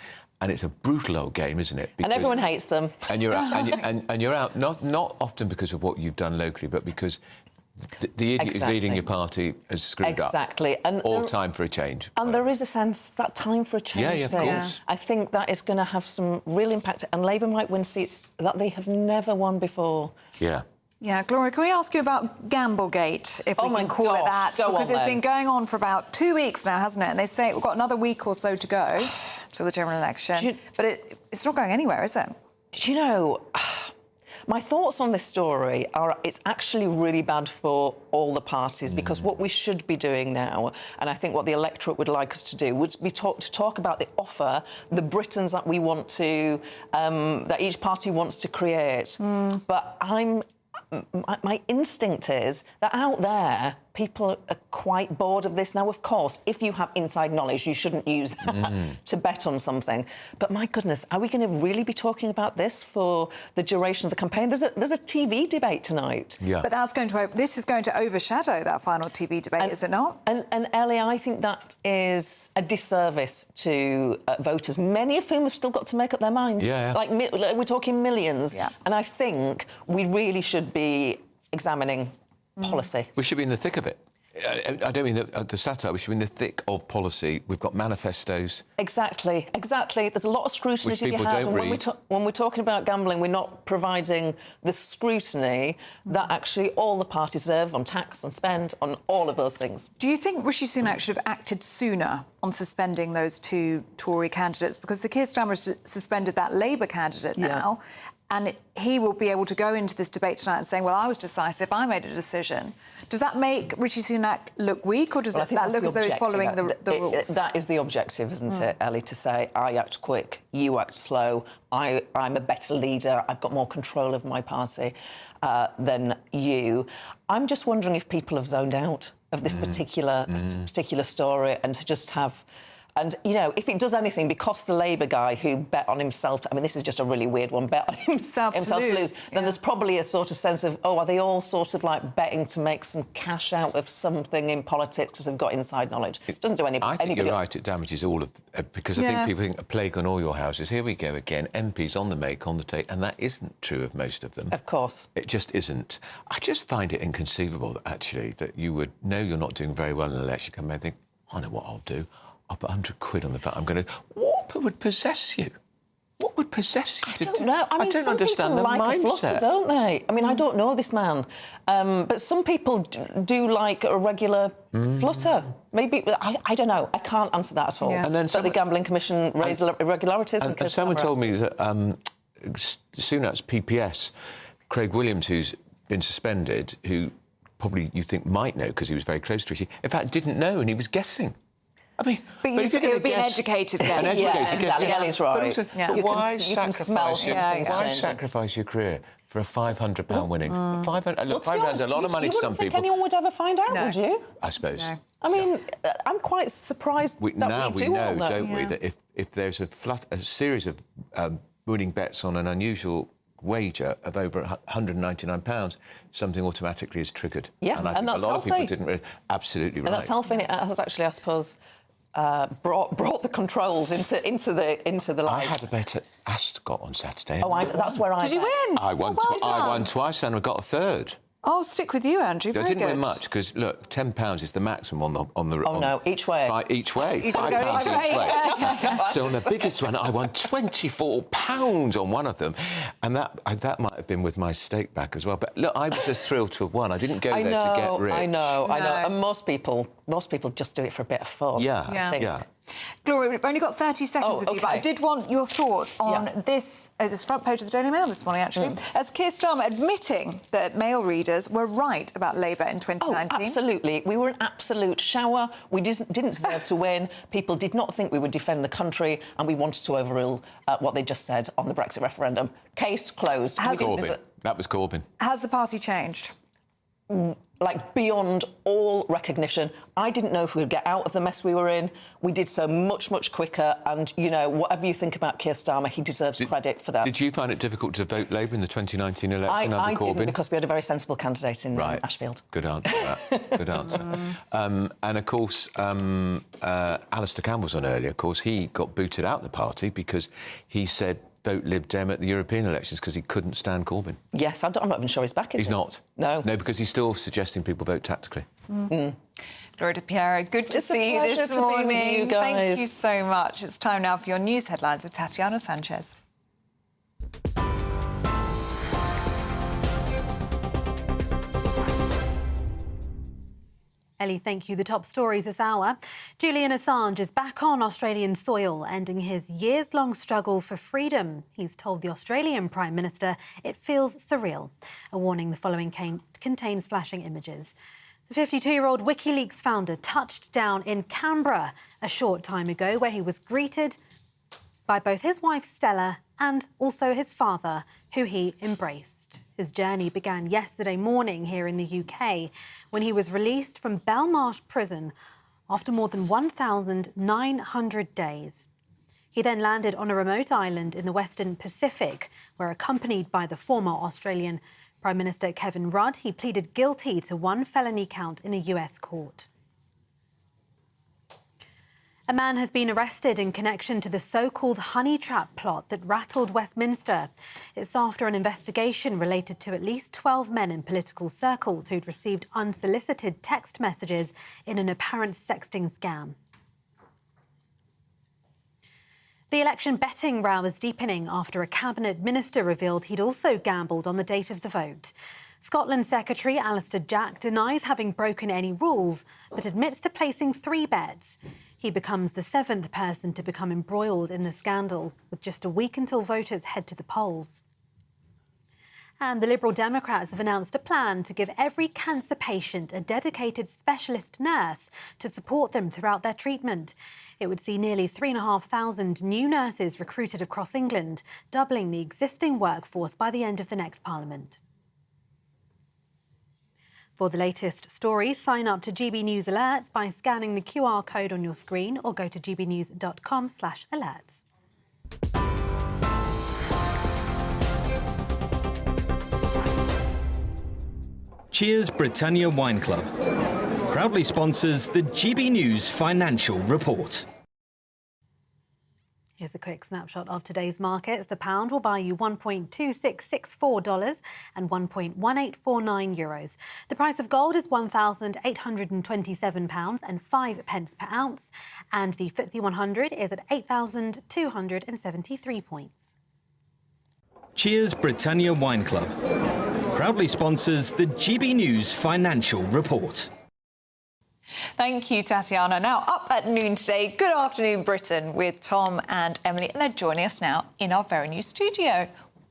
Speaker 2: and it's a brutal old game, isn't it?
Speaker 11: And everyone hates them.
Speaker 2: And you're out, and you're out not often because of what you've done locally, but because the idiot who's leading your party has screwed up.
Speaker 11: Exactly. And
Speaker 2: all time for a change.
Speaker 11: And there is a sense that time for a change
Speaker 2: thing. Of course.
Speaker 11: I think that is going to have some real impact, and Labour might win seats that they have never won before.
Speaker 2: Yeah.
Speaker 21: Yeah, Gloria, can we ask you about Gamblegate, if we can call it that? Because it's been going on for about 2 weeks now, hasn't it? And they say we've got another week or so to go to the general election. But it's not going anywhere, is it?
Speaker 11: Do you know... My thoughts on this story are it's actually really bad for all the parties because what we should be doing now, and I think what the electorate would like us to do, would be talk about the offer, the Britons that we want to, that each party wants to create. But my instinct is that out there, people are quite bored of this now. Of course, if you have inside knowledge, you shouldn't use that to bet on something. But my goodness, are we going to really be talking about this for the duration of the campaign? There's a TV debate tonight.
Speaker 2: Yeah.
Speaker 21: But this is going to overshadow that final TV debate, is it not?
Speaker 11: And Ellie, I think that is a disservice to voters, many of whom have still got to make up their minds.
Speaker 2: Yeah.
Speaker 11: Like, we're talking millions. Yeah. And I think we really should be examining policy.
Speaker 2: We should be in the thick of it. I don't mean the satire. We should be in the thick of policy. We've got manifestos.
Speaker 11: Exactly. There's a lot of scrutiny
Speaker 2: Which
Speaker 11: to be
Speaker 2: people
Speaker 11: had.
Speaker 2: don't
Speaker 11: And
Speaker 2: read.
Speaker 11: when we're talking about gambling, we're not providing the scrutiny that actually all the parties deserve on tax, on spend, on all of those things.
Speaker 21: Do you think Rishi Sunak should have acted sooner on suspending those two Tory candidates? Because Sir Keir Starmer has suspended that Labour candidate now, and he will be able to go into this debate tonight and saying, well, I was decisive, I made a decision. Does that make Rishi Sunak look weak, or does that look as though he's following the rules?
Speaker 11: That is the objective, isn't it, Ellie, to say, I act quick, you act slow, I'm a better leader, I've got more control of my party than you. I'm just wondering if people have zoned out of this particular story and just have... And, you know, if it does anything, because the Labour guy who bet on himself... I mean, this is just a really weird one, bet on himself to lose. Then there's probably a sort of sense of, oh, are they all sort of, like, betting to make some cash out of something in politics because they've got inside knowledge? It doesn't do anybody...
Speaker 2: I think you're right, it damages all of... because I think people think a plague on all your houses. Here we go again, MPs on the make, on the take, and that isn't true of most of them.
Speaker 11: Of course.
Speaker 2: It just isn't. I just find it inconceivable, actually, that you would know you're not doing very well in an election campaign and think, I know what I'll do. I'll put 100 quid on the fact I'm going to... What would possess you? What would possess you?
Speaker 11: I don't know. I mean,
Speaker 2: don't
Speaker 11: some
Speaker 2: understand
Speaker 11: people
Speaker 2: the
Speaker 11: like a flutter,
Speaker 2: mindset.
Speaker 11: don't they? I mean, I don't know this man, but some people do like a regular flutter. Maybe I don't know. I can't answer that at all.
Speaker 2: And then
Speaker 11: the Gambling Commission raised irregularities.
Speaker 2: And someone told me that Sunak's PPS, Craig Williams, who's been suspended, who probably you think might know because he was very close to Rishi, in fact didn't know and he was guessing. I mean,
Speaker 21: but if you're going to be an educated guess.
Speaker 2: An educated guess.
Speaker 11: Ellie's right.
Speaker 2: But, also, but why sacrifice your career for a £500 winning? Look, £500 is a lot of money to some people.
Speaker 11: You wouldn't think anyone would ever find out, would you?
Speaker 2: I suppose.
Speaker 11: No. I mean, I'm quite surprised
Speaker 2: now we
Speaker 11: do
Speaker 2: know,
Speaker 11: all that.
Speaker 2: don't we, that if there's a series of winning bets on an unusual wager of over £199, something automatically is triggered.
Speaker 11: Yeah,
Speaker 2: and I think
Speaker 11: that's
Speaker 2: a lot
Speaker 11: healthy.
Speaker 2: of people didn't really... Absolutely right.
Speaker 11: And that's healthy. It has actually, I suppose, brought the controls into the light.
Speaker 2: I had a bet at Ascot on Saturday.
Speaker 11: That's where I
Speaker 21: Did you win?
Speaker 2: I won. I won twice and I got a third.
Speaker 21: I'll stick with you, Andrew.
Speaker 2: I didn't win much because look, £10 is the maximum on the.
Speaker 11: Oh no, each way.
Speaker 2: Each way.
Speaker 21: You
Speaker 2: £5
Speaker 21: go
Speaker 2: each way. So on the biggest one, I won £24 on one of them, and that might have been with my stake back as well. But look, I was just thrilled to have won. I didn't go there to get rich.
Speaker 11: I know. And most people just do it for a bit of fun.
Speaker 2: Yeah.
Speaker 21: Gloria, we've only got 30 seconds with you, but I did want your thoughts on this front page of the Daily Mail this morning, actually. As Keir Starmer admitting that Mail readers were right about Labour in 2019.
Speaker 11: Oh, absolutely. We were an absolute shower. We didn't deserve to win. People did not think we would defend the country, and we wanted to overrule what they just said on the Brexit referendum. Case closed.
Speaker 2: That was Corbyn.
Speaker 21: Has the party changed?
Speaker 11: Like, beyond all recognition. I didn't know if we would get out of the mess we were in. We did so much, much quicker. And, you know, whatever you think about Keir Starmer, he deserves credit for that.
Speaker 2: Did you find it difficult to vote Labour in the 2019 election under Corbyn?
Speaker 11: I didn't, because we had a very sensible candidate in Ashfield.
Speaker 2: Good answer, that. Good answer. And, of course, Alistair Campbell was on earlier. Of course, he got booted out of the party because he said vote Lib Dem at the European elections because he couldn't stand Corbyn.
Speaker 11: Yes, I'm not even sure he's back, is he?
Speaker 2: He's not.
Speaker 11: No.
Speaker 2: No, because he's still suggesting people vote tactically.
Speaker 21: Gloria De Piero, good to see you this morning.
Speaker 11: Be with you guys.
Speaker 21: Thank you so much. It's time now for your news headlines with Tatiana Sanchez.
Speaker 14: Ellie, thank you. The top stories this hour. Julian Assange is back on Australian soil, ending his years-long struggle for freedom. He's told the Australian Prime Minister it feels surreal. A warning the following contains flashing images. The 52-year-old WikiLeaks founder touched down in Canberra a short time ago, where he was greeted by both his wife Stella and also his father, who he embraced. His journey began yesterday morning here in the UK when he was released from Belmarsh prison after more than 1,900 days. He then landed on a remote island in the Western Pacific, where, accompanied by the former Australian Prime Minister Kevin Rudd, he pleaded guilty to one felony count in a US court. A man has been arrested in connection to the so-called Honeytrap plot that rattled Westminster. It's after an investigation related to at least 12 men in political circles who'd received unsolicited text messages in an apparent sexting scam. The election betting row is deepening after a cabinet minister revealed he'd also gambled on the date of the vote. Scotland Secretary Alistair Jack denies having broken any rules, but admits to placing 3 bets. He becomes the 7th person to become embroiled in the scandal, with just a week until voters head to the polls. And the Liberal Democrats have announced a plan to give every cancer patient a dedicated specialist nurse to support them throughout their treatment. It would see nearly 3,500 new nurses recruited across England, doubling the existing workforce by the end of the next Parliament. For the latest stories, sign up to GB News Alerts by scanning the QR code on your screen or go to gbnews.com/alerts.
Speaker 4: Cheers Britannia Wine Club proudly sponsors the GB News Financial Report.
Speaker 14: Here's a quick snapshot of today's markets. The pound will buy you $1.2664 and €1.1849 euros. The price of gold is £1,827 and 5 pence per ounce, and the FTSE 100 is at 8,273 points.
Speaker 4: Cheers Britannia Wine Club proudly sponsors the GB News Financial Report.
Speaker 21: Thank you, Tatiana. Now, up at noon today, Good Afternoon Britain with Tom and Emily, and they're joining us now in our very new studio.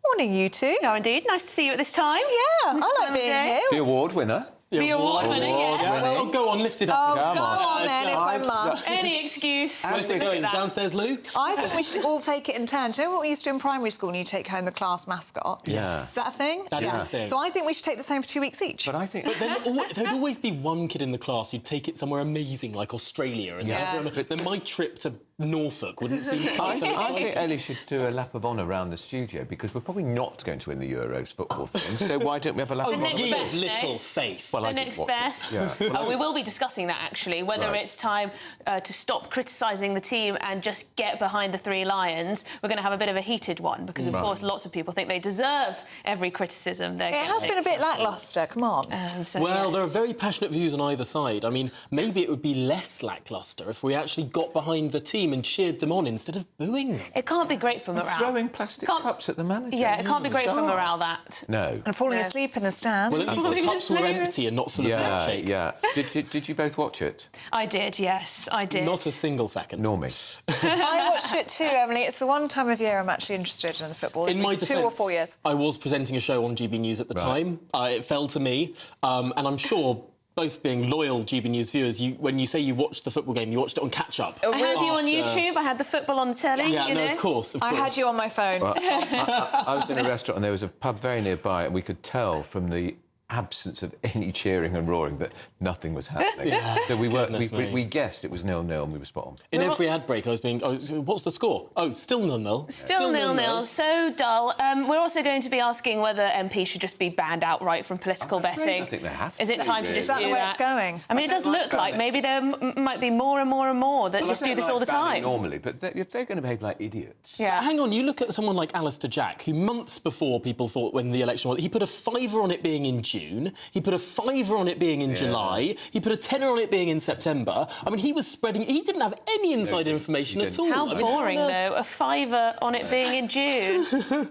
Speaker 21: Morning, you two.
Speaker 12: No, indeed. Nice to see you at this time.
Speaker 21: Yeah, I like being here.
Speaker 2: The award winner.
Speaker 12: The award winner, yes.
Speaker 13: Oh, go on, lift it up.
Speaker 21: Oh, go on then, if I must.
Speaker 12: Any excuse.
Speaker 13: Where's it going? Downstairs, Luke?
Speaker 21: I think we should all take it in turns. Do you know what we used to do in primary school when you take home the class mascot?
Speaker 13: Yeah.
Speaker 21: Is that a thing?
Speaker 13: That is a thing.
Speaker 21: So I think we should take the same for 2 weeks each.
Speaker 2: But I think...
Speaker 13: But then there'd always be one kid in the class who'd take it somewhere amazing, like Australia, and then my trip to Norfolk wouldn't seem quite so
Speaker 2: I
Speaker 13: exciting.
Speaker 2: think Ellie should do a lap of honour around the studio, because we're probably not going to win the Euros football thing, so why don't we have a lap of honour?
Speaker 13: Ye of little faith.
Speaker 2: Well,
Speaker 12: the
Speaker 2: I didn't
Speaker 12: next
Speaker 2: watch
Speaker 12: best.
Speaker 2: Yeah.
Speaker 12: We will be discussing that, actually, whether it's time to stop criticising the team and just get behind the 3 Lions. We're going to have a bit of a heated one, because, of course, lots of people think they deserve every criticism they're getting.
Speaker 21: It has been a bit lacklustre, come on.
Speaker 13: Well, there are very passionate views on either side. I mean, maybe it would be less lacklustre if we actually got behind the team and cheered them on instead of booing them.
Speaker 12: It can't be great for morale.
Speaker 2: Throwing plastic cups at the manager.
Speaker 12: Yeah, it can't be great for morale, that.
Speaker 2: No.
Speaker 21: And falling asleep in the stands.
Speaker 13: Well, at least the cups were empty and not full of milkshake.
Speaker 2: Yeah. Did you both watch it?
Speaker 12: I did, yes, I did.
Speaker 13: Not a single second.
Speaker 2: Nor me.
Speaker 21: I watched it too, Emily. It's the one time of year I'm actually interested in football.
Speaker 13: In my
Speaker 21: 2 or 4 years.
Speaker 13: I was presenting a show on GB News at the time. It fell to me, and I'm sure, both being loyal GB News viewers, when you say you watched the football game, you watched it on catch-up.
Speaker 12: I had you on YouTube, I had the football on the telly,
Speaker 13: Yeah,
Speaker 12: you know?
Speaker 13: Of course.
Speaker 21: I had you on my phone.
Speaker 2: Well, I was in a restaurant and there was a pub very nearby, and we could tell from the absence of any cheering and roaring that nothing was happening. So we guessed it was 0-0 and we were spot on.
Speaker 13: In every ad break, I was being, what's the score? Oh, still 0-0.
Speaker 12: Still 0-0, so dull. We're also going to be asking whether MPs should just be banned outright from political betting.
Speaker 2: I think they have to.
Speaker 12: Is it time to just do that?
Speaker 21: Is that the way it's going?
Speaker 12: I mean, it does look like maybe there might be more and more and more that just do this all the time.
Speaker 2: Normally, but if they're going to behave like idiots...
Speaker 12: Yeah.
Speaker 13: But hang on, you look at someone like Alistair Jack, who months before people thought when the election was... He put a fiver on it being in June. He put a fiver on it being in July. He put a tenner on it being in September. I mean, he was spreading... He didn't have any inside information at all.
Speaker 12: How boring, though. A fiver on it being in June.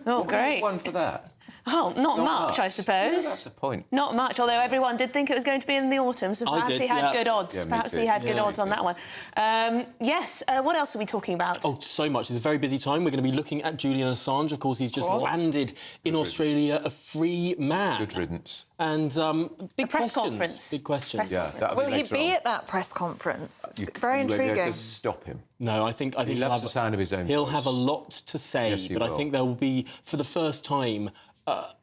Speaker 12: Oh, great.
Speaker 2: One for that.
Speaker 12: Oh, not much, I suppose.
Speaker 2: Yeah, that's the point.
Speaker 12: Not much, although everyone did think it was going to be in the autumn, so perhaps he had good odds.
Speaker 2: Yeah,
Speaker 12: perhaps he had good odds on that one. Yes, what else are we talking about?
Speaker 13: Oh, so much. It's a very busy time. We're going to be looking at Julian Assange. Of course, he's just landed in Australia a free man.
Speaker 2: Good riddance.
Speaker 13: And big
Speaker 12: press
Speaker 13: questions.
Speaker 12: conference.
Speaker 13: Big questions.
Speaker 21: Will he be at that press conference? It's very intriguing.
Speaker 2: Just stop him.
Speaker 13: No, I think
Speaker 2: he loves the sound of his own
Speaker 13: He'll
Speaker 2: voice.
Speaker 13: have a lot to say,
Speaker 2: Yes, he
Speaker 13: but
Speaker 2: will.
Speaker 13: I think there will be, for the first time,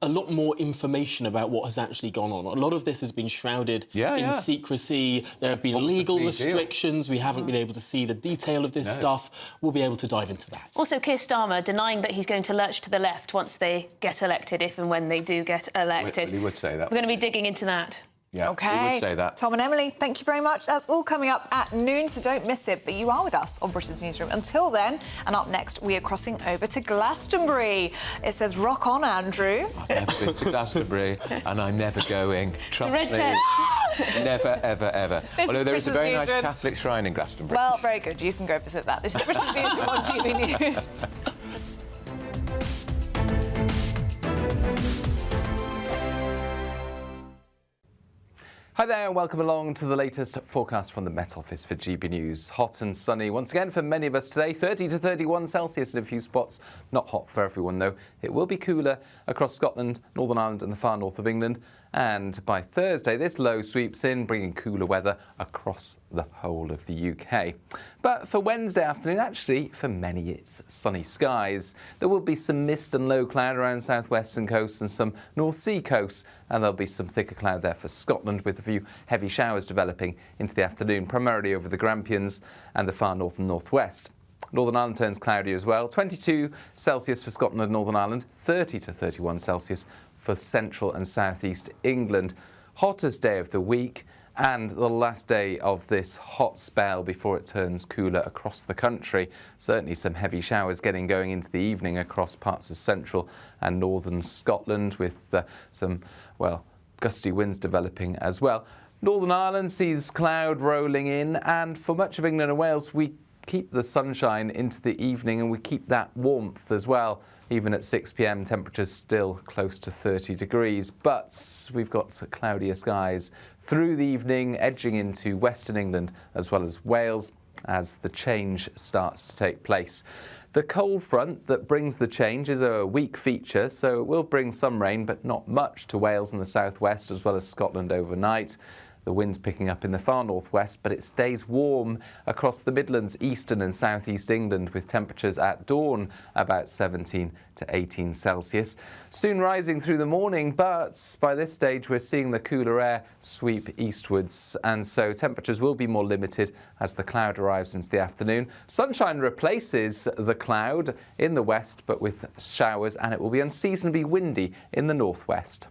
Speaker 13: a lot more information about what has actually gone on. A lot of this has been shrouded in secrecy. There have been legal restrictions. We haven't been able to see the detail of this stuff. We'll be able to dive into that.
Speaker 12: Also, Keir Starmer denying that he's going to lurch to the left once they get elected, if and when they do get elected.
Speaker 2: He would say that.
Speaker 12: We're going to be digging into that.
Speaker 2: Yeah,
Speaker 21: OK.
Speaker 2: he would say that.
Speaker 21: Tom and Emily, thank you very much. That's all coming up at noon, so don't miss it. But you are with us on Britain's Newsroom. Until then, and up next, we are crossing over to Glastonbury. It says, rock on, Andrew.
Speaker 2: I've never been to Glastonbury, and I'm never going. Trust
Speaker 21: Red
Speaker 2: me.
Speaker 21: tent.
Speaker 2: Never, ever, ever.
Speaker 21: This
Speaker 2: Although there is a very nice
Speaker 21: Newsroom.
Speaker 2: Catholic shrine in Glastonbury.
Speaker 21: Well, very good. You can go visit that. This is Britain's Newsroom on GB News.
Speaker 7: Hi there and welcome along to the latest forecast from the Met Office for GB News. Hot and sunny once again for many of us today, 30 to 31 Celsius in a few spots. Not hot for everyone though. It will be cooler across Scotland, Northern Ireland and the far north of England. And by Thursday, this low sweeps in, bringing cooler weather across the whole of the UK. But for Wednesday afternoon, actually, for many, it's sunny skies. There will be some mist and low cloud around southwestern coasts and some North Sea coasts. And there'll be some thicker cloud there for Scotland, with a few heavy showers developing into the afternoon, primarily over the Grampians and the far north and northwest. Northern Ireland turns cloudy as well. 22 Celsius for Scotland and Northern Ireland, 30 to 31 Celsius for central and southeast England. Hottest day of the week and the last day of this hot spell before it turns cooler across the country. Certainly some heavy showers going into the evening across parts of central and northern Scotland, with some, well, gusty winds developing as well. Northern Ireland sees cloud rolling in, and for much of England and Wales we keep the sunshine into the evening and we keep that warmth as well. Even at 6 p.m, temperatures still close to 30 degrees, but we've got cloudier skies through the evening, edging into Western England as well as Wales as the change starts to take place. The cold front that brings the change is a weak feature, so it will bring some rain, but not much, to Wales and the southwest as well as Scotland overnight. The wind's picking up in the far northwest, but it stays warm across the Midlands, eastern and southeast England, with temperatures at dawn about 17 to 18 Celsius. Soon rising through the morning, but by this stage we're seeing the cooler air sweep eastwards, and so temperatures will be more limited as the cloud arrives into the afternoon. Sunshine replaces the cloud in the west, but with showers, and it will be unseasonably windy in the northwest.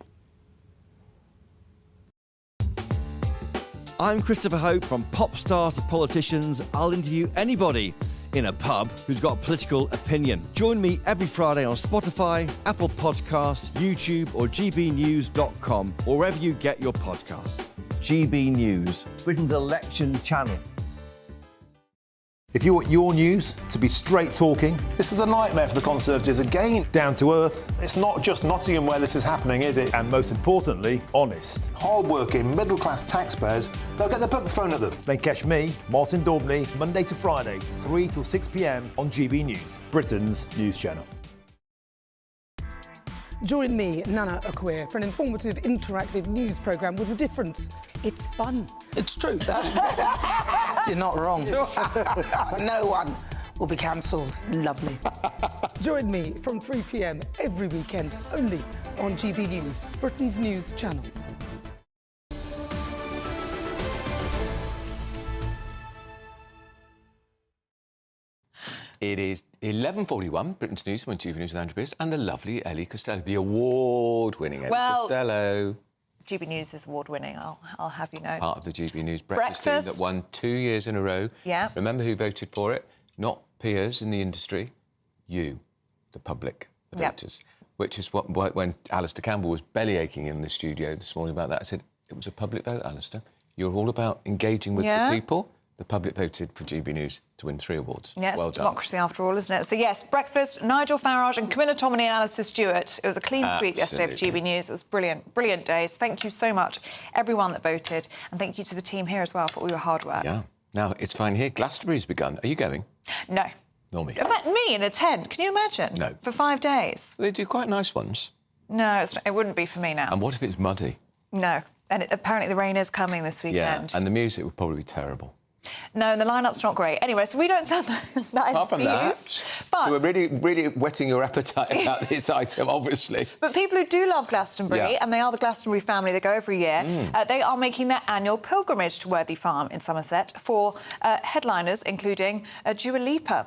Speaker 8: I'm Christopher Hope. From pop stars to politicians, I'll interview anybody in a pub who's got a political opinion. Join me every Friday on Spotify, Apple Podcasts, YouTube or gbnews.com, or wherever you get your podcasts. GB News, Britain's election channel.
Speaker 15: If you want your news to be straight talking, this is a nightmare for the Conservatives again. Down to earth. It's not just Nottingham where this is happening, is it? And most importantly, honest. Hard-working, middle-class taxpayers, they'll get their book thrown at them. Then catch me, Martin Daubney, Monday to Friday, 3 till 6 p.m. on GB News, Britain's news channel.
Speaker 26: Join me, Nana Akweer, for an informative, interactive news programme with a difference. It's fun.
Speaker 16: It's true. You're not wrong. No one will be cancelled. Lovely.
Speaker 26: Join me from 3 p.m. every weekend, only on GB News, Britain's news channel.
Speaker 2: It is 11:41, Britain's News, on GB News with Andrew Pierce, and the lovely Ellie Costello, the award-winning Ellie Costello.
Speaker 21: GB News is award-winning, I'll have you know.
Speaker 2: Part of the GB News breakfast team that won 2 years in a row.
Speaker 21: Yeah.
Speaker 2: Remember who voted for it? Not peers in the industry, you, the public, the voters. Which is what, when Alistair Campbell was bellyaching in the studio this morning about that, I said, it was a public vote, Alistair. You're all about engaging with the people. The public voted for GB News to win 3 awards.
Speaker 21: Yes,
Speaker 2: well done.
Speaker 21: democracy after all, isn't it? So, yes, breakfast, Nigel Farage and Camilla Tominey and Alistair Stewart. It was a clean sweep yesterday for GB News. It was brilliant, brilliant days. Thank you so much, everyone that voted. And thank you to the team here as well for all your hard work.
Speaker 2: Yeah. Now, it's fine here. Glastonbury's begun. Are you going?
Speaker 21: No.
Speaker 2: Nor me.
Speaker 21: Me in a tent, can you imagine?
Speaker 2: No.
Speaker 21: For 5 days.
Speaker 2: They do quite nice ones.
Speaker 21: No, it wouldn't be for me now.
Speaker 2: And what if it's muddy?
Speaker 21: No. And apparently the rain is coming this weekend.
Speaker 2: Yeah, and the music would probably be terrible.
Speaker 21: No, and the lineup's not great. Anyway, so we don't sound that
Speaker 2: Apart from that,
Speaker 21: enthused. But
Speaker 2: so we're really whetting your appetite about this item, obviously.
Speaker 21: But people who do love Glastonbury, and they are the Glastonbury family, they go every year, they are making their annual pilgrimage to Worthy Farm in Somerset for headliners, including Dua Lipa.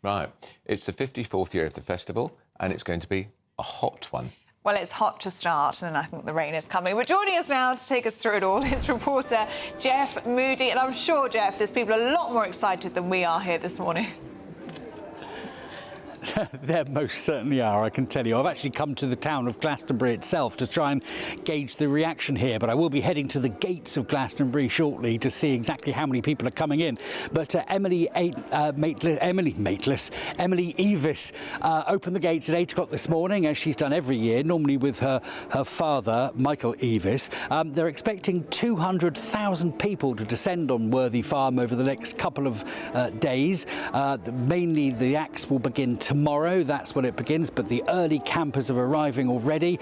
Speaker 2: Right. It's the 54th year of the festival, and it's going to be a hot one.
Speaker 21: Well, it's hot to start, and I think the rain is coming. But joining us now to take us through it all is reporter Jeff Moody. And I'm sure, Jeff, there's people a lot more excited than we are here this morning.
Speaker 9: There most certainly are, I can tell you. I've actually come to the town of Glastonbury itself to try and gauge the reaction here, but I will be heading to the gates of Glastonbury shortly to see exactly how many people are coming in. But Emily Evis opened the gates at 8 o'clock this morning, as she's done every year, normally with her father, Michael Evis. They're expecting 200,000 people to descend on Worthy Farm over the next couple of days. Mainly the acts will begin tomorrow, that's when it begins, but the early campers are arriving already,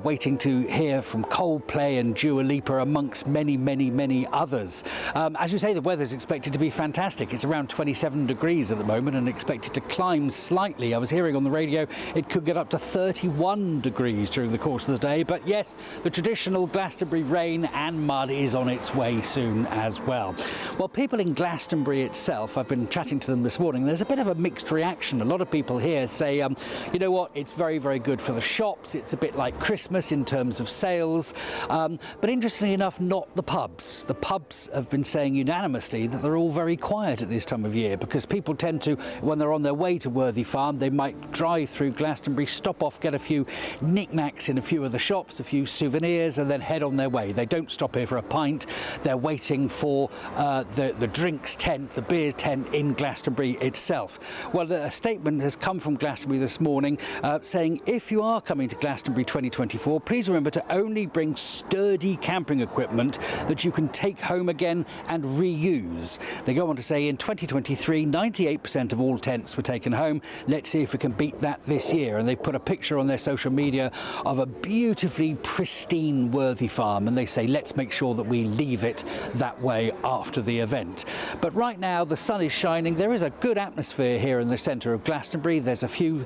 Speaker 9: waiting to hear from Coldplay and Dua Lipa, amongst many others. As you say, the weather's expected to be fantastic. It's around 27 degrees at the moment and expected to climb slightly. I was hearing on the radio it could get up to 31 degrees during the course of the day, but yes, the traditional Glastonbury rain and mud is on its way soon as well. Well, people in Glastonbury itself, I've been chatting to them this morning, there's a bit of a mixed reaction. A lot of people here say, you know what, it's very good for the shops. It's a bit like Christmas in terms of sales. But interestingly enough, not the pubs. The pubs have been saying unanimously that they're all very quiet at this time of year, because people tend to, when they're on their way to Worthy Farm, they might drive through Glastonbury, stop off, get a few knickknacks in a few of the shops, a few souvenirs, and then head on their way. They don't stop here for a pint. They're waiting for the drinks tent, the beer tent in Glastonbury itself. Well, a statement has come from Glastonbury this morning saying if you are coming to Glastonbury 2024, please remember to only bring sturdy camping equipment that you can take home again and reuse. They go on to say in 2023, 98% of all tents were taken home. Let's see if we can beat that this year. And they've put a picture on their social media of a beautifully pristine Worthy Farm, and they say let's make sure that we leave it that way after the event. But right now the sun is shining. There is a good atmosphere here in the centre of Glastonbury. There's a few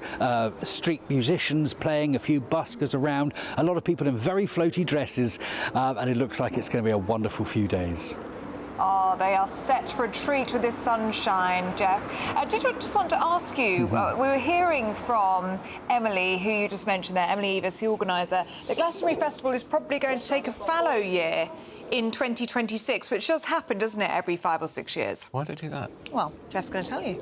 Speaker 9: street musicians playing, a few buskers around, a lot of people in very floaty dresses, and it looks like it's going to be a wonderful few days.
Speaker 21: Oh, they are set for a treat with this sunshine, Jeff. I did just want to ask you, we were hearing from Emily, who you just mentioned there, Emily Evis, the organiser. The Glastonbury Festival is probably going to take a fallow year in 2026, which does happen, doesn't it, every 5 or 6 years?
Speaker 2: Why do they do that?
Speaker 21: Well, Jeff's going to tell you.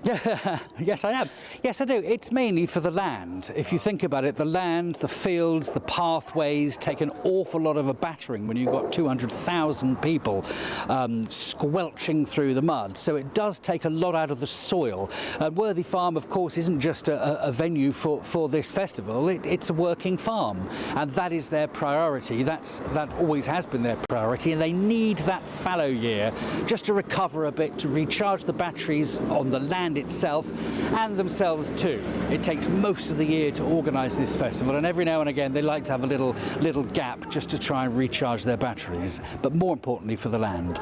Speaker 9: Yeah. Yes, I am. Yes, I do. It's mainly for the land. If you think about it, the land, the fields, the pathways take an awful lot of a battering when you've got 200,000 people squelching through the mud. So it does take a lot out of the soil. Worthy Farm, of course, isn't just a venue for this festival. It's a working farm, and that is their priority. That always has been their priority, and they need that fallow year just to recover a bit, to recharge the batteries on the land itself and themselves too. It takes most of the year to organise this festival, and every now and again they like to have a little gap just to try and recharge their batteries, but more importantly for the land.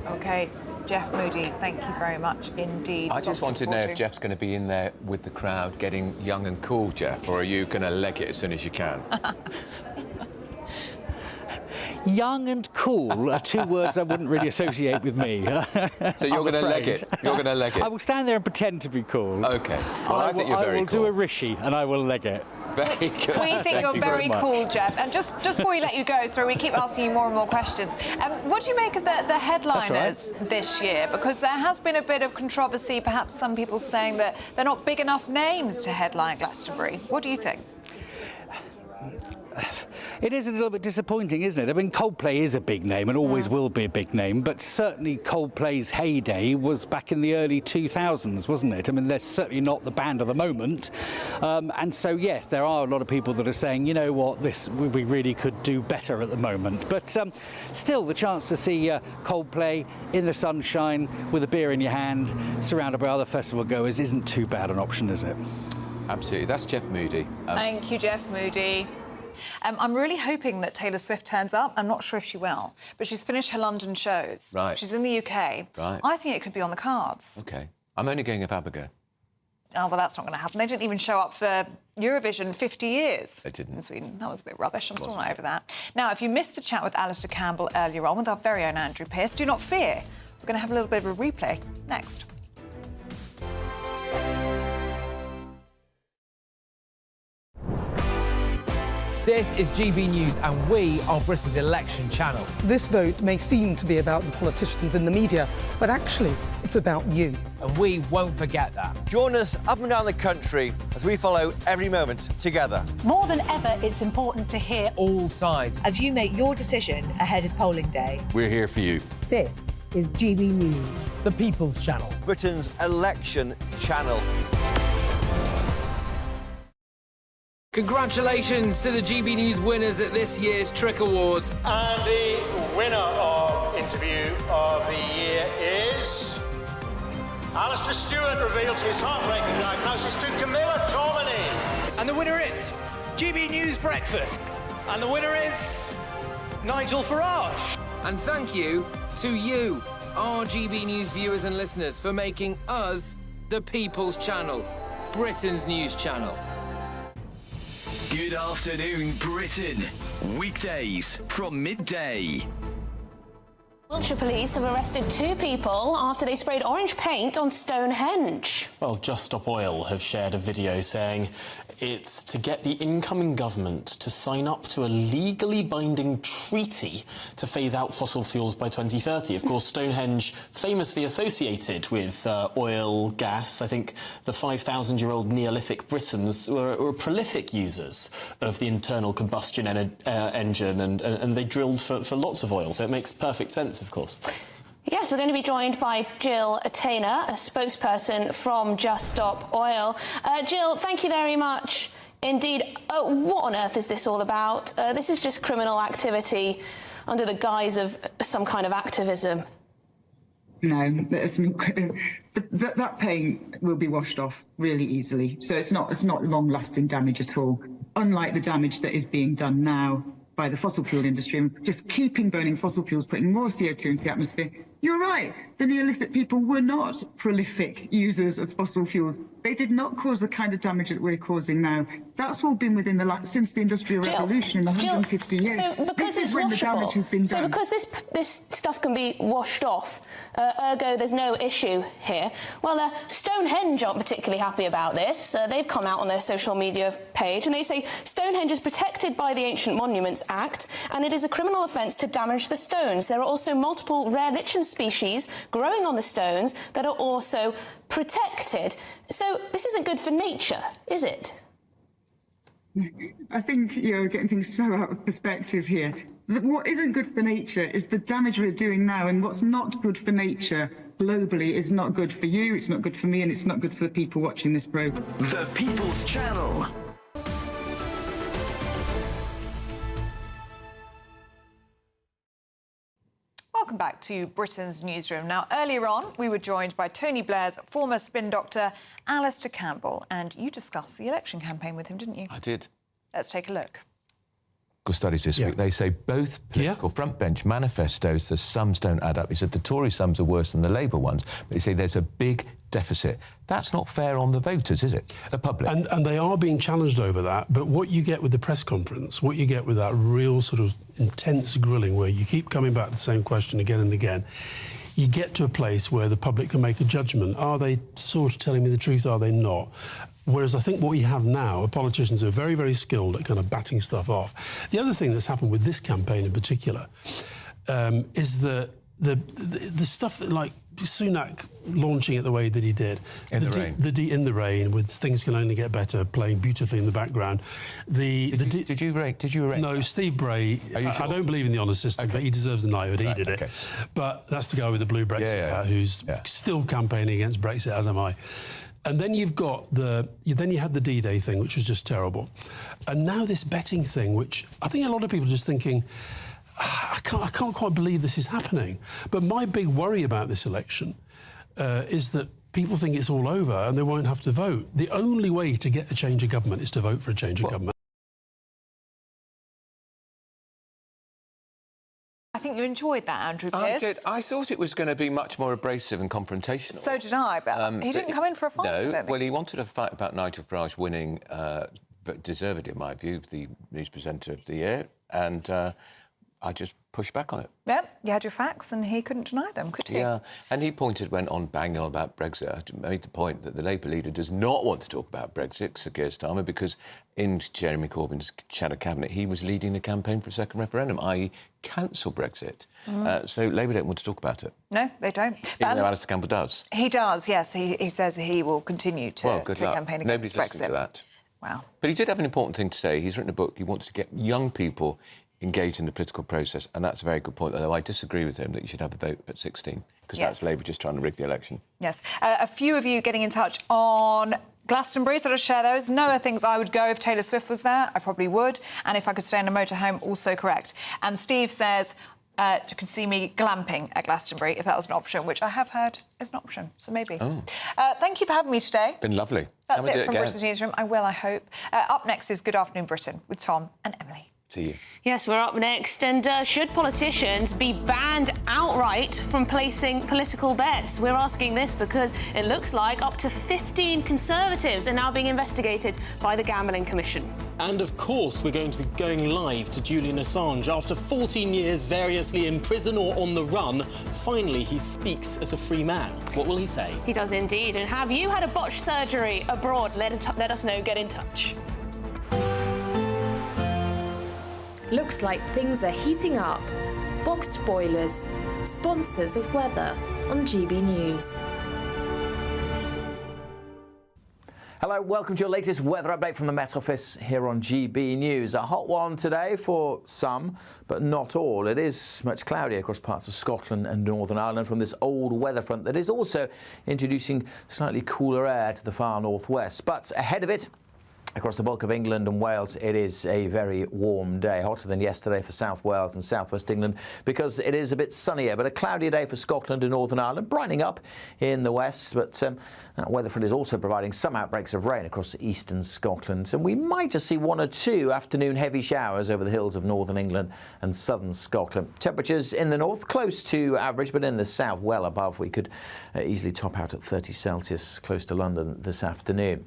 Speaker 21: OK, Jeff Moody, thank you very much indeed.
Speaker 2: I just wanted to know if Jeff's going to be in there with the crowd getting young and cool, Jeff, or are you going to leg it as soon as you can?
Speaker 9: Young and cool are two words I wouldn't really associate with me.
Speaker 2: So you're going to leg it? You're going to leg it?
Speaker 9: I will stand there and pretend to be cool.
Speaker 2: OK. Well, I think you're very cool.
Speaker 9: I will do a rishi and I will leg it.
Speaker 2: Very good.
Speaker 21: We think you're very cool, Jeff. And just before we let you go, so we keep asking you more and more questions. What do you make of the headliners this year? Because there has been a bit of controversy, perhaps some people saying that they're not big enough names to headline Glastonbury. What do you think?
Speaker 9: It is a little bit disappointing, isn't it? I mean, Coldplay is a big name and always will be a big name, but certainly Coldplay's heyday was back in the early 2000s, wasn't it? I mean, they're certainly not the band of the moment. And so, yes, there are a lot of people that are saying, you know what, we really could do better at the moment. But still, the chance to see Coldplay in the sunshine with a beer in your hand, surrounded by other festival goers, isn't too bad an option, is it?
Speaker 2: Absolutely. That's Jeff Moody.
Speaker 21: Thank you, Jeff Moody. I'm really hoping that Taylor Swift turns up. I'm not sure if she will, but she's finished her London shows.
Speaker 2: Right.
Speaker 21: She's in the UK.
Speaker 2: Right.
Speaker 21: I think it could be on the cards.
Speaker 2: OK. I'm only going if ABBA go.
Speaker 21: Oh, well, that's not going to happen. They didn't even show up for Eurovision 50 years.
Speaker 2: They didn't.
Speaker 21: In Sweden. That was a bit rubbish. I'm still not over that. Now, if you missed the chat with Alistair Campbell earlier on with our very own Andrew Pearce, do not fear. We're going to have a little bit of a replay next.
Speaker 3: This is GB News and we are Britain's election channel.
Speaker 26: This vote may seem to be about the politicians and the media, but actually it's about you.
Speaker 3: And we won't forget that.
Speaker 8: Join us up and down the country as we follow every moment together.
Speaker 17: More than ever, it's important to hear
Speaker 3: all sides
Speaker 17: as you make your decision ahead of polling day.
Speaker 2: We're here for you.
Speaker 17: This is GB News,
Speaker 3: the People's Channel.
Speaker 8: Britain's election channel.
Speaker 3: Congratulations to the GB News winners at this year's TRIC Awards.
Speaker 18: And the winner of Interview of the Year is... Alistair Stewart reveals his heartbreaking diagnosis to Camilla Tominey.
Speaker 19: And the winner is GB News Breakfast. And the winner is Nigel Farage.
Speaker 3: And thank you to you, our GB News viewers and listeners, for making us the People's Channel, Britain's news channel.
Speaker 27: Good afternoon, Britain. Weekdays from midday.
Speaker 12: Wiltshire police have arrested 2 people after they sprayed orange paint on Stonehenge.
Speaker 13: Well, Just Stop Oil have shared a video saying it's to get the incoming government to sign up to a legally binding treaty to phase out fossil fuels by 2030. Of course, Stonehenge famously associated with oil, gas. I think the 5,000-year-old Neolithic Britons were prolific users of the internal combustion engine, and they drilled for lots of oil, so it makes perfect sense, of course.
Speaker 12: Yes, we're going to be joined by Jill Taylor, a spokesperson from Just Stop Oil. Jill, thank you very much indeed. What on earth is this all about? This is just criminal activity under the guise of some kind of activism.
Speaker 20: No, that's not, that paint will be washed off really easily. So it's not long-lasting damage at all, unlike the damage that is being done now by the fossil fuel industry and just keeping burning fossil fuels, putting more CO2 into the atmosphere. You're right, the Neolithic people were not prolific users of fossil fuels. They did not cause the kind of damage that we're causing now. That's all been within since the Industrial Revolution in the 150 years.
Speaker 12: So because
Speaker 20: this is
Speaker 12: it's
Speaker 20: when
Speaker 12: washable,
Speaker 20: the damage has been done.
Speaker 12: So because this stuff can be washed off, ergo there's no issue here. Well, Stonehenge aren't particularly happy about this. They've come out on their social media page and they say Stonehenge is protected by the Ancient Monuments Act and it is a criminal offence to damage the stones. There are also multiple rare lichen species growing on the stones that are also protected. So this isn't good for nature, is it?
Speaker 20: I think you're getting things so out of perspective here. What isn't good for nature is the damage we're doing now, and what's not good for nature globally is not good for you, it's not good for me, and it's not good for the people watching this programme.
Speaker 27: The People's Channel.
Speaker 21: Welcome back to Britain's Newsroom. Now, earlier on, we were joined by Tony Blair's former spin doctor, Alistair Campbell, and you discussed the election campaign with him, didn't you?
Speaker 2: I did.
Speaker 21: Let's take a look.
Speaker 2: Studies this week, they say both political frontbench manifestos, the sums don't add up. He said the Tory sums are worse than the Labour ones, but they say there's a big deficit. That's not fair on the voters, is it? The public.
Speaker 22: And they are being challenged over that, but what you get with the press conference, what you get with that real sort of intense grilling where you keep coming back to the same question again and again, you get to a place where the public can make a judgment. Are they sort of telling me the truth? Are they not? Whereas I think what we have now are politicians who are very, very skilled at kind of batting stuff off. The other thing that's happened with this campaign in particular is the stuff that, like, Sunak launching it the way that he did.
Speaker 2: In the rain.
Speaker 22: In the rain, with things can only get better, playing beautifully in the background.
Speaker 2: Did you rate?
Speaker 22: No, Steve Bray.
Speaker 2: Are you sure?
Speaker 22: I don't believe in the honour system, but he deserves the knighthood. He did it. But that's the guy with the blue Brexit hat who's still campaigning against Brexit, as am I. And then you've got then you had the D-Day thing, which was just terrible. And now this betting thing, which I think a lot of people are just thinking, I can't quite believe this is happening. But my big worry about this election is that people think it's all over and they won't have to vote. The only way to get a change of government is to vote for a change of government.
Speaker 21: I think you enjoyed that, Andrew Pearce.
Speaker 2: I did. I thought it was going to be much more abrasive and confrontational.
Speaker 21: So did I, but he didn't come in for a fight, I don't think.
Speaker 2: Well, he wanted a fight about Nigel Farage winning, deservedly, in my view, the News Presenter of the Year, and I just pushed back on it.
Speaker 21: Yeah, you had your facts and he couldn't deny them, could he?
Speaker 2: Yeah, and he went on banging on about Brexit. I made the point that the Labour leader does not want to talk about Brexit, Sir Keir Starmer, because in Jeremy Corbyn's shadow cabinet, he was leading the campaign for a second referendum, i.e. cancel Brexit. So Labour don't want to talk about it.
Speaker 21: No, they don't.
Speaker 2: Even though Alistair Campbell does.
Speaker 21: He does, yes. He says he will continue to campaign against
Speaker 2: Nobody's
Speaker 21: Brexit.
Speaker 2: listening to that.
Speaker 21: Wow.
Speaker 2: But he did have an important thing to say. He's written a book. He wants to get young people engaged in the political process, and that's a very good point, although I disagree with him that you should have a vote at 16, because that's Labour just trying to rig the election.
Speaker 21: Yes. A few of you getting in touch on Glastonbury, so I'll share those. Noah thinks I would go if Taylor Swift was there. I probably would. And if I could stay in a motorhome, also correct. And Steve says you could see me glamping at Glastonbury if that was an option, which I have heard is an option, so maybe. Thank you for having me today.
Speaker 2: Been lovely.
Speaker 21: That's it from Britain's Newsroom. I will, I hope. Up next is Good Afternoon Britain with Tom and Emily.
Speaker 2: See you.
Speaker 12: Yes, we're up next. And should politicians be banned outright from placing political bets? We're asking this because it looks like up to 15 Conservatives are now being investigated by the Gambling Commission.
Speaker 13: And of course, we're going to be going live to Julian Assange. After 14 years variously in prison or on the run, finally he speaks as a free man. What will he say?
Speaker 12: He does indeed. And have you had a botched surgery abroad? Let us know. Get in touch.
Speaker 1: Looks like things are heating up. Boxed boilers, sponsors of weather on GB News.
Speaker 5: Hello, welcome to your latest weather update from the Met Office here on GB News. A hot one today for some, but not all. It is much cloudier across parts of Scotland and Northern Ireland from this old weather front that is also introducing slightly cooler air to the far northwest. But ahead of it, across the bulk of England and Wales, it is a very warm day, hotter than yesterday for South Wales and South West England because it is a bit sunnier, but a cloudier day for Scotland and Northern Ireland, brightening up in the west, but that weather front is also providing some outbreaks of rain across eastern Scotland, and we might just see one or two afternoon heavy showers over the hills of northern England and southern Scotland. Temperatures in the north close to average, but in the south well above. We could easily top out at 30 Celsius close to London this afternoon.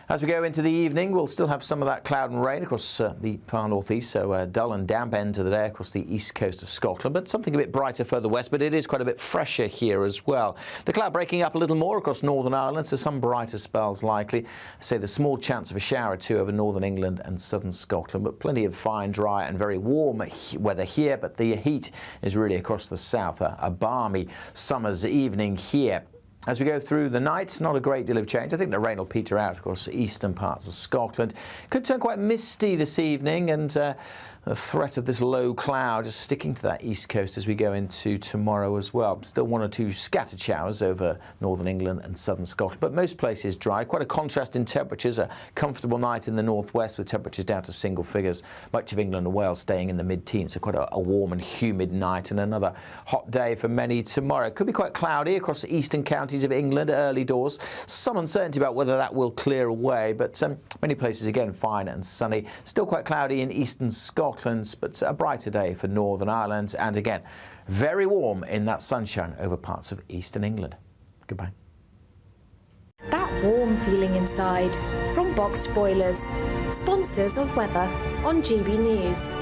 Speaker 5: As we go into the evening, we'll still have some of that cloud and rain across the far northeast, so a dull and damp end to the day across the east coast of Scotland, but something a bit brighter further west, but it is quite a bit fresher here as well. The cloud breaking up a little more across Northern Ireland, so some brighter spells likely. I say the small chance of a shower or two over northern England and southern Scotland, but plenty of fine, dry and very warm weather here, but the heat is really across the south, a balmy summer's evening here. As we go through the night, not a great deal of change. I think the rain will peter out across the eastern parts of Scotland. Could turn quite misty this evening, and the threat of this low cloud just sticking to that east coast as we go into tomorrow as well. Still one or two scattered showers over northern England and southern Scotland, but most places dry. Quite a contrast in temperatures. A comfortable night in the northwest with temperatures down to single figures. Much of England and Wales staying in the mid-teens, so quite a warm and humid night, and another hot day for many tomorrow. Could be quite cloudy across the eastern counties of England early doors. Some uncertainty about whether that will clear away, but many places again fine and sunny. Still quite cloudy in eastern Scotland, but a brighter day for Northern Ireland, and again very warm in that sunshine over parts of eastern England. Goodbye.
Speaker 1: That warm feeling inside from Boxed Boilers, sponsors of weather on GB News.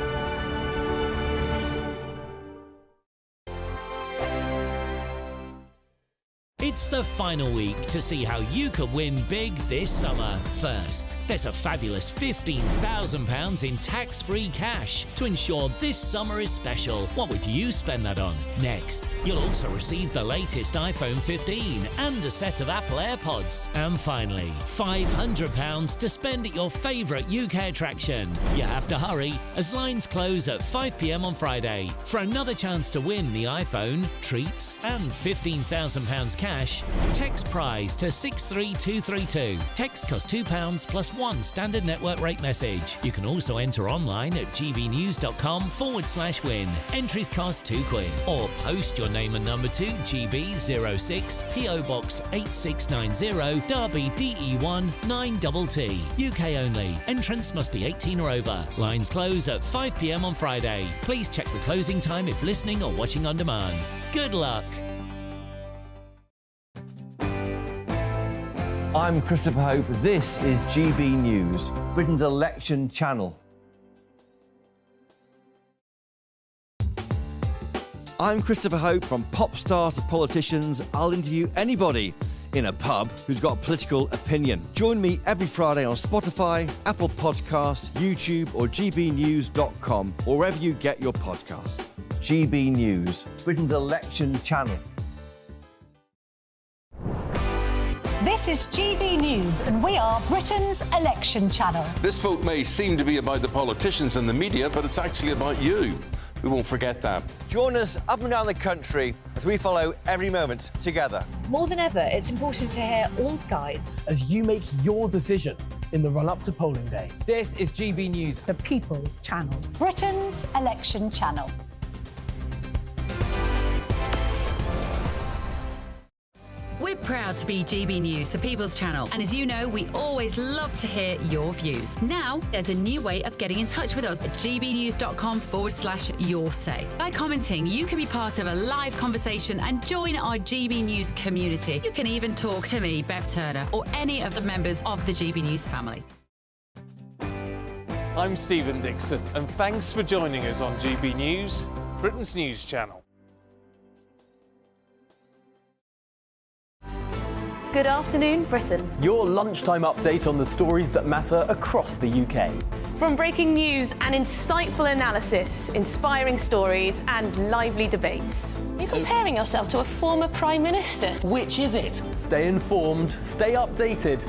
Speaker 6: It's the final week to see how you could win big this summer. First, there's a fabulous £15,000 in tax-free cash to ensure this summer is special. What would you spend that on? Next, you'll also receive the latest iPhone 15 and a set of Apple AirPods. And finally, £500 to spend at your favourite UK attraction. You have to hurry as lines close at 5 p.m. on Friday. For another chance to win the iPhone, treats and £15,000 cash, cash. Text prize to 63232. Text costs £2 plus one standard network rate message. You can also enter online at gbnews.com/win. Entries cost £2 or post your name and number to GB06 PO Box 8690 Derby DE1 9TT. UK only. Entrance must be 18 or over. Lines close at 5 p.m. on Friday. Please check the closing time if listening or watching on demand. Good luck.
Speaker 8: I'm Christopher Hope. This is GB News, Britain's election channel. I'm Christopher Hope. From pop stars to politicians, I'll interview anybody in a pub who's got a political opinion. Join me every Friday on Spotify, Apple Podcasts, YouTube or gbnews.com, or wherever you get your podcasts. GB News, Britain's election channel.
Speaker 17: This is GB News, and we are Britain's election channel.
Speaker 4: This vote may seem to be about the politicians and the media, but it's actually about you. We won't forget that.
Speaker 8: Join us up and down the country as we follow every moment together.
Speaker 17: More than ever, it's important to hear all sides
Speaker 10: as you make your decision in the run-up to polling day.
Speaker 3: This is GB News,
Speaker 17: the People's Channel. Britain's election channel.
Speaker 11: We're proud to be GB News, the People's Channel. And as you know, we always love to hear your views. Now, there's a new way of getting in touch with us at gbnews.com/your say. By commenting, you can be part of a live conversation and join our GB News community. You can even talk to me, Bev Turner, or any of the members of the GB News family.
Speaker 19: I'm Stephen Dixon, and thanks for joining us on GB News, Britain's news channel.
Speaker 12: Good afternoon, Britain.
Speaker 10: Your lunchtime update on the stories that matter across the UK.
Speaker 12: From breaking news and insightful analysis, inspiring stories and lively debates. You're comparing yourself to a former Prime Minister.
Speaker 13: Which is it?
Speaker 10: Stay informed, stay updated.